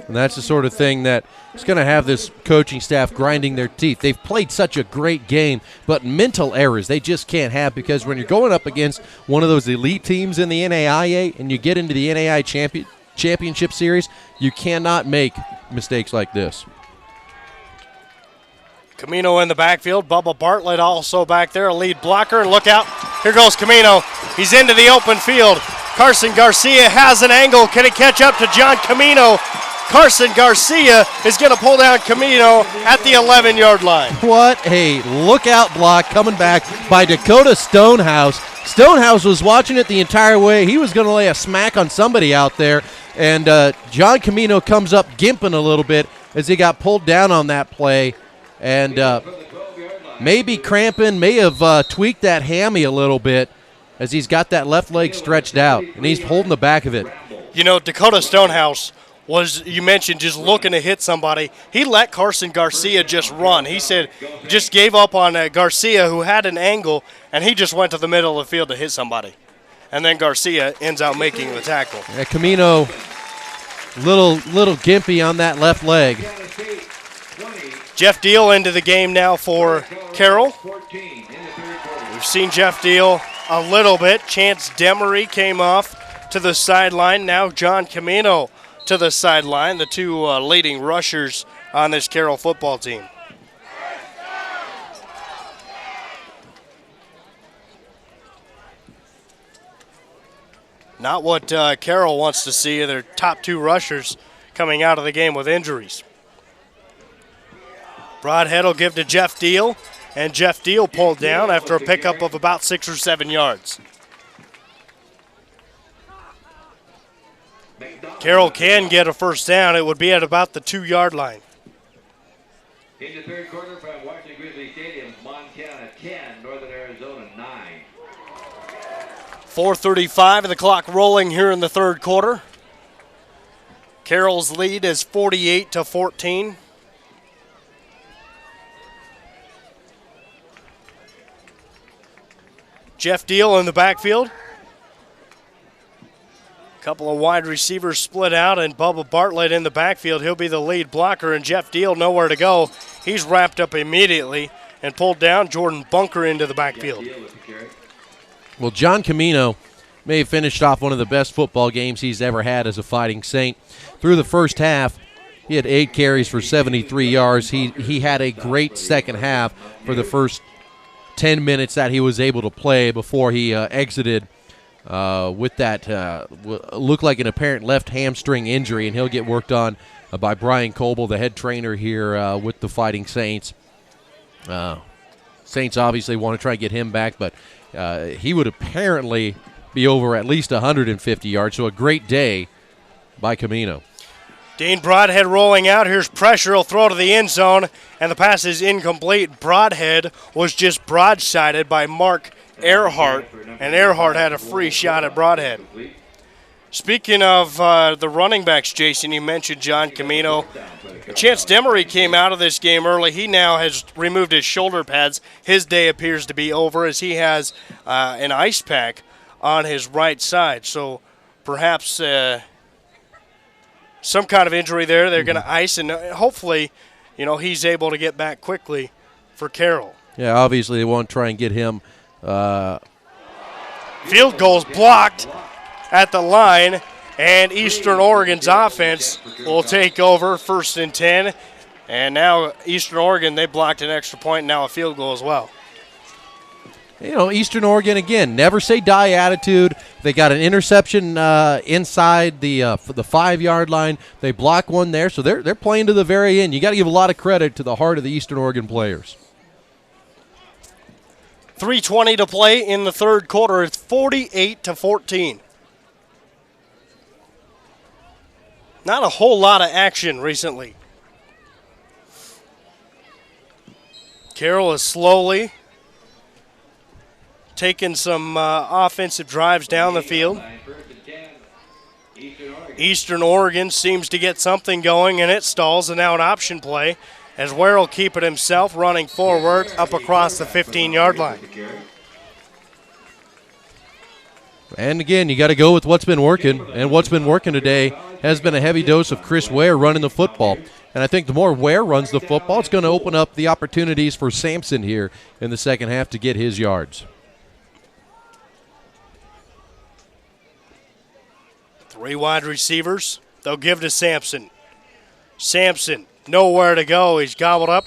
And that's the sort of thing that is going to have this coaching staff grinding their teeth. They've played such a great game, but mental errors they just can't have, because when you're going up against one of those elite teams in the NAIA and you get into the NAIA championship series, you cannot make mistakes like this. Camino in the backfield. Bubba Bartlett also back there, a lead blocker. And look out, here goes Camino. He's into the open field. Carson Garcia has an angle. Can he catch up to John Camino? Carson Garcia is going to pull down Camino at the 11-yard line. What a lookout block coming back by Dakota Stonehouse. Stonehouse was watching it the entire way. He was going to lay a smack on somebody out there, and John Camino comes up gimping a little bit as he got pulled down on that play, and maybe cramping, may have tweaked that hammy a little bit as he's got that left leg stretched out, and he's holding the back of it. You know, Dakota Stonehouse was, you mentioned, just looking to hit somebody. He let Carson Garcia just run. He said, just gave up on Garcia, who had an angle, and he just went to the middle of the field to hit somebody. And then Garcia ends up making the tackle. Yeah, Camino, little gimpy on that left leg. Jeff Deal into the game now for Carroll. We've seen Jeff Deal a little bit. Chance Demery came off to the sideline. Now John Camino to the sideline, the two leading rushers on this Carroll football team. Not what Carroll wants to see, their top two rushers coming out of the game with injuries. Broadhead will give to Jeff Deal, and Jeff Deal pulled down after a pickup of about 6 or 7 yards. Carroll can get a first down. It would be at about the 2-yard line. In the third quarter from Washington Grizzly Stadium, Montana 10, Northern Arizona 9. 4:35 of the clock rolling here in the third quarter. Carroll's lead is 48-14. Jeff Deal in the backfield. Couple of wide receivers split out, and Bubba Bartlett in the backfield. He'll be the lead blocker, and Jeff Deal nowhere to go. He's wrapped up immediately and pulled down. Jordan Bunker into the backfield. Well, John Camino may have finished off one of the best football games he's ever had as a Fighting Saint. Through the first half, he had 8 carries for 73 yards. He had a great second half for the first 10 minutes that he was able to play before he exited with that looked like an apparent left hamstring injury, and he'll get worked on by Brian Coble, the head trainer here with the Fighting Saints. Saints obviously want to try to get him back, but he would apparently be over at least 150 yards, so a great day by Camino. Dean Broadhead rolling out. Here's pressure. He'll throw to the end zone, and the pass is incomplete. Broadhead was just broadsided by Mark Earhart, and Earhart had a free shot at Broadhead. Speaking of the running backs, Jason, you mentioned John Camino. Chance Demery came out of this game early. He now has removed his shoulder pads. His day appears to be over as he has an ice pack on his right side. So perhaps some kind of injury there. They're going to ice, and hopefully, he's able to get back quickly for Carroll. Yeah, obviously they want to try and get him. Field goals blocked at the line, and Eastern Oregon's offense will take over 1st and 10. And now Eastern Oregon, they blocked an extra point, and now a field goal as well. Eastern Oregon, again, never say die attitude. They got an interception inside the 5-yard line. They block one there, so they're playing to the very end. You got to give a lot of credit to the heart of the Eastern Oregon players. 3:20 to play in the third quarter. It's 48-14. Not a whole lot of action recently. Carroll is slowly taking some offensive drives down the field. Eastern Oregon seems to get something going, and it stalls, and now an option play as Ware will keep it himself, running forward up across the 15-yard line. And again, you got to go with what's been working, and what's been working today has been a heavy dose of Chris Ware running the football. And I think the more Ware runs the football, it's going to open up the opportunities for Sampson here in the second half to get his yards. 3 wide receivers. They'll give to Sampson. Sampson, nowhere to go. He's gobbled up.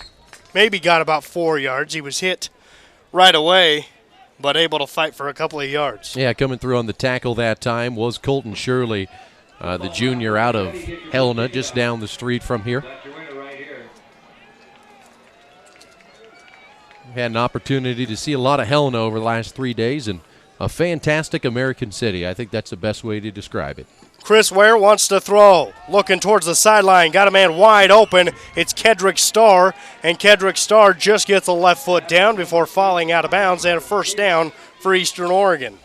Maybe got about 4 yards. He was hit right away, but able to fight for a couple of yards. Yeah, coming through on the tackle that time was Colton Shirley, the junior out of Helena, just down the street from here. Had an opportunity to see a lot of Helena over the last 3 days, and a fantastic American city. I think that's the best way to describe it. Chris Ware wants to throw. Looking towards the sideline. Got a man wide open. It's Kedrick Starr, and Kedrick Starr just gets the left foot down before falling out of bounds, and a first down for Eastern Oregon.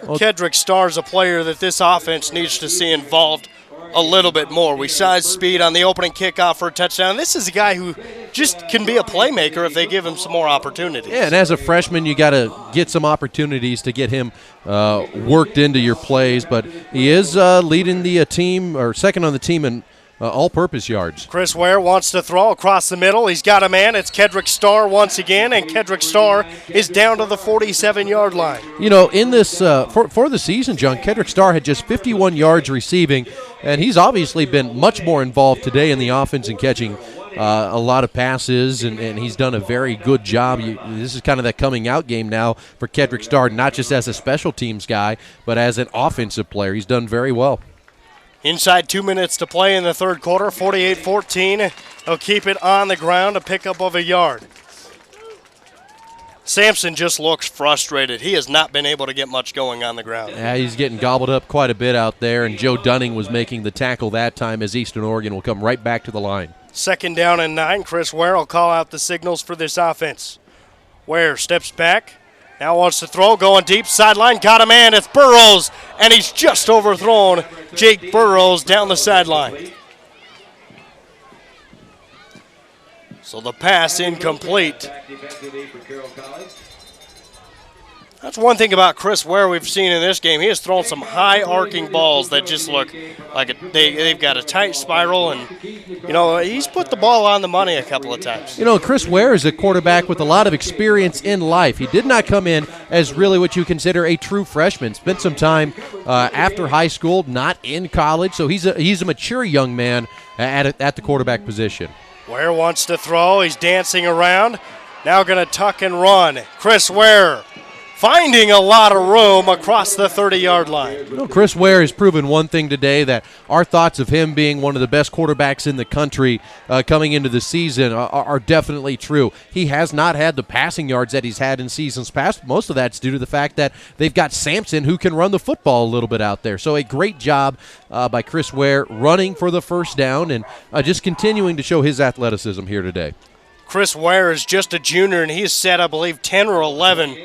Kedrick Starr is a player that this offense needs to see involved a little bit more. We saw his speed on the opening kickoff for a touchdown. This is a guy who just can be a playmaker if they give him some more opportunities. Yeah, and as a freshman, you got to get some opportunities to get him worked into your plays. But he is leading the team, or second on the team in all-purpose yards. Chris Ware wants to throw across the middle. He's got a man. It's Kedrick Starr once again, and Kedrick Starr is down to the 47-yard line. In this for the season, John, Kedrick Starr had just 51 yards receiving, and he's obviously been much more involved today in the offense and catching a lot of passes, and he's done a very good job. This is kind of that coming out game now for Kedrick Starr, not just as a special teams guy, but as an offensive player. He's done very well. Inside 2 minutes to play in the third quarter, 48-14. They'll keep it on the ground, a pickup of a yard. Sampson just looks frustrated. He has not been able to get much going on the ground. Yeah, he's getting gobbled up quite a bit out there, and Joe Dunning was making the tackle that time as Eastern Oregon will come right back to the line. 2nd down and 9. Chris Ware will call out the signals for this offense. Ware steps back. Now wants to throw, going deep, sideline, got a man, it's Burrows, and he's just overthrown Jake Burrows down the sideline. So the pass incomplete. That's one thing about Chris Ware we've seen in this game. He has thrown some high arcing balls that just look like they've got a tight spiral, and he's put the ball on the money a couple of times. Chris Ware is a quarterback with a lot of experience in life. He did not come in as really what you consider a true freshman. Spent some time after high school, not in college, so he's a mature young man at the quarterback position. Ware wants to throw. He's dancing around. Now going to tuck and run. Chris Ware finding a lot of room across the 30-yard line. Chris Ware has proven one thing today, that our thoughts of him being one of the best quarterbacks in the country coming into the season are definitely true. He has not had the passing yards that he's had in seasons past. Most of that's due to the fact that they've got Sampson who can run the football a little bit out there. So a great job by Chris Ware running for the first down and just continuing to show his athleticism here today. Chris Ware is just a junior, and he's set, I believe, 10 or 11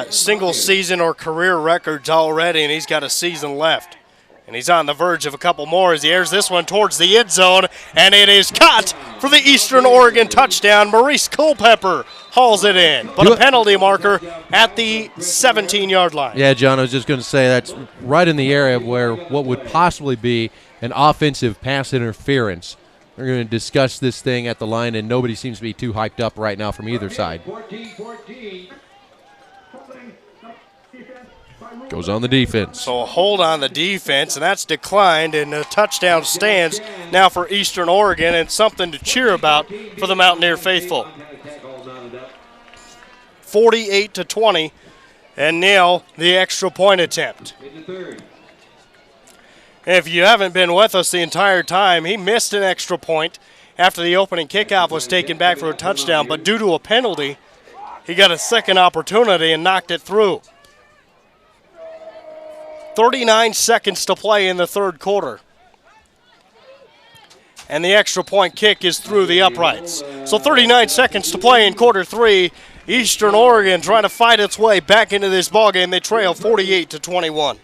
single season or career records already, and he's got a season left. And he's on the verge of a couple more as he airs this one towards the end zone, and it is caught for the Eastern Oregon touchdown. Maurice Culpepper hauls it in, but a penalty marker at the 17-yard line. Yeah, John, I was just going to say that's right in the area where what would possibly be an offensive pass interference. We're going to discuss this thing at the line, and nobody seems to be too hyped up right now from either side. 14-14. Goes on the defense. So a hold on the defense, and that's declined, and a touchdown stands now for Eastern Oregon, and something to cheer about for the Mountaineer faithful. 48-20, and nail the extra point attempt. If you haven't been with us the entire time, he missed an extra point after the opening kickoff was taken back for a touchdown, but due to a penalty, he got a second opportunity and knocked it through. 39 seconds to play in the third quarter. And the extra point kick is through the uprights. So 39 seconds to play in quarter three. Eastern Oregon trying to fight its way back into this ballgame. They trail 48-21.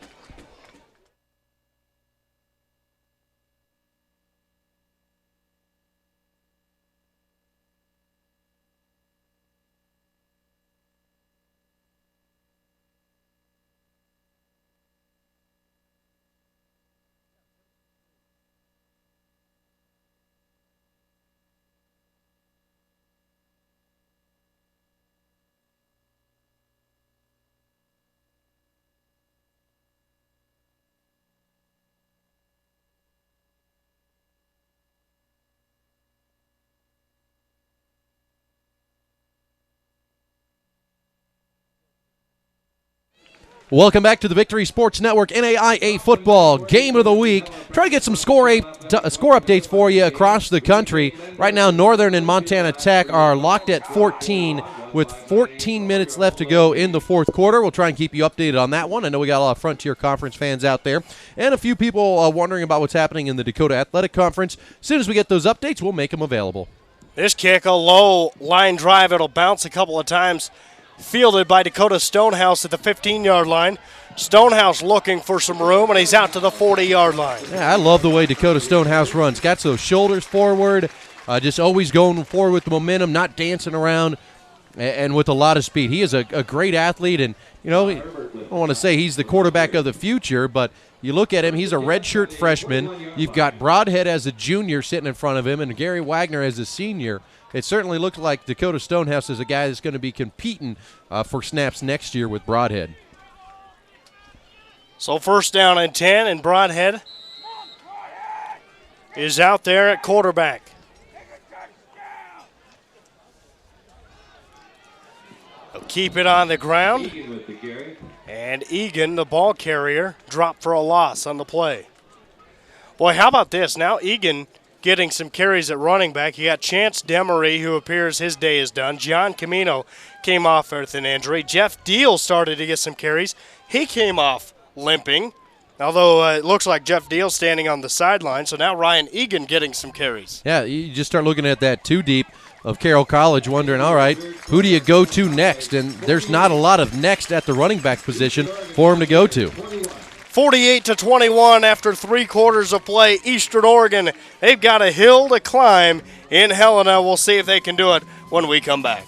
Welcome back to the Victory Sports Network NAIA Football Game of the Week. Try to get some score updates for you across the country. Right now, Northern and Montana Tech are locked at 14 with 14 minutes left to go in the fourth quarter. We'll try and keep you updated on that one. I know we got a lot of Frontier Conference fans out there and a few people wondering about what's happening in the Dakota Athletic Conference. As soon as we get those updates, we'll make them available. This kick, a low line drive. It'll bounce a couple of times. Fielded by Dakota Stonehouse at the 15-yard line. Stonehouse looking for some room, and he's out to the 40-yard line. Yeah, I love the way Dakota Stonehouse runs. Got those shoulders forward, just always going forward with the momentum, not dancing around, and with a lot of speed. He is a great athlete, and, you know, I don't want to say he's the quarterback of the future, but you look at him, he's a redshirt freshman. You've got Broadhead as a junior sitting in front of him, and Gary Wagner as a senior. It certainly looks like Dakota Stonehouse is a guy that's going to be competing for snaps next year with Broadhead. So first down and 10, and Broadhead is out there at quarterback. They'll keep it on the ground. And Egan, the ball carrier, dropped for a loss on the play. Boy, how about this? Now Egan getting some carries at running back. You got Chance Demery, who appears his day is done. John Camino came off with an injury. Jeff Deal started to get some carries. He came off limping, although it looks like Jeff Deal standing on the sideline. So now Ryan Egan getting some carries. Yeah, you just start looking at that two deep of Carroll College, wondering, all right, who do you go to next? And there's not a lot of next at the running back position for him to go to. 48-21 after 3 quarters of play. Eastern Oregon, they've got a hill to climb in Helena. We'll see if they can do it when we come back.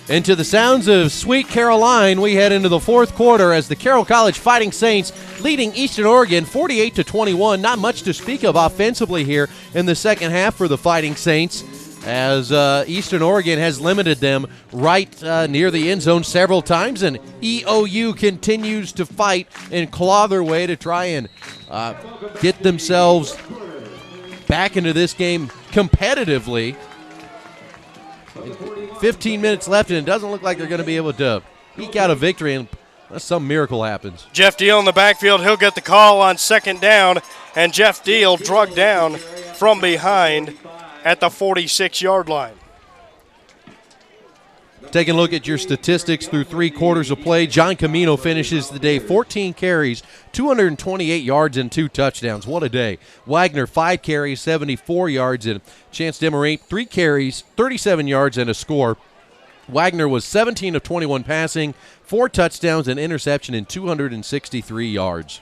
Into the sounds of Sweet Caroline, we head into the fourth quarter as the Carroll College Fighting Saints leading Eastern Oregon 48-21. Not much to speak of offensively here in the second half for the Fighting Saints, as Eastern Oregon has limited them right near the end zone several times, and EOU continues to fight and claw their way to try and get themselves back into this game competitively. 15 minutes left, and it doesn't look like they're going to be able to eke out a victory unless some miracle happens. Jeff Deal in the backfield. He'll get the call on second down, and Jeff Deal drugged down from behind at the 46-yard line. Taking a look at your statistics through 3 quarters of play, John Camino finishes the day 14 carries, 228 yards, and 2 touchdowns. What a day. Wagner, 5 carries, 74 yards, and Chance Demarate, 3 carries, 37 yards, and a score. Wagner was 17 of 21 passing, 4 touchdowns, an interception, and 263 yards.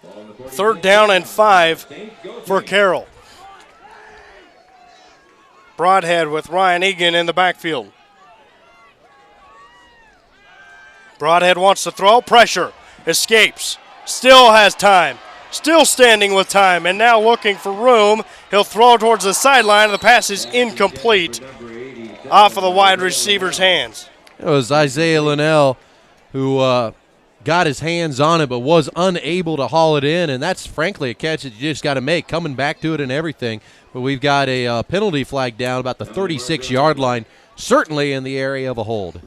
3rd down and 5 for Carroll. Broadhead with Ryan Egan in the backfield. Broadhead wants to throw, pressure, escapes, still has time, still standing with time, and now looking for room. He'll throw towards the sideline, and the pass is incomplete off of the wide receiver's hands. It was Isaiah Linnell who got his hands on it but was unable to haul it in, and that's frankly a catch that you just got to make, coming back to it and everything. But we've got a penalty flag down about the 36-yard line, certainly in the area of a hold.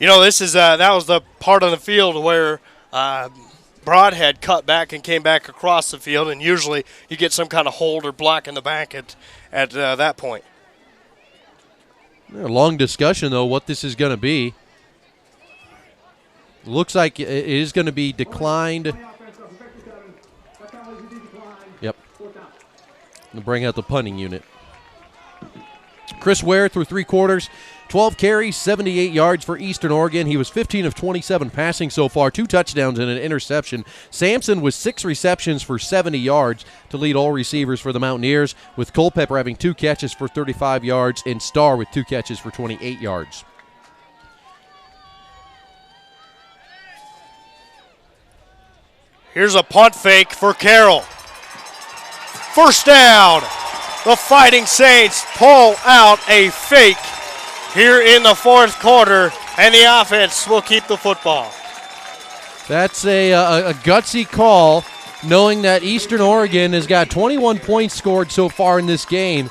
You know, this is that was the part of the field where Broadhead cut back and came back across the field, and usually you get some kind of hold or block in the back at that point. A long discussion, though, what this is going to be. Looks like it is going to be declined. Yep. We'll bring out the punting unit. Chris Ware through 3 quarters. 12 carries, 78 yards for Eastern Oregon. He was 15 of 27 passing so far, 2 touchdowns and an interception. Sampson with 6 receptions for 70 yards to lead all receivers for the Mountaineers, with Culpepper having 2 catches for 35 yards and Starr with 2 catches for 28 yards. Here's a punt fake for Carroll. 1st down. The Fighting Saints pull out a fake here in the 4th quarter, and the offense will keep the football. That's a gutsy call, knowing that Eastern Oregon has got 21 points scored so far in this game.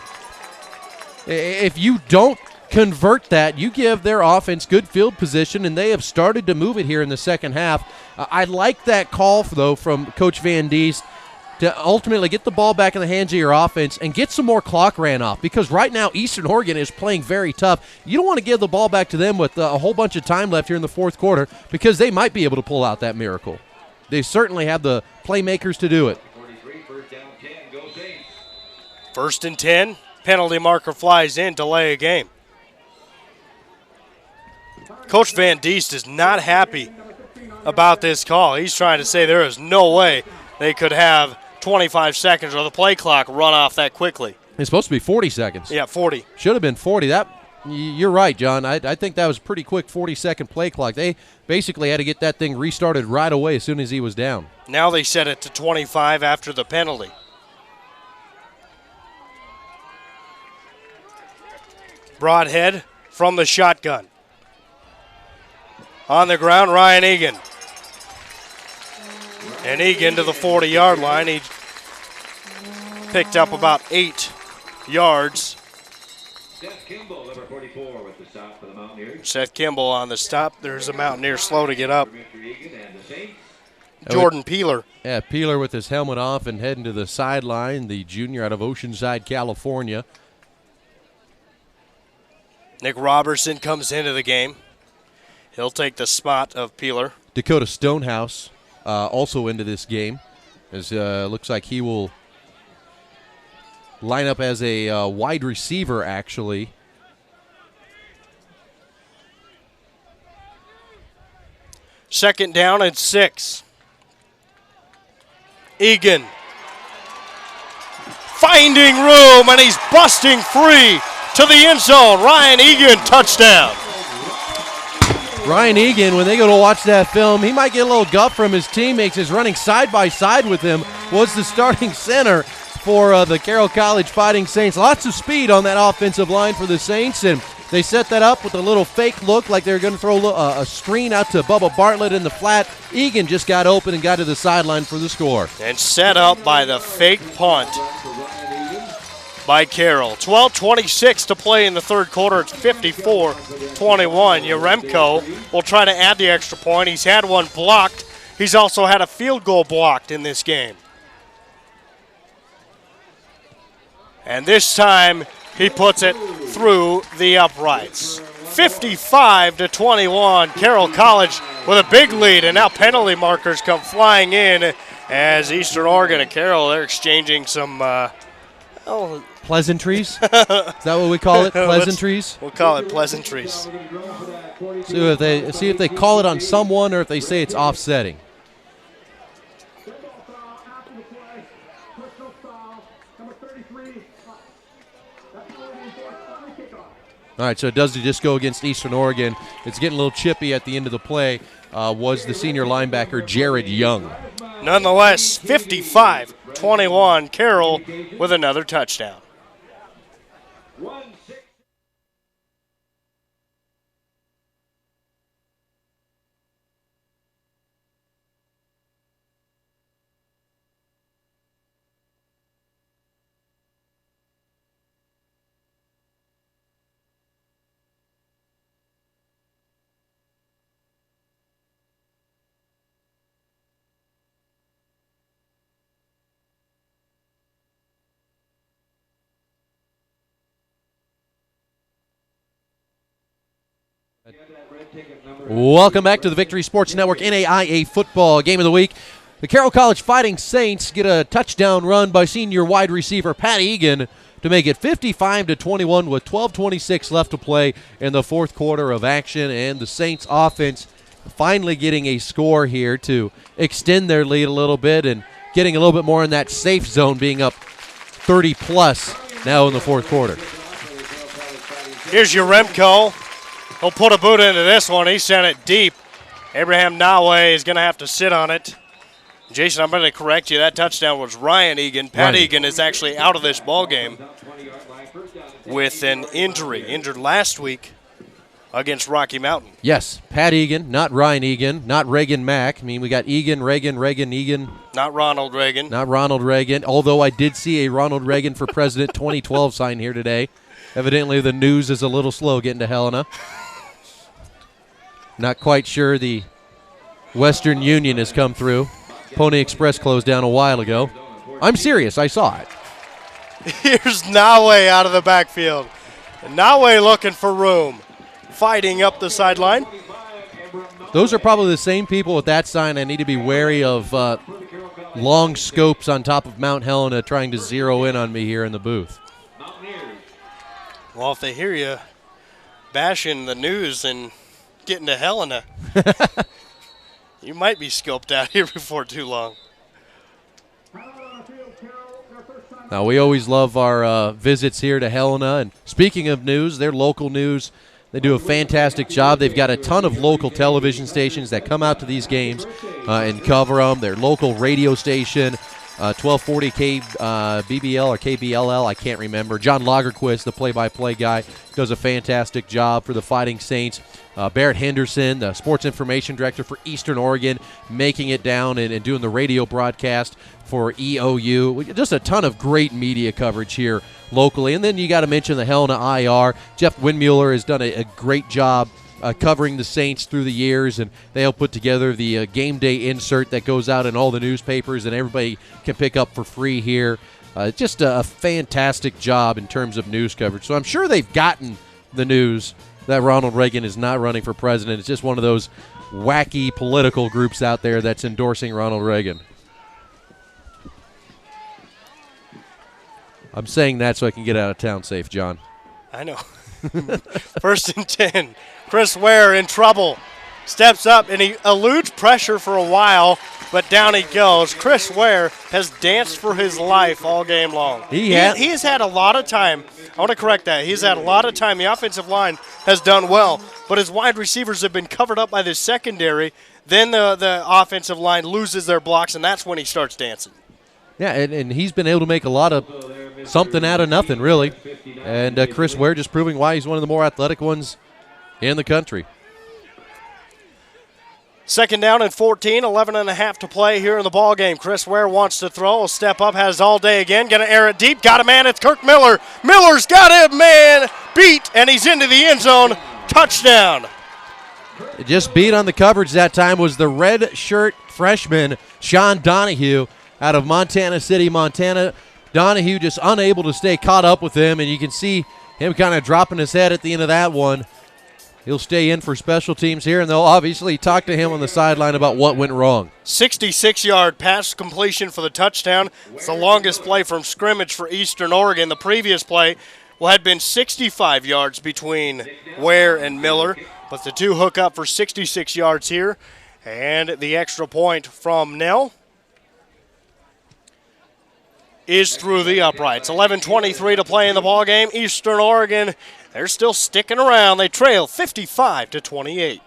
If you don't convert that, you give their offense good field position, and they have started to move it here in the second half. I like that call, though, from Coach Van Diest, to ultimately get the ball back in the hands of your offense and get some more clock ran off, because right now Eastern Oregon is playing very tough. You don't want to give the ball back to them with a whole bunch of time left here in the 4th quarter, because they might be able to pull out that miracle. They certainly have the playmakers to do it. 1st and 10, penalty marker flies in, delay a game. Coach Van Diest is not happy about this call. He's trying to say there is no way they could have 25 seconds or the play clock run off that quickly. It's supposed to be 40 seconds. Yeah, 40. Should have been 40. You're right, John. I think that was a pretty quick 40-second play clock. They basically had to get that thing restarted right away as soon as he was down. Now they set it to 25 after the penalty. Broadhead from the shotgun. On the ground, Ryan Egan. And Egan to the 40-yard line. He picked up about 8 yards. Seth Kimball, number 44, with the stop for the Mountaineers. Seth Kimball on the stop. There's a Mountaineer slow to get up. Jordan Peeler. Yeah, Peeler with his helmet off and heading to the sideline, the junior out of Oceanside, California. Nick Robertson comes into the game. He'll take the spot of Peeler. Dakota Stonehouse also into this game. As looks like he will line up as a wide receiver, actually. Second down and 6. Egan finding room, and he's busting free to the end zone. Ryan Egan, touchdown. Ryan Egan, when they go to watch that film, he might get a little guff from his teammates. Is running side by side with him, was the starting center for the Carroll College Fighting Saints. Lots of speed on that offensive line for the Saints, and they set that up with a little fake look like they were going to throw a screen out to Bubba Bartlett in the flat. Egan just got open and got to the sideline for the score. And set up by the fake punt by Carroll. 12:26 to play in the third quarter. It's 54-21. Yaremko will try to add the extra point. He's had one blocked. He's also had a field goal blocked in this game. And this time he puts it through the uprights. 55-21. Carroll College with a big lead, and now penalty markers come flying in as Eastern Oregon and Carroll, they're exchanging some pleasantries. Is that what we call it? Pleasantries? We'll call it pleasantries. See if they call it on someone or if they say it's offsetting. All right, so it does just go against Eastern Oregon. It's getting a little chippy at the end of the play. Was the senior linebacker Jared Young. Nonetheless, 55-21, Carroll with another touchdown. Welcome back to the Victory Sports Network NAIA Football Game of the Week. The Carroll College Fighting Saints get a touchdown run by senior wide receiver Pat Egan to make it 55-21 with 12:26 left to play in the fourth quarter of action, and the Saints offense finally getting a score here to extend their lead a little bit and getting a little bit more in that safe zone, being up 30-plus now in the fourth quarter. Here's Yaremko. He'll put a boot into this one. He sent it deep. Abraham Nawe is going to have to sit on it. Jason, I'm going to correct you. That touchdown was Ryan Egan. Pat Egan is actually out of this ball game with an injury. Injured last week against Rocky Mountain. Yes, Pat Egan, not Ryan Egan, not Reagan Mack. I mean, we got Egan, Reagan, Egan. Not Ronald Reagan. Not Ronald Reagan, although I did see a Ronald Reagan for President 2012 sign here today. Evidently, the news is a little slow getting to Helena. Not quite sure the Western Union has come through. Pony Express closed down a while ago. I'm serious. I saw it. Here's Nawe out of the backfield. Nawe looking for room. Fighting up the sideline. Those are probably the same people with that sign. I need to be wary of long scopes on top of Mount Helena trying to zero in on me here in the booth. Well, if they hear you bashing the news and getting to Helena, you might be scoped out here before too long. Now, we always love our visits here to Helena. And speaking of news, their local news, they do a fantastic job. They've got a ton of local television stations that come out to these games and cover them. Their local radio station, 1240 BBL or KBLL, I can't remember. John Lagerquist, the play-by-play guy, does a fantastic job for the Fighting Saints. Barrett Henderson, the sports information director for Eastern Oregon, making it down and doing the radio broadcast for EOU. Just a ton of great media coverage here locally. And then you got to mention the Helena IR. Jeff Windmuller has done a great job covering the Saints through the years, and they help put together the game day insert that goes out in all the newspapers and everybody can pick up for free here. Just a fantastic job in terms of news coverage. So I'm sure they've gotten the news that Ronald Reagan is not running for president. It's just one of those wacky political groups out there that's endorsing Ronald Reagan. I'm saying that so I can get out of town safe, John. I know. First and 10. Chris Ware in trouble. Steps up, and he eludes pressure for a while, but down he goes. Chris Ware has danced for his life all game long. He has had a lot of time. I want to correct that. He's had a lot of time. The offensive line has done well, but his wide receivers have been covered up by the secondary. Then the offensive line loses their blocks, and that's when he starts dancing. Yeah, and he's been able to make a lot of something out of nothing, really. And Chris Ware just proving why he's one of the more athletic ones in the country. Second down and 14, 11.5 to play here in the ball game. Chris Ware wants to throw, will step up, has all day again, going to air it deep, got a man, it's Kirk Miller. Miller's got a man beat, and he's into the end zone. Touchdown. Just beat on the coverage that time was the red shirt freshman, Sean Donahue, out of Montana City, Montana. Donahue just unable to stay caught up with him, and you can see him kind of dropping his head at the end of that one. He'll stay in for special teams here, and they'll obviously talk to him on the sideline about what went wrong. 66-yard pass completion for the touchdown. It's the longest play from scrimmage for Eastern Oregon. The previous play had been 65 yards between Ware and Miller, but the two hook up for 66 yards here. And the extra point from Nell is through the uprights. 11:23 to play in the ballgame. Eastern Oregon, they're still sticking around. They trail 55-28.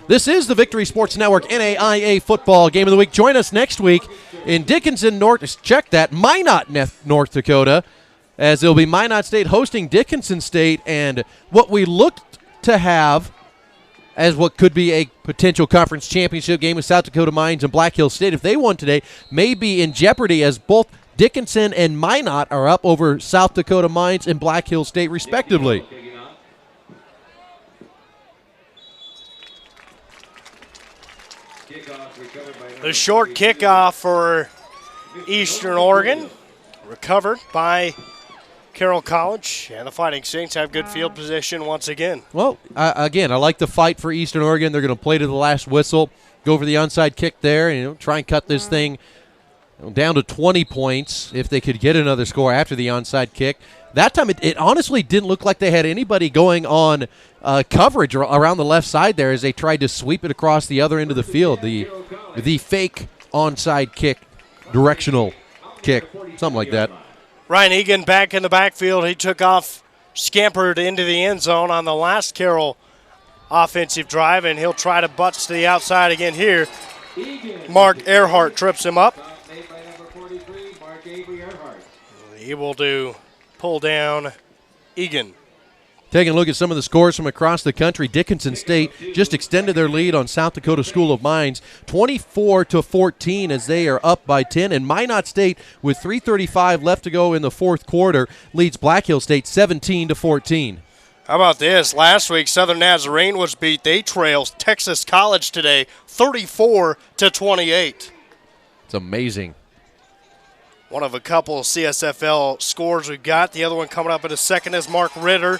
This is the Victory Sports Network NAIA Football Game of the Week. Join us next week in Dickinson, Minot, North Dakota, as it'll be Minot State hosting Dickinson State, and what we looked to have as what could be a potential conference championship game with South Dakota Mines and Black Hills State, if they won today, may be in jeopardy as both Dickinson and Minot are up over South Dakota Mines and Black Hills State, respectively. The short kickoff for Eastern Oregon, recovered by Carroll College, and the Fighting Saints have good field position once again. Well, again, I like the fight for Eastern Oregon. They're going to play to the last whistle, go for the onside kick there, and try and cut this thing down to 20 points if they could get another score after the onside kick. That time, it honestly didn't look like they had anybody going on coverage around the left side there as they tried to sweep it across the other end of the field. The fake onside kick, directional kick, something like that. Ryan Egan back in the backfield. He took off, scampered into the end zone on the last Carroll offensive drive, and he'll try to butts to the outside again here. Mark Earhart trips him up. He will do pull down Egan. Taking a look at some of the scores from across the country, Dickinson State just extended their lead on South Dakota School of Mines 24-14 as they are up by 10. And Minot State, with 3:35 left to go in the fourth quarter, leads Black Hills State 17-14. How about this? Last week, Southern Nazarene was beat. They trail Texas College today 34-28. It's amazing. One of a couple CSFL scores we've got. The other one coming up in a second is Mark Ritter.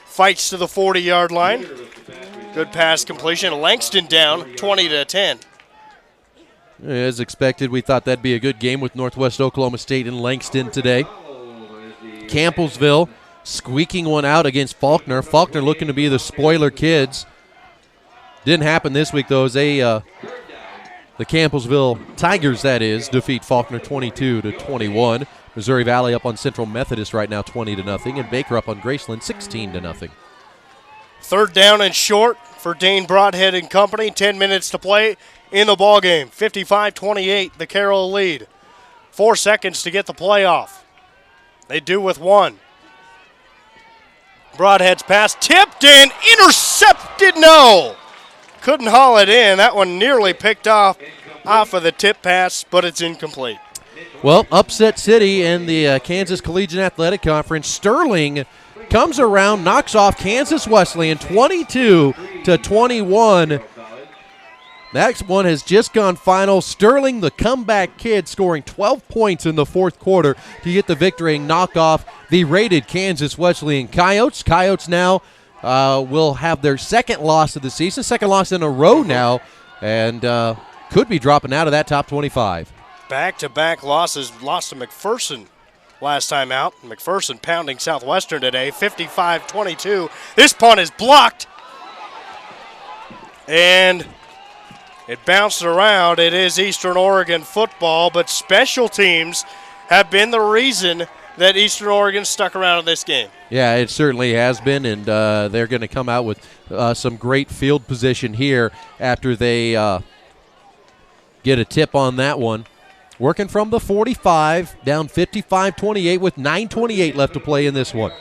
Fights to the 40-yard line. Good pass completion. Langston down 20-10. As expected, we thought that'd be a good game with Northwest Oklahoma State and Langston today. Campbellsville squeaking one out against Faulkner. Faulkner looking to be the spoiler kids. Didn't happen this week, though, as the Campbellsville Tigers, that is, defeat Faulkner 22-21. Missouri Valley up on Central Methodist right now 20-0, and Baker up on Graceland 16-0. Third down and short for Dane Broadhead and company. 10 minutes to play in the ballgame. 55-28, the Carroll lead. 4 seconds to get the play off. They do with one. Broadhead's pass tipped in, intercepted, no. Couldn't haul it in. That one nearly picked off of the tip pass, but it's incomplete. Well, upset city in the Kansas Collegiate Athletic Conference. Sterling comes around, knocks off Kansas Wesleyan 22-21. That one has just gone final. Sterling, the comeback kid, scoring 12 points in the fourth quarter to get the victory and knock off the rated Kansas Wesleyan Coyotes. Coyotes now will have their second loss of the season, second loss in a row now, and could be dropping out of that top 25. Back-to-back losses. Lost to McPherson last time out. McPherson pounding Southwestern today, 55-22. This punt is blocked. And it bounced around. It is Eastern Oregon football, but special teams have been the reason that Eastern Oregon stuck around in this game. Yeah, it certainly has been, and they're going to come out with some great field position here after they get a tip on that one. Working from the 45, down 55-28 with 9:28 left to play in this one.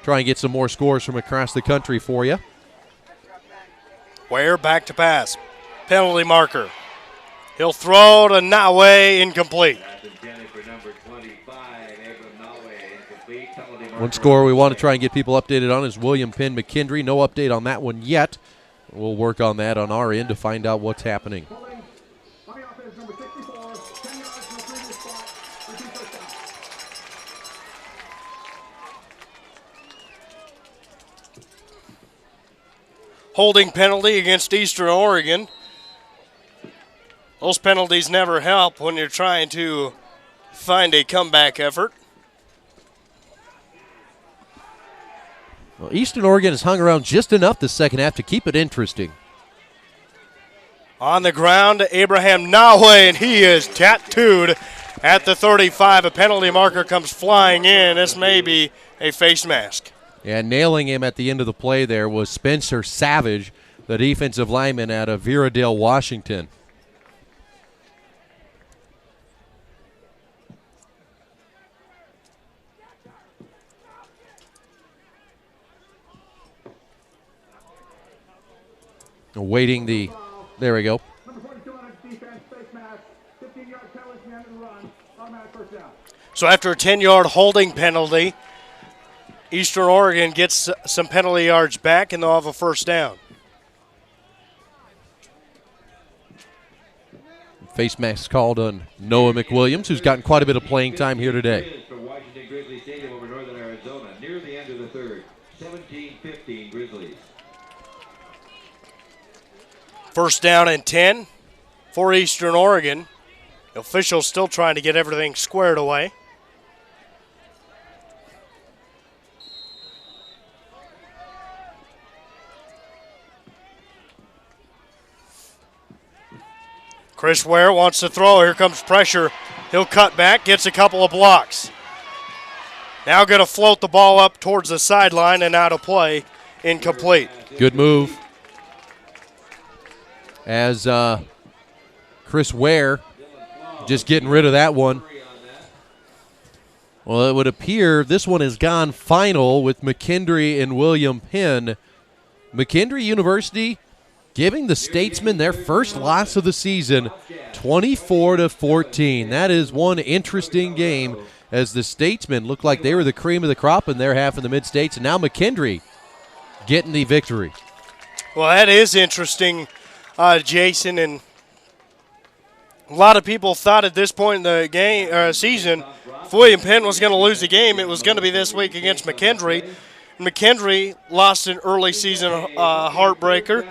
Try and get some more scores from across the country for you. Ware back to pass. Penalty marker. He'll throw to Nawe, incomplete. One score we want to try and get people updated on is William Penn McKendree. No update on that one yet. We'll work on that on our end to find out what's happening. Holding penalty against Eastern Oregon. Those penalties never help when you're trying to find a comeback effort. Well, Eastern Oregon has hung around just enough the second half to keep it interesting. On the ground, Abraham Nawe, and he is tattooed at the 35. A penalty marker comes flying in. This may be a face mask. Yeah, nailing him at the end of the play there was Spencer Savage, the defensive lineman out of Veradale, Washington. Awaiting the, there we go. So after a 10-yard holding penalty, Eastern Oregon gets some penalty yards back, and they'll have a first down. Face mask called on Noah McWilliams, who's gotten quite a bit of playing time here today. For Washington Grizzly Stadium over Northern Arizona, near the end of the third, 17-15 Grizzlies. First down and 10 for Eastern Oregon. The officials still trying to get everything squared away. Chris Ware wants to throw. Here comes pressure. He'll cut back, gets a couple of blocks. Now going to float the ball up towards the sideline and out of play. Incomplete. Good move. As Chris Ware just getting rid of that one. Well, it would appear this one has gone final with McKendree and William Penn. McKendree University giving the Statesmen their first loss of the season, 24-14. That is one interesting game as the Statesmen looked like they were the cream of the crop in their half of the Mid-States, and now McKendree getting the victory. Well, that is interesting, Jason, and a lot of people thought at this point in the game season, if William Penn was going to lose the game, it was going to be this week against McKendree. McKendree lost an early season heartbreaker.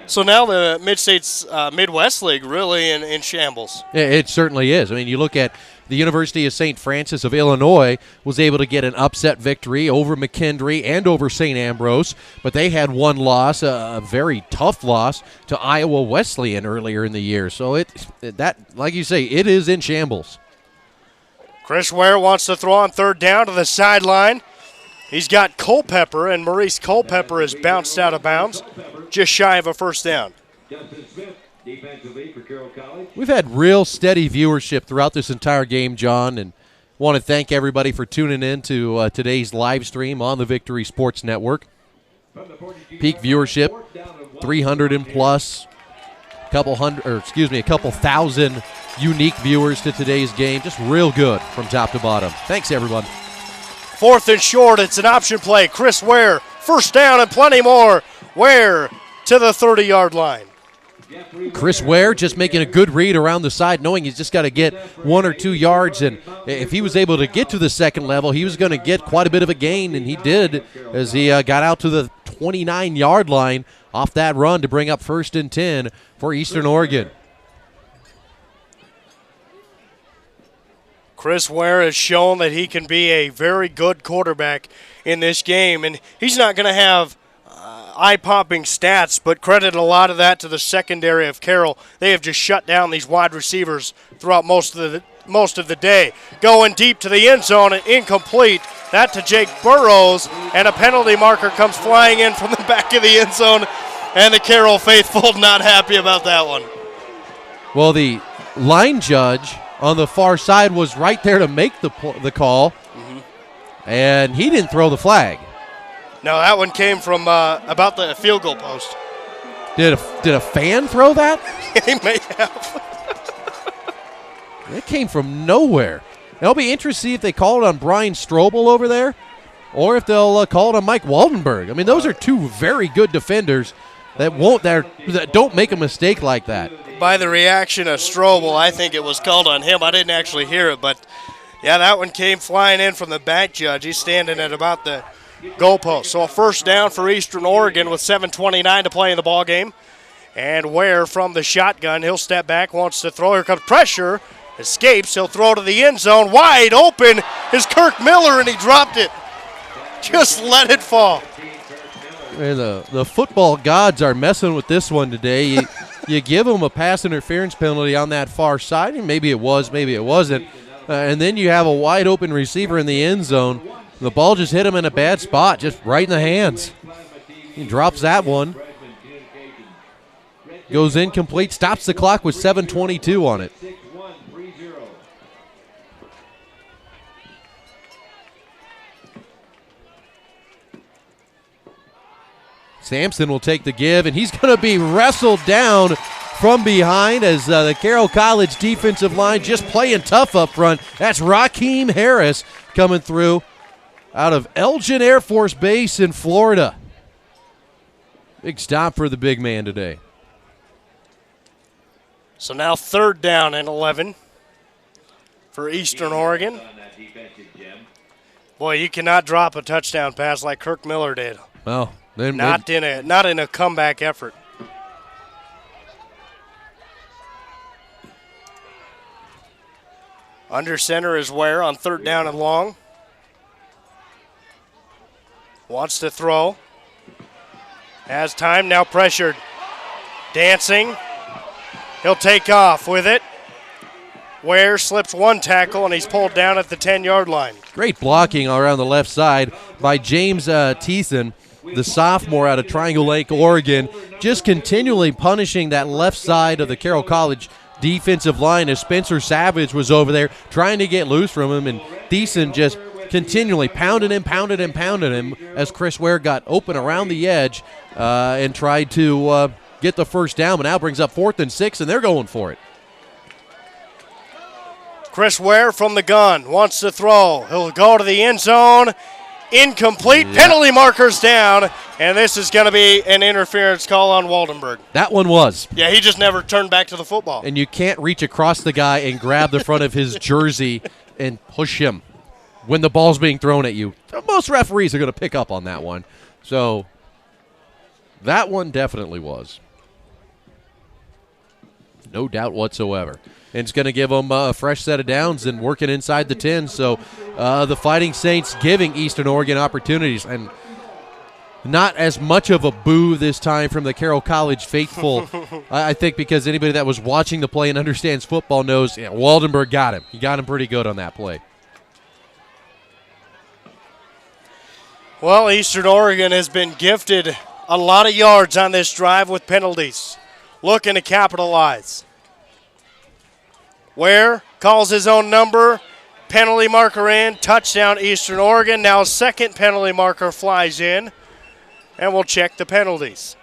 So now the Mid-States Midwest League really in shambles. It certainly is. I mean, you look at the University of St. Francis of Illinois was able to get an upset victory over McKendree and over St. Ambrose, but they had one loss, a very tough loss to Iowa Wesleyan earlier in the year. So that, like you say, it is in shambles. Chris Ware wants to throw on third down to the sideline. He's got Culpepper, and Maurice Culpepper is bounced out of bounds, just shy of a first down. Justin Smith, defensively for Carroll College. We've had real steady viewership throughout this entire game, John, and want to thank everybody for tuning in to today's live stream on the Victory Sports Network. Peak viewership, 300 and plus, a couple thousand unique viewers to today's game. Just real good from top to bottom. Thanks, everyone. Fourth and short, it's an option play. Chris Ware, first down and plenty more. Ware to the 30-yard line. Chris Ware just making a good read around the side, knowing he's just got to get 1 or 2 yards, and if he was able to get to the second level, he was going to get quite a bit of a gain, and he did as he got out to the 29-yard line off that run to bring up 1st and 10 for Eastern Oregon. Chris Ware has shown that he can be a very good quarterback in this game, and he's not going to have eye-popping stats, but credit a lot of that to the secondary of Carroll. They have just shut down these wide receivers throughout most of the day. Going deep to the end zone and incomplete. That to Jake Burrows, and a penalty marker comes flying in from the back of the end zone, and the Carroll faithful not happy about that one. Well, the line judge on the far side was right there to make the call, and he didn't throw the flag. No, that one came from about the field goal post. Did a fan throw that? He may have. It came from nowhere. It'll be interesting to see if they call it on Brian Strobel over there or if they'll call it on Mike Waldenberg. I mean, those are two very good defenders that don't make a mistake like that. By the reaction of Strobel, I think it was called on him. I didn't actually hear it, but, yeah, that one came flying in from the back judge. He's standing at about the goalpost. So a 1st down for Eastern Oregon with 7:29 to play in the ball game. And Ware from the shotgun, he'll step back, wants to throw. Here comes pressure, escapes. He'll throw to the end zone. Wide open is Kirk Miller, and he dropped it. Just let it fall. And the football gods are messing with this one today. You give them a pass interference penalty on that far side, and maybe it was, maybe it wasn't. And then you have a wide open receiver in the end zone. The ball just hit him in a bad spot, just right in the hands. He drops that one. Goes incomplete, stops the clock with 7:22 on it. Sampson will take the give, and he's going to be wrestled down from behind as the Carroll College defensive line just playing tough up front. That's Raheem Harris coming through out of Elgin Air Force Base in Florida. Big stop for the big man today. So now 3rd down and 11 for Eastern Oregon. Boy, you cannot drop a touchdown pass like Kirk Miller did. Well, not in a comeback effort. Under center is Ware on 3rd down and long. Wants to throw. Has time, now pressured. Dancing. He'll take off with it. Ware slips one tackle, and he's pulled down at the 10-yard line. Great blocking around the left side by James Thiessen, the sophomore out of Triangle Lake, Oregon, just continually punishing that left side of the Carroll College defensive line as Spencer Savage was over there trying to get loose from him, and Thiessen just continually pounded him as Chris Ware got open around the edge and tried to get the 1st down, but now brings up 4th and 6, and they're going for it. Chris Ware from the gun wants to throw. He'll go to the end zone. Incomplete. Yeah. Penalty markers down, and this is going to be an interference call on Waldenberg. That one was. Yeah, he just never turned back to the football. And you can't reach across the guy and grab the front of his jersey and push him when the ball's being thrown at you. Most referees are going to pick up on that one. So that one definitely was. No doubt whatsoever. And it's going to give them a fresh set of downs and working inside the 10. So the Fighting Saints giving Eastern Oregon opportunities. And not as much of a boo this time from the Carroll College faithful, I think, because anybody that was watching the play and understands football knows Waldenberg got him. He got him pretty good on that play. Well, Eastern Oregon has been gifted a lot of yards on this drive with penalties. Looking to capitalize. Ware calls his own number. Penalty marker in. Touchdown, Eastern Oregon. Now a second penalty marker flies in. And we'll check the penalties.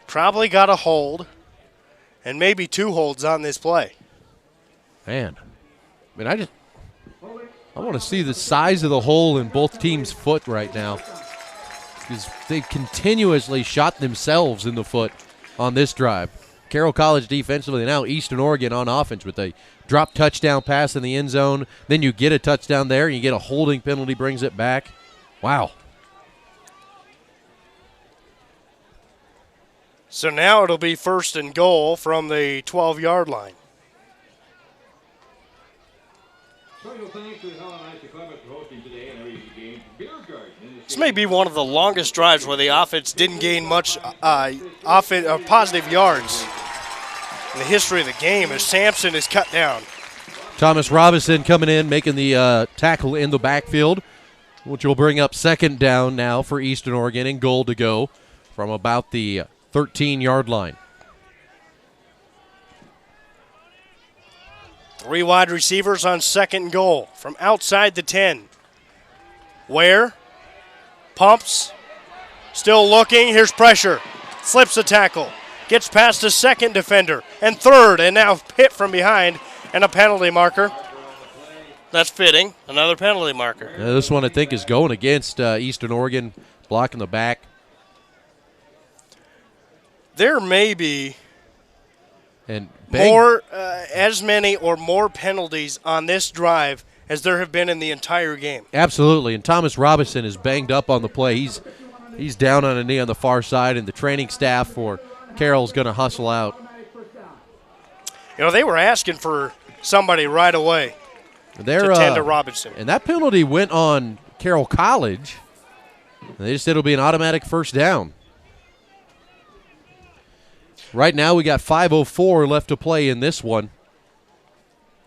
Probably got a hold. And maybe 2 holds on this play. Man. I mean, I want to see the size of the hole in both teams' foot right now, because they've continuously shot themselves in the foot on this drive. Carroll College defensively, now Eastern Oregon on offense with a drop touchdown pass in the end zone. Then you get a touchdown there, and you get a holding penalty, brings it back. Wow. So now it'll be 1st and goal from the 12-yard line. This may be one of the longest drives where the offense didn't gain much positive yards in the history of the game as Sampson is cut down. Thomas Robinson coming in, making the tackle in the backfield, which will bring up 2nd down now for Eastern Oregon and goal to go from about the 13-yard line. 3 wide receivers on 2nd and goal from outside the 10. Ware pumps, still looking. Here's pressure. Slips the tackle. Gets past a 2nd defender and 3rd, and now hit from behind and a penalty marker. That's fitting. Another penalty marker. This one I think is going against Eastern Oregon, blocking the back. There may be and as many or more penalties on this drive as there have been in the entire game. Absolutely, and Thomas Robinson is banged up on the play. He's down on a knee on the far side, and the training staff for Carroll's going to hustle out. You know, they were asking for somebody right away to tend to Robinson. And that penalty went on Carroll College. They just said it'll be an automatic 1st down. Right now we got 5:04 left to play in this one,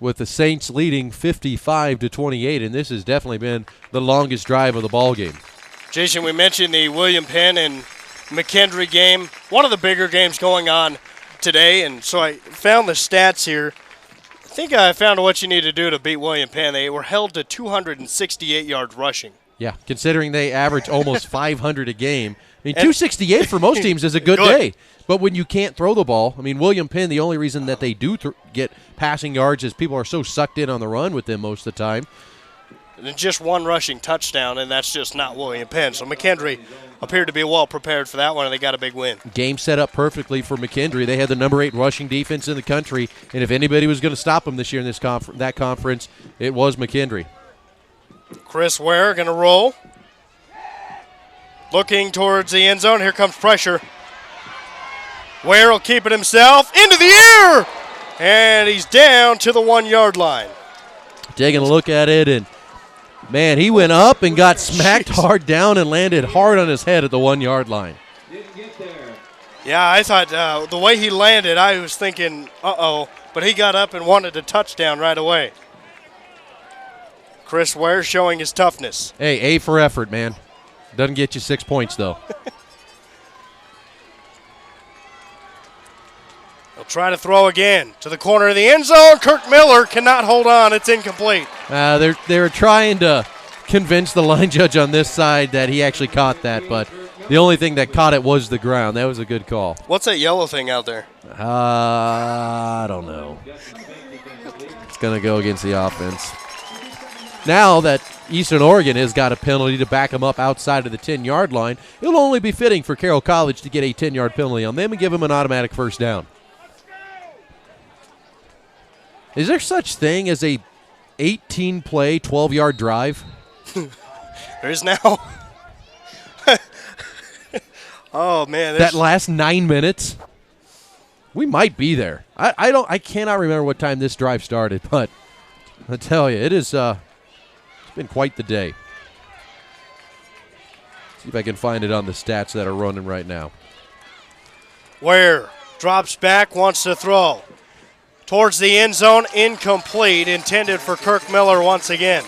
with the Saints leading 55-28, and this has definitely been the longest drive of the ball game. Jason, we mentioned the William Penn and McKendree game, one of the bigger games going on today, and so I found the stats here. I think I found what you need to do to beat William Penn. They were held to 268 yards rushing. Yeah, considering they average almost 500 a game. I mean, 268 for most teams is a good day. But when you can't throw the ball, I mean, William Penn, the only reason that they do get passing yards is people are so sucked in on the run with them most of the time. And just 1 rushing touchdown, and that's just not William Penn. So McKendree appeared to be well prepared for that one, and they got a big win. Game set up perfectly for McKendree. They had the number 8 rushing defense in the country, and if anybody was going to stop them this year in this that conference, it was McKendree. Chris Ware going to roll. Looking towards the end zone. Here comes pressure. Ware will keep it himself. Into the air! And he's down to the 1-yard line. Taking a look at it, and, man, he went up and got smacked hard down and landed hard on his head at the 1-yard line. Yeah, I thought the way he landed, I was thinking, uh-oh. But he got up and wanted a touchdown right away. Chris Ware showing his toughness. Hey, A for effort, man. Doesn't get you 6 points, though. He'll try to throw again to the corner of the end zone. Kirk Miller cannot hold on. It's incomplete. They're trying to convince the line judge on this side that he actually caught that, but the only thing that caught it was the ground. That was a good call. What's that yellow thing out there? I don't know. It's going to go against the offense. Now that Eastern Oregon has got a penalty to back them up outside of the 10-yard line, it'll only be fitting for Carroll College to get a 10-yard penalty on them and give them an automatic 1st down. Is there such thing as a 18-play, 12-yard drive? There is now. Oh, man. That last 9 minutes? We might be there. I cannot remember what time this drive started, but I tell you, it is it's been quite the day. See if I can find it on the stats that are running right now. Ware drops back, wants to throw. Towards the end zone, incomplete, intended for Kirk Miller once again.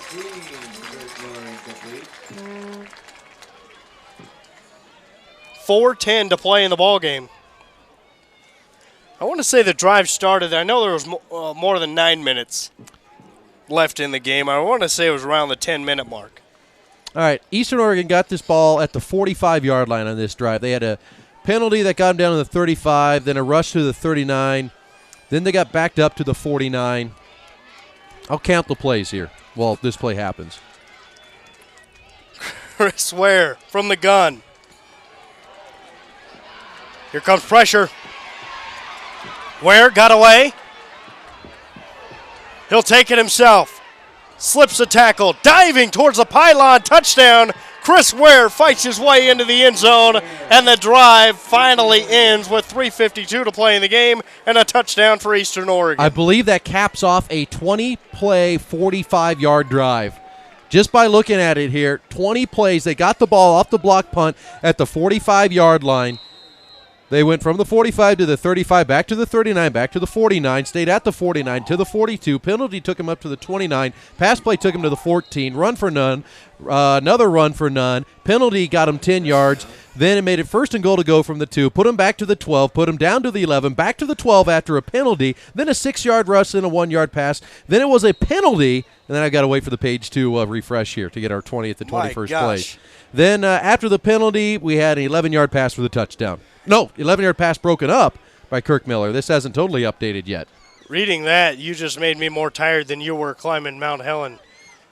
.410 to play in the ballgame. I want to say the drive started. I know there was more than 9 minutes left in the game. I want to say it was around the 10-minute mark. All right, Eastern Oregon got this ball at the 45-yard line on this drive. They had a penalty that got them down to the 35, then a rush to the 39. Then they got backed up to the 49. I'll count the plays here while this play happens. Chris Ware from the gun. Here comes pressure. Ware got away. He'll take it himself. Slips a tackle, diving towards the pylon, touchdown. Chris Ware fights his way into the end zone, and the drive finally ends with 3:52 to play in the game and a touchdown for Eastern Oregon. I believe that caps off a 20-play, 45-yard drive. Just by looking at it here, 20 plays. They got the ball off the block punt at the 45-yard line. They went from the 45 to the 35, back to the 39, back to the 49, stayed at the 49 to the 42. Penalty took him up to the 29. Pass play took him to the 14. Run for none. Another run for none. Penalty got him 10 yards. Then it made it first and goal to go from the 2. Put him back to the 12. Put him down to the 11. Back to the 12 after a penalty. Then a 6-yard rush and a 1-yard pass. Then it was a penalty. And then I got to wait for the page to refresh here to get our 20th to 21st play. Then after the penalty, we had an 11-yard pass for the touchdown. No, 11-yard pass broken up by Kirk Miller. This hasn't totally updated yet. Reading that, you just made me more tired than you were climbing Mount Helen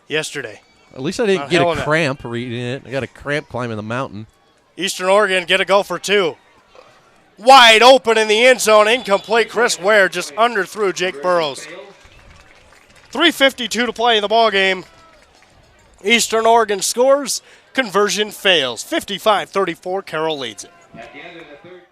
yesterday. At least I didn't get a cramp reading it. I got a cramp climbing the mountain. Eastern Oregon get a go for 2. Wide open in the end zone, incomplete. Chris Ware just underthrew Jake Burrows. 3:52 to play in the ballgame. Eastern Oregon scores. Conversion fails. 55-34, Carroll leads it. At the end of the third quarter.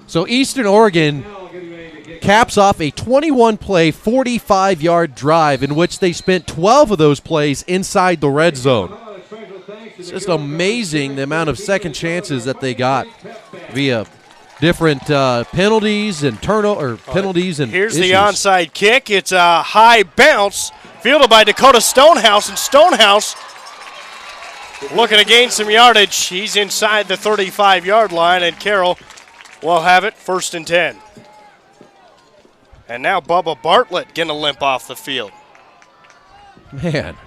So Eastern Oregon caps off a 21-play, 45-yard drive in which they spent 12 of those plays inside the red zone. It's just amazing the amount of second chances that they got via different penalties and penalties and Here's issues. the onside kick. It's a high bounce fielded by Dakota Stonehouse, and Stonehouse looking to gain some yardage. He's inside the 35-yard line, and Carroll will have it 1st and 10. And now Bubba Bartlett getting a limp off the field. Man.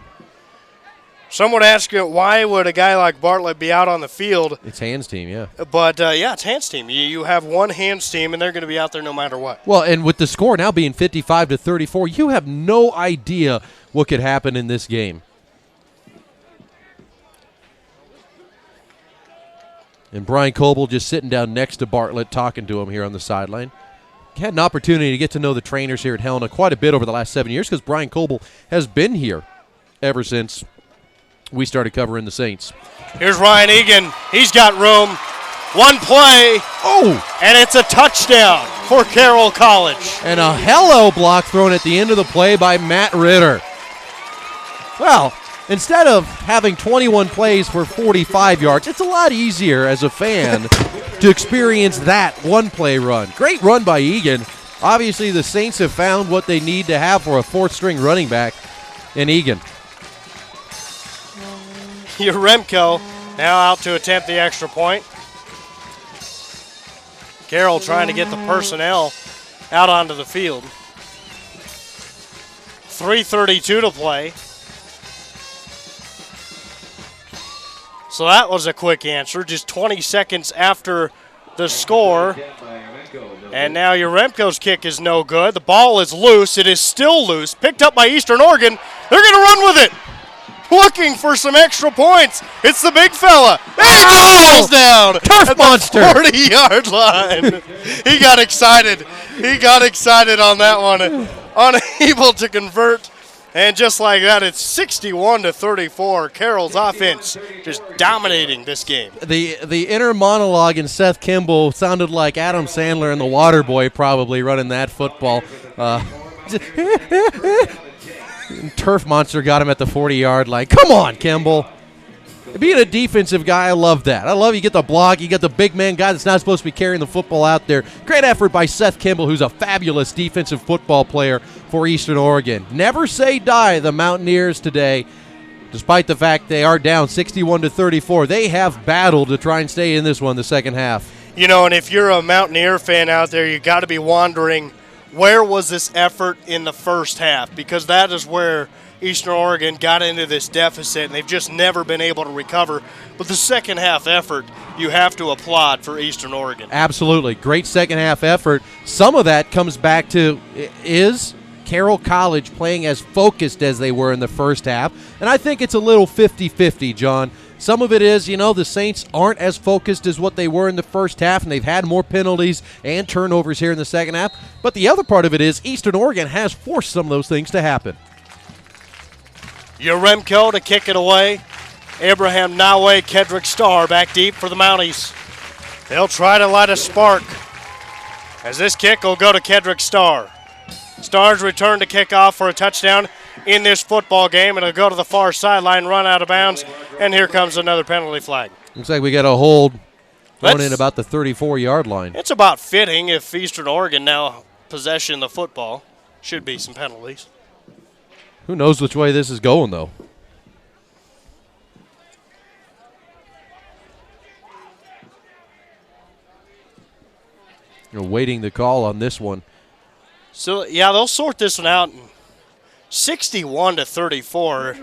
Some would ask you, why would a guy like Bartlett be out on the field? It's hands team, yeah. But, yeah, it's hands team. You have one hands team, and they're going to be out there no matter what. Well, and with the score now being 55-34, you have no idea what could happen in this game. And Brian Coble just sitting down next to Bartlett talking to him here on the sideline. Had an opportunity to get to know the trainers here at Helena quite a bit over the last 7 years because Brian Coble has been here ever since we started covering the Saints. Here's Ryan Egan. He's got room. One play. Oh! And it's a touchdown for Carroll College. And a hello block thrown at the end of the play by Matt Ritter. Well, instead of having 21 plays for 45 yards, it's a lot easier as a fan to experience that one-play run. Great run by Egan. Obviously, the Saints have found what they need to have for a fourth-string running back in Egan. Yaremko now out to attempt the extra point. Carroll trying to get the personnel out onto the field. 3:32 to play. So that was a quick answer, just 20 seconds after the score. And now Yaremko's kick is no good. The ball is loose. It is still loose. Picked up by Eastern Oregon. They're going to run with it. Looking for some extra points. It's the big fella. It goes down. Turf monster. 40-yard line. He got excited. He got excited on that one. Unable to convert. And just like that, it's 61-34. Carroll's offense just dominating this game. The inner monologue in Seth Kimball sounded like Adam Sandler and the Waterboy probably running that football. Turf monster got him at the 40-yard line. Come on, Kimball. Being a defensive guy, I love that. I love you get the block, you get the big man guy that's not supposed to be carrying the football out there. Great effort by Seth Kimball, who's a fabulous defensive football player for Eastern Oregon. Never say die, the Mountaineers today. Despite the fact they are down 61-34, they have battled to try and stay in this one the second half. You know, and if you're a Mountaineer fan out there, you got to be wondering, where was this effort in the first half? Because that is where Eastern Oregon got into this deficit, and they've just never been able to recover. But the second half effort, you have to applaud for Eastern Oregon. Absolutely. Great second half effort. Some of that comes back to is Carroll College playing as focused as they were in the first half. And I think it's a little 50-50, John. Some of it is, the Saints aren't as focused as what they were in the first half, and they've had more penalties and turnovers here in the second half. But the other part of it is Eastern Oregon has forced some of those things to happen. Yaremko to kick it away. Abraham Nawe, Kedrick Starr back deep for the Mounties. They'll try to light a spark as this kick will go to Kedrick Starr. Starr's return to kick off for a touchdown in this football game, and it'll go to the far sideline, run out of bounds, and here comes another penalty flag. Looks like we got a hold going in about the 34-yard line. It's about fitting if Eastern Oregon now possession the football. Should be some penalties. Who knows which way this is going, though? You're waiting the call on this one. So, yeah, they'll sort this one out. 61-34.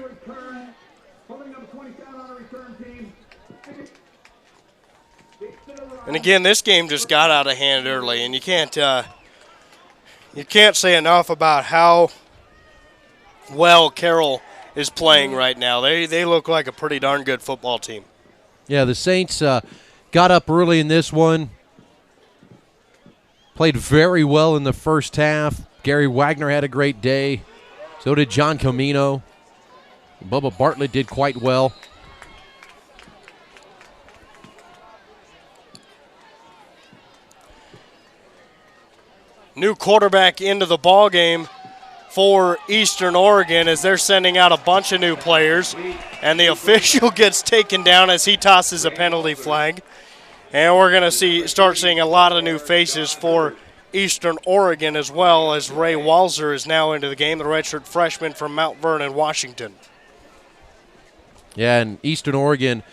And again, this game just got out of hand early, and you can't say enough about how well Carroll is playing right now. They look like a pretty darn good football team. Yeah, the Saints got up early in this one. Played very well in the first half. Gary Wagner had a great day. So did John Camino. Bubba Bartlett did quite well. New quarterback into the ball game for Eastern Oregon as they're sending out a bunch of new players. And the official gets taken down as he tosses a penalty flag. And we're going to start seeing a lot of new faces for Eastern Oregon as well, as Ray Walzer is now into the game, the redshirt freshman from Mount Vernon, Washington. Yeah, and Eastern Oregon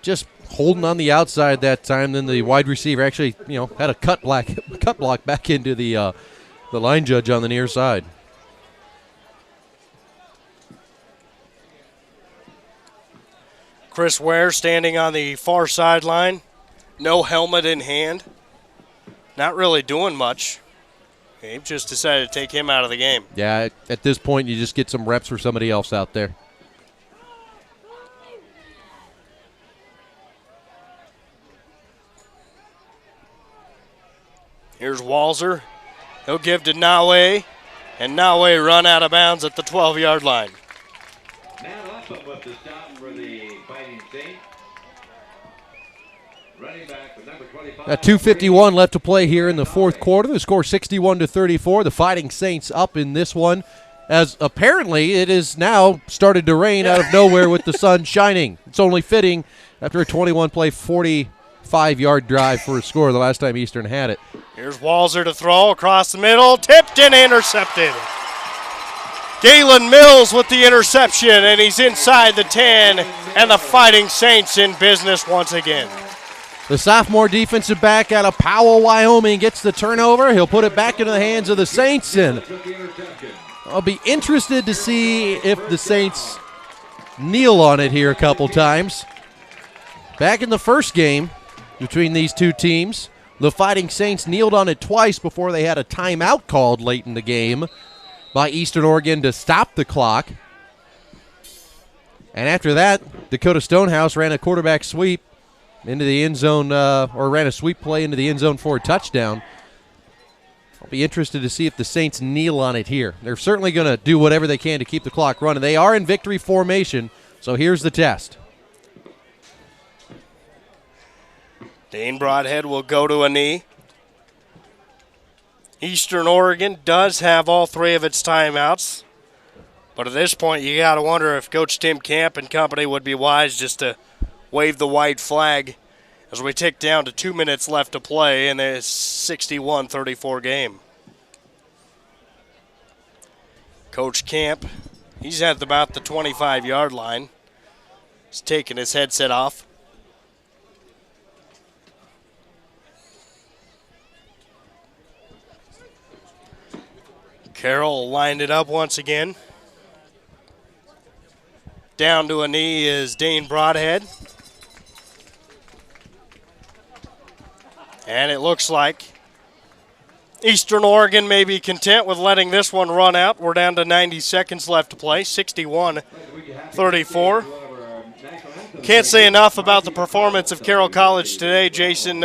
just holding on the outside that time. Then the wide receiver actually, had a cut block back into the line judge on the near side. Chris Ware standing on the far sideline, no helmet in hand, not really doing much. They've just decided to take him out of the game. Yeah, at this point, you just get some reps for somebody else out there. Here's Walzer. He'll give to Nawe, and Nawe run out of bounds at the 12-yard line. Matt Upham with the stop for the Fighting Saints. Running back with number 25. 2:51 left to play here in the fourth quarter. The score 61-34. The Fighting Saints up in this one, as apparently it is now started to rain out of nowhere with the sun shining. It's only fitting after a 21-play, 45-yard drive for a score the last time Eastern had it. Here's Walzer to throw across the middle, tipped and intercepted. Galen Mills with the interception, and he's inside the 10, and the Fighting Saints in business once again. The sophomore defensive back out of Powell, Wyoming gets the turnover. He'll put it back into the hands of the Saints, and I'll be interested to see if the Saints kneel on it here a couple times. Back in the first game between these two teams, the Fighting Saints kneeled on it twice before they had a timeout called late in the game by Eastern Oregon to stop the clock. And after that, Dakota Stonehouse ran a quarterback sweep into the end zone, or ran a sweep play into the end zone for a touchdown. I'll be interested to see if the Saints kneel on it here. They're certainly going to do whatever they can to keep the clock running. They are in victory formation, so here's the test. Dane Broadhead will go to a knee. Eastern Oregon does have all three of its timeouts. But at this point, you got to wonder if Coach Tim Camp and company would be wise just to wave the white flag as we tick down to 2 minutes left to play in this 61-34 game. Coach Camp, he's at about the 25-yard line. He's taking his headset off. Carroll lined it up once again. Down to a knee is Dane Broadhead. And it looks like Eastern Oregon may be content with letting this one run out. We're down to 90 seconds left to play, 61-34. Can't say enough about the performance of Carroll College today, Jason.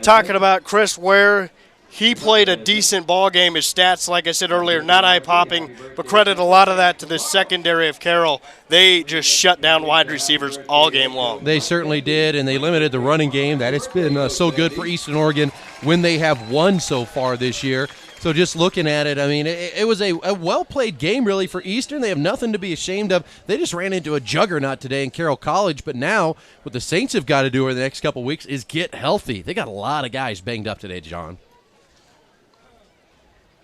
Talking about Chris Ware, he played a decent ball game. His stats, like I said earlier, not eye-popping, but credit a lot of that to the secondary of Carroll. They just shut down wide receivers all game long. They certainly did, and they limited the running game. That has been so good for Eastern Oregon when they have won so far this year. So just looking at it, I mean, it was a well-played game, really, for Eastern. They have nothing to be ashamed of. They just ran into a juggernaut today in Carroll College, but now what the Saints have got to do over the next couple of weeks is get healthy. They got a lot of guys banged up today, John.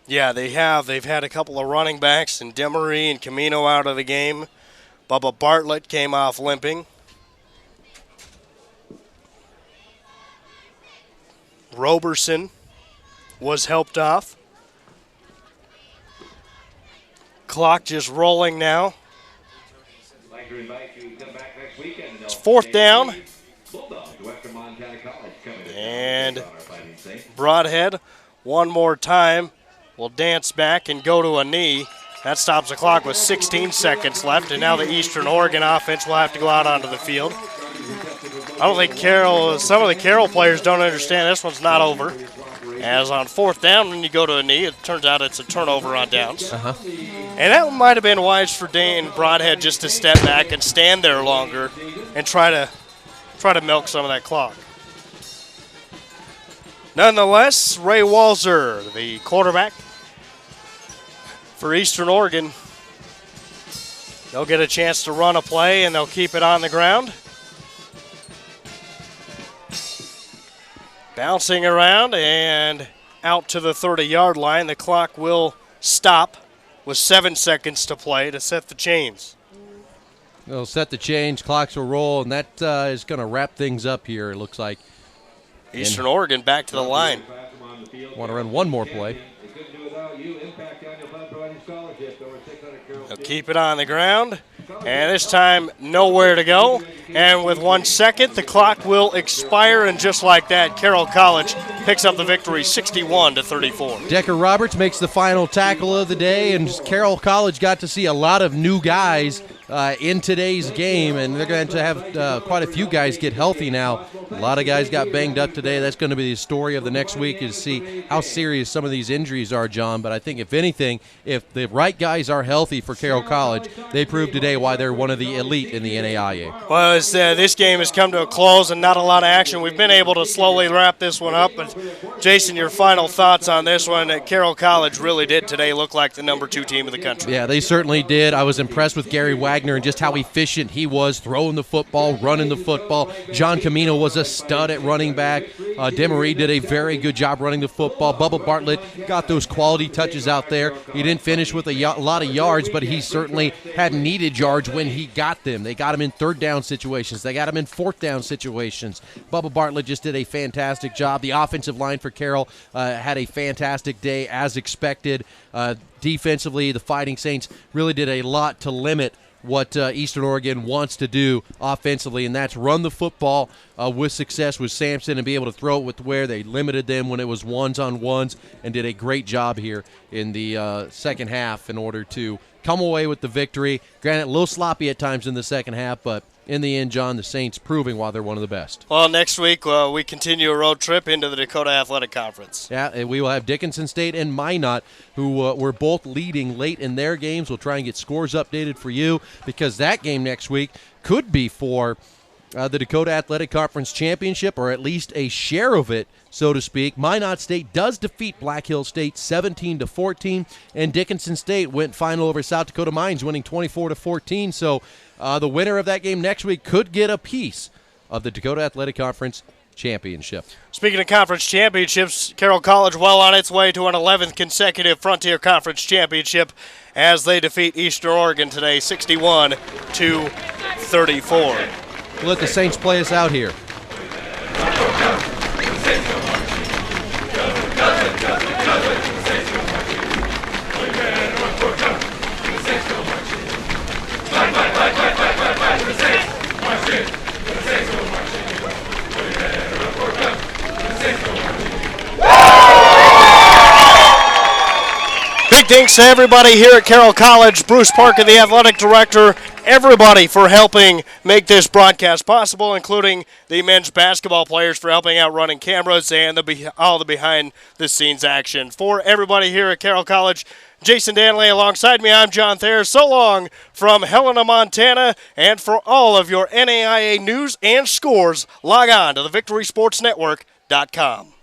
Yeah, they have. They've had a couple of running backs, and Demery and Camino out of the game. Bubba Bartlett came off limping. Roberson was helped off. Clock just rolling now. It's fourth down. And Broadhead, one more time, will dance back and go to a knee. That stops the clock with 16 seconds left, and now the Eastern Oregon offense will have to go out onto the field. I don't think some of the Carroll players don't understand this one's not over. As on fourth down, when you go to a knee, it turns out it's a turnover on downs. And that might have been wise for Dane Broadhead just to step back and stand there longer and try to milk some of that clock. Nonetheless, Ray Walzer, the quarterback for Eastern Oregon, they'll get a chance to run a play and they'll keep it on the ground. Bouncing around and out to the 30-yard line. The clock will stop with 7 seconds to play to set the chains. They'll set the change, clocks will roll, and that is going to wrap things up here, it looks like. Eastern Oregon back to the line. Want to run one more play. They'll keep it on the ground, and this time nowhere to go. And with 1 second, the clock will expire, and just like that, Carroll College picks up the victory 61-34. Decker Roberts makes the final tackle of the day, and Carroll College got to see a lot of new guys in today's game, and they're going to have quite a few guys get healthy now. A lot of guys got banged up today. That's going to be the story of the next week, is see how serious some of these injuries are, John. But I think, if anything, if the right guys are healthy for Carroll College, they proved today why they're one of the elite in the NAIA. Well, this game has come to a close and not a lot of action. We've been able to slowly wrap this one up. But, Jason, your final thoughts on this one? Carroll College really did today look like the number 2 team in the country. Yeah, they certainly did. I was impressed with Gary Wagner and just how efficient he was throwing the football, running the football. John Camino was a stud at running back. Demery did a very good job running the football. Bubba Bartlett got those quality touches out there. He didn't finish with a lot of yards, but he certainly had needed yards when he got them. They got him in third down situations. They got him in fourth down situations. Bubba Bartlett just did a fantastic job. The offensive line for Carroll had a fantastic day, as expected. Defensively, the Fighting Saints really did a lot to limit what Eastern Oregon wants to do offensively, and that's run the football with success with Sampson and be able to throw it with Ware. They limited them when it was ones-on-ones and did a great job here in the second half in order to come away with the victory. Granted, a little sloppy at times in the second half, but in the end, John, the Saints proving why they're one of the best. Well, next week we continue a road trip into the Dakota Athletic Conference. Yeah, and we will have Dickinson State and Minot, who were both leading late in their games. We'll try and get scores updated for you, because that game next week could be for the Dakota Athletic Conference Championship, or at least a share of it, so to speak. Minot State does defeat Black Hill State 17-14, and Dickinson State went final over South Dakota Mines, winning 24-14. So the winner of that game next week could get a piece of the Dakota Athletic Conference Championship. Speaking of conference championships, Carroll College well on its way to an 11th consecutive Frontier Conference Championship as they defeat Eastern Oregon today 61-34. We'll let the Saints play us out here. Big thanks to everybody here at Carroll College, Bruce Parker, the athletic director, everybody for helping make this broadcast possible, including the men's basketball players for helping out running cameras and all the behind-the-scenes action. For everybody here at Carroll College, Jason Dannelly alongside me, I'm John Thayer. So long from Helena, Montana, and for all of your NAIA news and scores, log on to thevictorysportsnetwork.com.